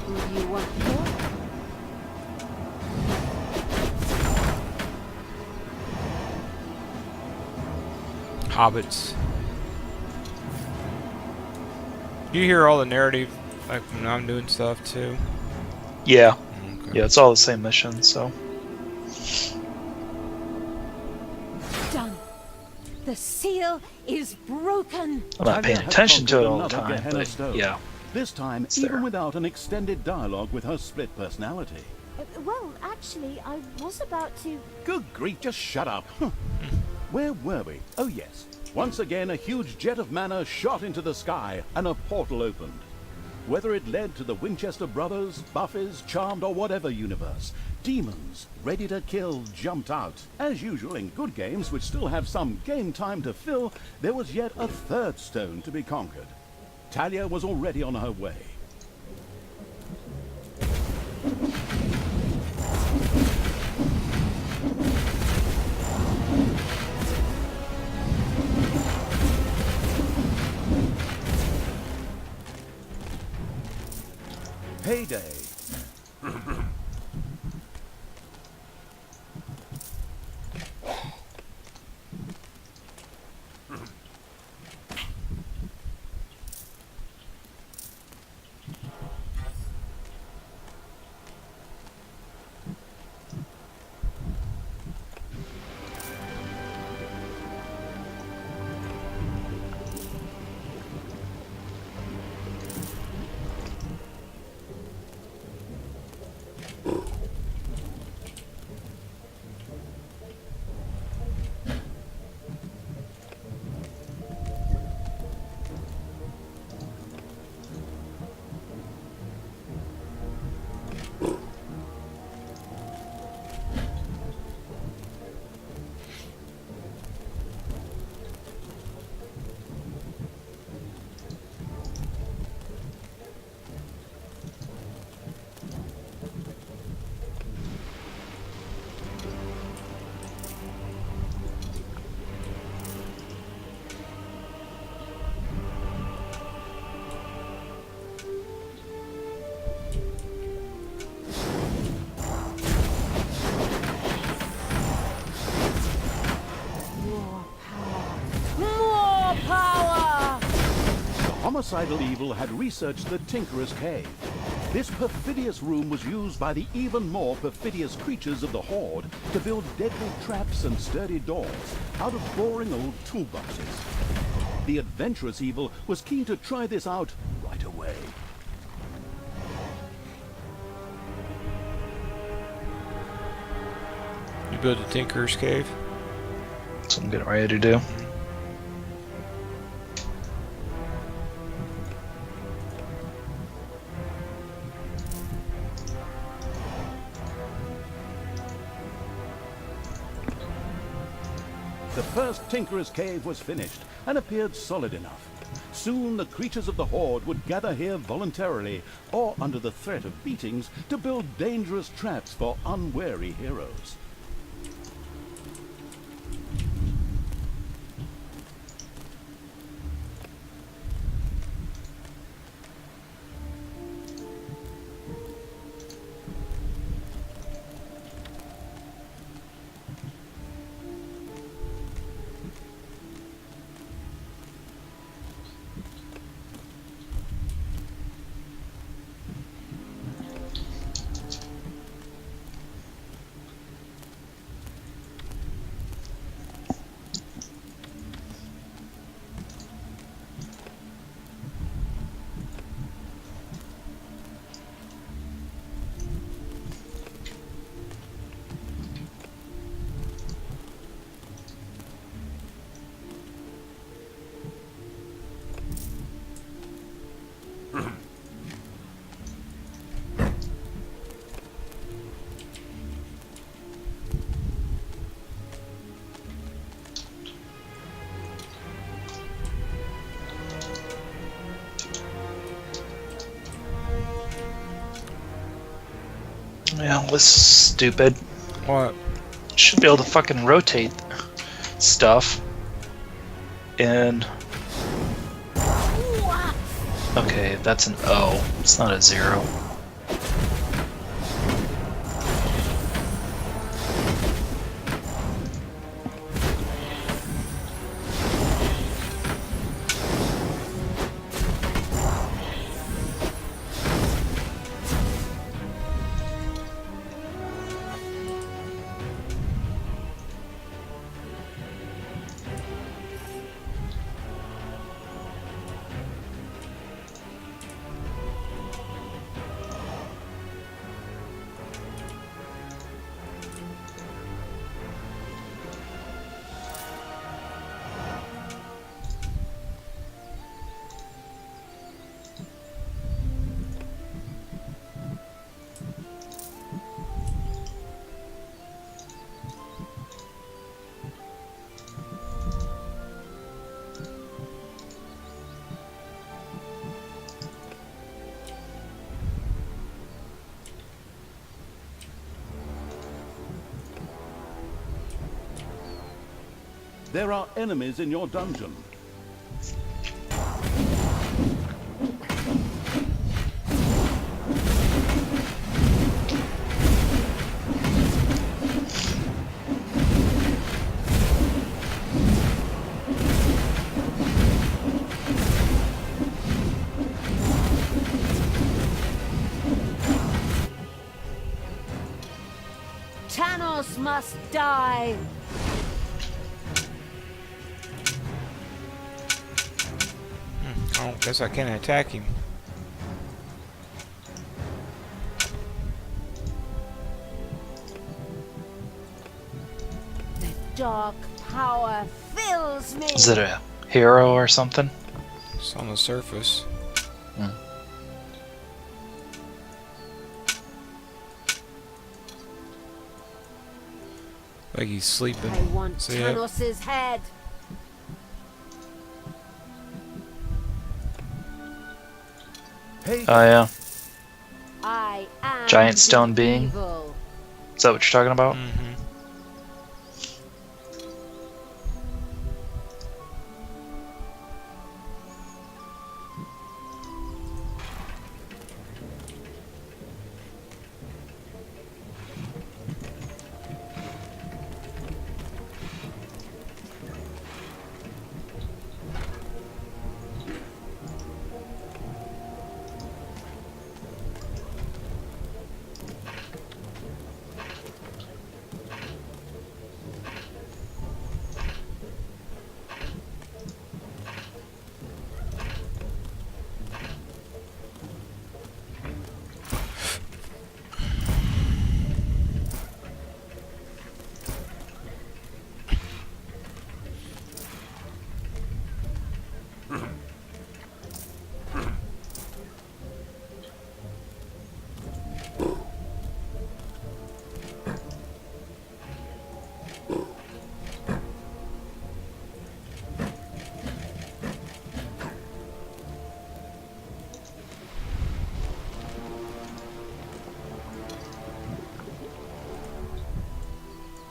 Who do you want here? Hobbits. Do you hear all the narrative, like when I'm doing stuff too? Yeah. Okay. Yeah, it's all the same mission, so. Done. The seal is broken. I'm not paying Talia had attention to it conquered all the another time, Gehenna but stone. yeah. This time, It's even there. without an extended dialogue with her split personality. Well, actually, I was about to... Good grief, just shut up. Where were we? Oh yes. Once again, a huge jet of mana shot into the sky, and a portal opened. Whether it led to the Winchester brothers, Buffies, Charmed, or whatever universe, demons ready to kill jumped out. As usual in good games, which still have some game time to fill, there was yet a third stone to be conquered. Talia was already on her way. Payday. More power! The homicidal evil had researched the Tinkerer's Cave. This perfidious room was used by the even more perfidious creatures of the Horde to build deadly traps and sturdy doors out of boring old toolboxes. The adventurous evil was keen to try this out right away. You build a Tinker's Cave? That's what I'm getting ready to do. The first Tinkerer's Cave was finished and appeared solid enough. Soon the creatures of the Horde would gather here voluntarily or under the threat of beatings to build dangerous traps for unwary heroes. Yeah, this is stupid. What? Should be able to fucking rotate stuff. And okay, that's an O. It's not a 0. There are enemies in your dungeon. Tanos must die! I guess I can't attack him. The dark power fills me! Is it a hero or something? It's on the surface. Like he's sleeping. I want See it? Tanos's head! Hey, Oh yeah. I am Giant stone being? evil. Is that what you're talking about? Mm-hmm.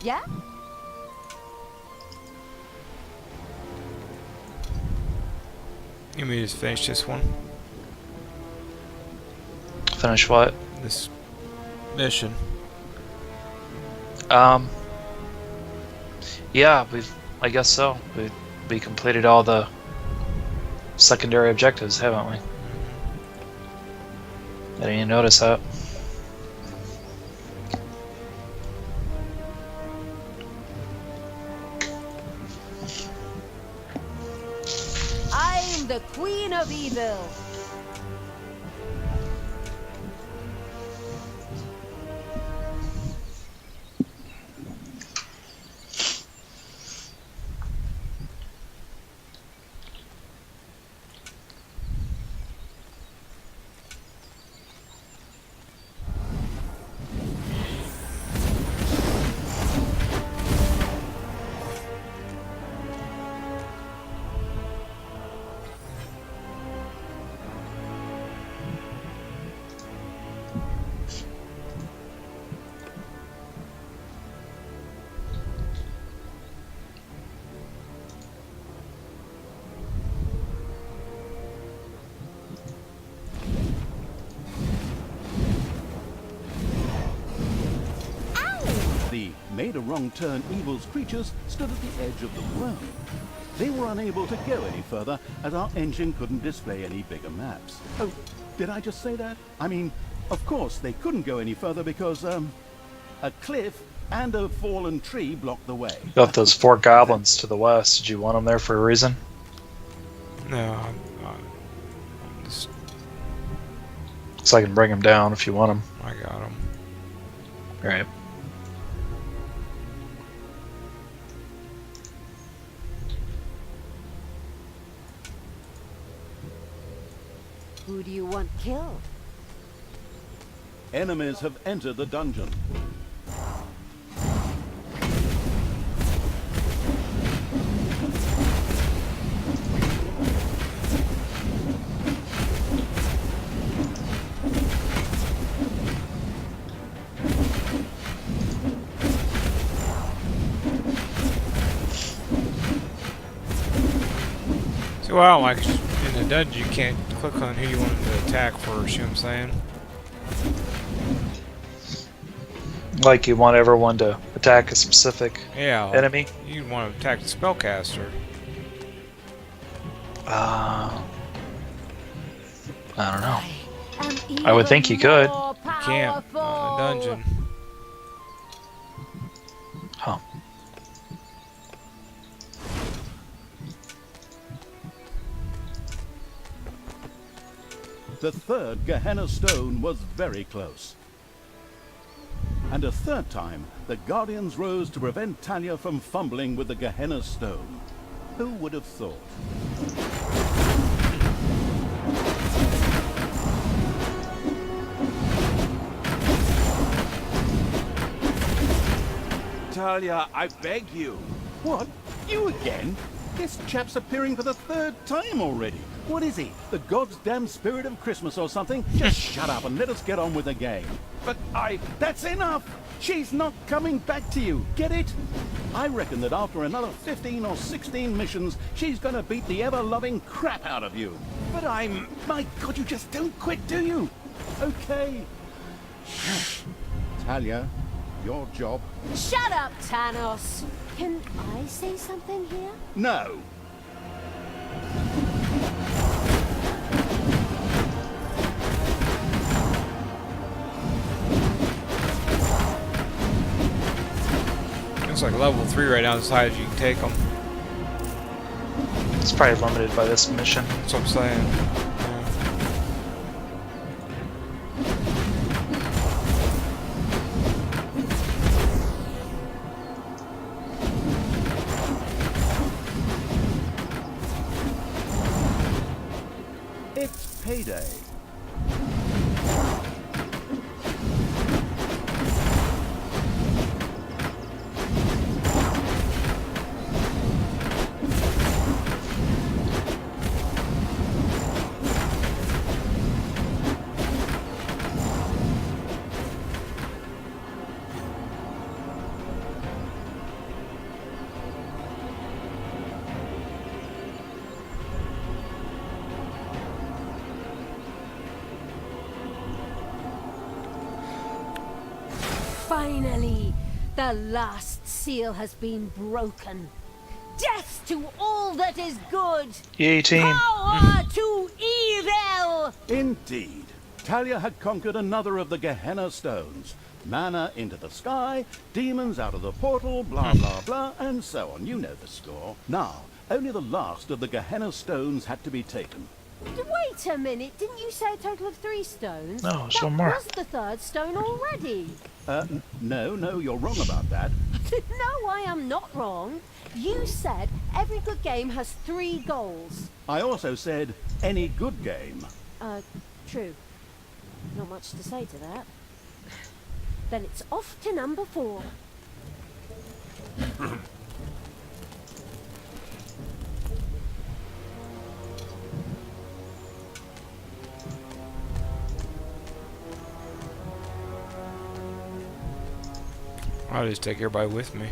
Yeah? Let me just finish this one. Finish what? This mission. Yeah, I guess so. We completed all the secondary objectives, haven't we? I didn't even notice that. I'm the Queen of Evil! made a wrong turn, evil's creatures stood at the edge of the world. They were unable to go any further as our engine couldn't display any bigger maps. Oh, did I just say that? I mean, of course they couldn't go any further because, a cliff and a fallen tree blocked the way. Got those 4 goblins to the west. Did you want them there for a reason? No, I'm just, So I can bring them down if you want them. I got them. Alright. Who do you want killed? Enemies have entered the dungeon. See, what I don't like is in the dungeon you can't click on who you want to attack first, you know what I'm saying? Like you want everyone to attack a specific Yeah. enemy? You want to attack the spellcaster. I don't know. am I would think you could. more You can't on the dungeon. Huh. The third Gehenna stone was very close. And a third time, the Guardians rose to prevent Talia from fumbling with the Gehenna stone. Who would have thought? Talia, I beg you. What? You again? This chap's appearing for the 3rd time already. What is he? The God's damn spirit of Christmas or something? Just shut up and let us get on with the game. But That's enough! She's not coming back to you, get it? I reckon that after another 15 or 16 missions, she's gonna beat the ever-loving crap out of you. But I'm... My God, you just don't quit, do you? Okay. Talia, your job. Shut up, Thanos! Can I say something here? No. It's like level 3 right now, as high as you can take them. It's probably limited by this mission. That's what I'm saying. Yeah. It's payday. Finally, the last seal has been broken. Death to all that is good! Yay, team. Power to evil! Indeed. Talia had conquered another of the Gehenna stones. Mana into the sky, demons out of the portal, blah blah blah, and so on. You know the score. Now, only the last of the Gehenna stones had to be taken. Wait a minute, didn't you say a total of 3 stones? No, there's that one more. was the 3rd stone already. No, you're wrong about that. No, I am not wrong. You said every good game has 3 goals. I also said any good game. True. Not much to say to that. Then it's off to number 4. I'll just take everybody with me.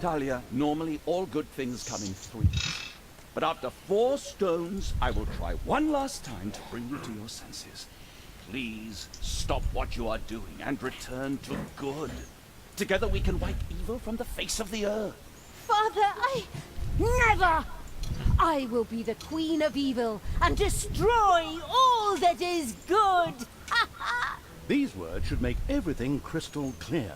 Talia, normally all good things come in threes. But after 4 stones, I will try one last time to bring you to your senses. Please stop what you are doing and return to good. Together we can wipe evil from the face of the earth. Father, never! I will be the queen of evil and destroy all that is good! These words should make everything crystal clear.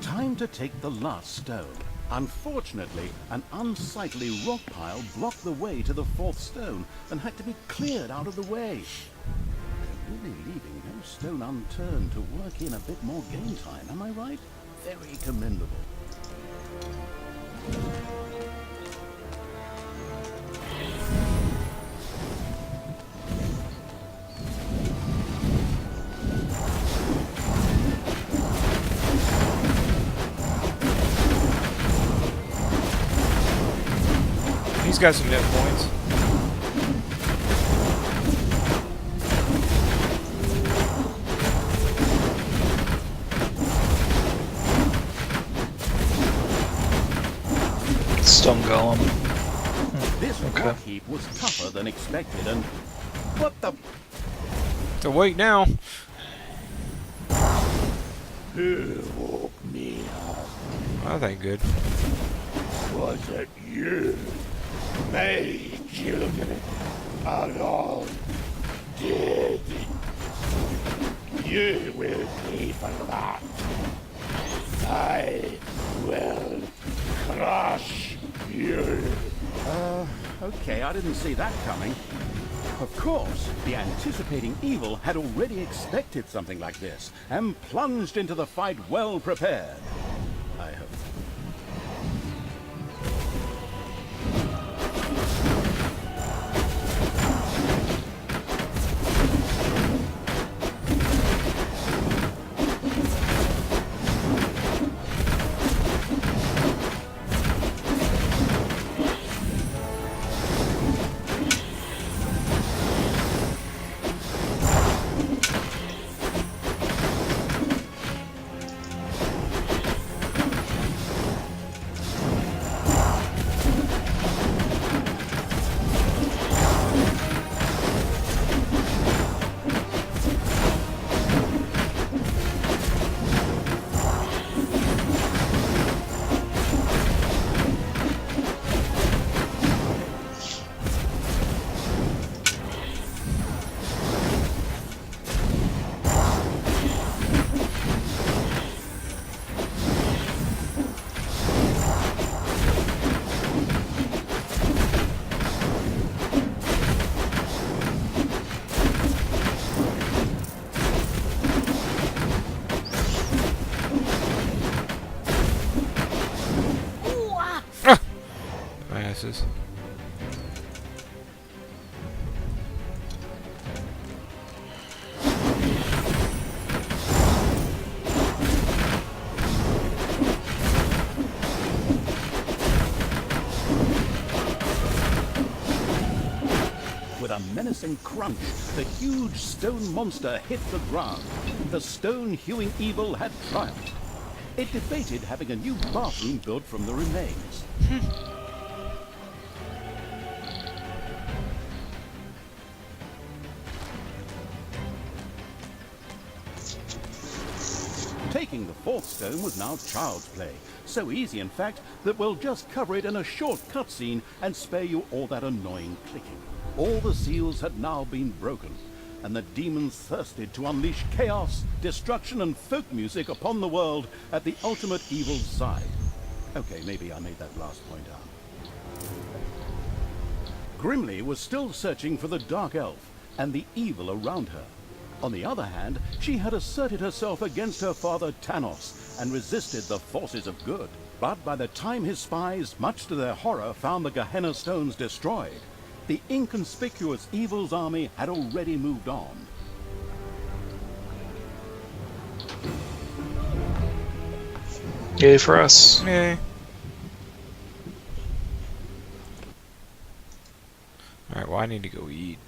Time to take the last stone. Unfortunately, an unsightly rock pile blocked the way to the 4th stone and had to be cleared out of the way. They're really leaving no stone unturned to work in a bit more game time, am I right? Very commendable. He's got some hit points. Stone Golem. This Okay. rock heap was tougher than expected and... What the... So wait now. Who woke me up? Oh, that ain't good. Was it you? My children are all dead. You will pay for that. I will crush you. Okay, I didn't see that coming. Of course, the anticipating evil had already expected something like this, and plunged into the fight well prepared. I hope. Asses. With a menacing crunch, the huge stone monster hit the ground. The stone-hewing evil had triumphed. It debated having a new bathroom built from the remains. Taking the 4th stone was now child's play. So easy, in fact, that we'll just cover it in a short cutscene and spare you all that annoying clicking. All the seals had now been broken, and the demons thirsted to unleash chaos, destruction, and folk music upon the world at the ultimate evil's side. Okay, maybe I made that last point up. Grimly was still searching for the Dark Elf and the evil around her. On the other hand, she had asserted herself against her father Tanos and resisted the forces of good. But by the time his spies, much to their horror, found the Gehenna stones destroyed, the inconspicuous evil's army had already moved on. Yay for us. Yay. Alright, well I need to go eat.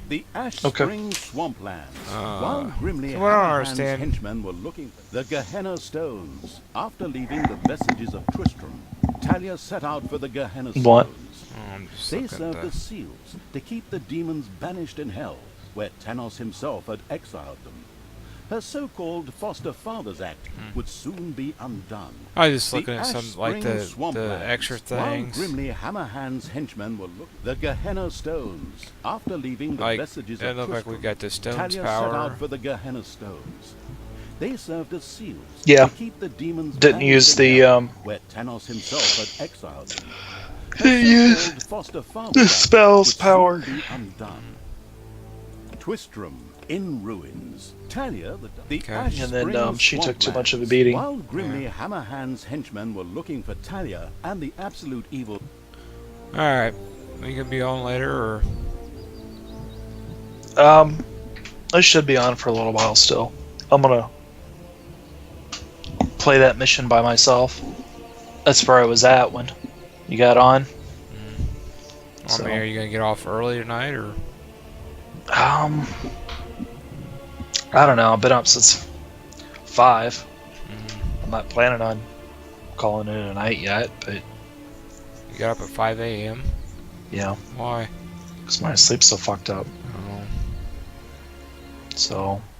The Ash Okay. Spring Swamplands. While Grimly so and what I don't Hammerhand's understand- henchmen were looking for the Gehenna stones. After leaving the vestiges of Tristram, Talia set out for the Gehenna What? Stones. Oh, I'm just They looking served at as seals to keep the demons banished in hell, where Tanos himself had exiled them. Her so-called foster fathers act would soon be undone. I was just The looking at some, Ash like, Spring the swamplands, extra things. While grimly Hammerhand's henchmen were the Gehenna Stones. After leaving the Like, vestiges it of looked like we Tristram, got the stone's Talia set power. out for the Gehenna Stones. They served as seals Yeah. to keep the demons Didn't banished use in the, hell, where Tanos himself had exiled them. Her use so-called foster fathers the act spell's would power. soon be undone. Twistram in ruins. Talia, the Okay. Ash And then, Spring she took too much of a swamplands. beating. While grimly Hammerhand's henchmen were looking for Talia and the absolute evil. Alright. Are you gonna be on later, or? I should be on for a little while still. I'm gonna play that mission by myself. That's where I was at when you got on. I mean, are you gonna get off early tonight, or? I don't know. I've been up since 5. I'm not planning on calling it a night yet, but You got up at 5 a.m.? yeah, Why? because my sleep's so fucked up. Oh. So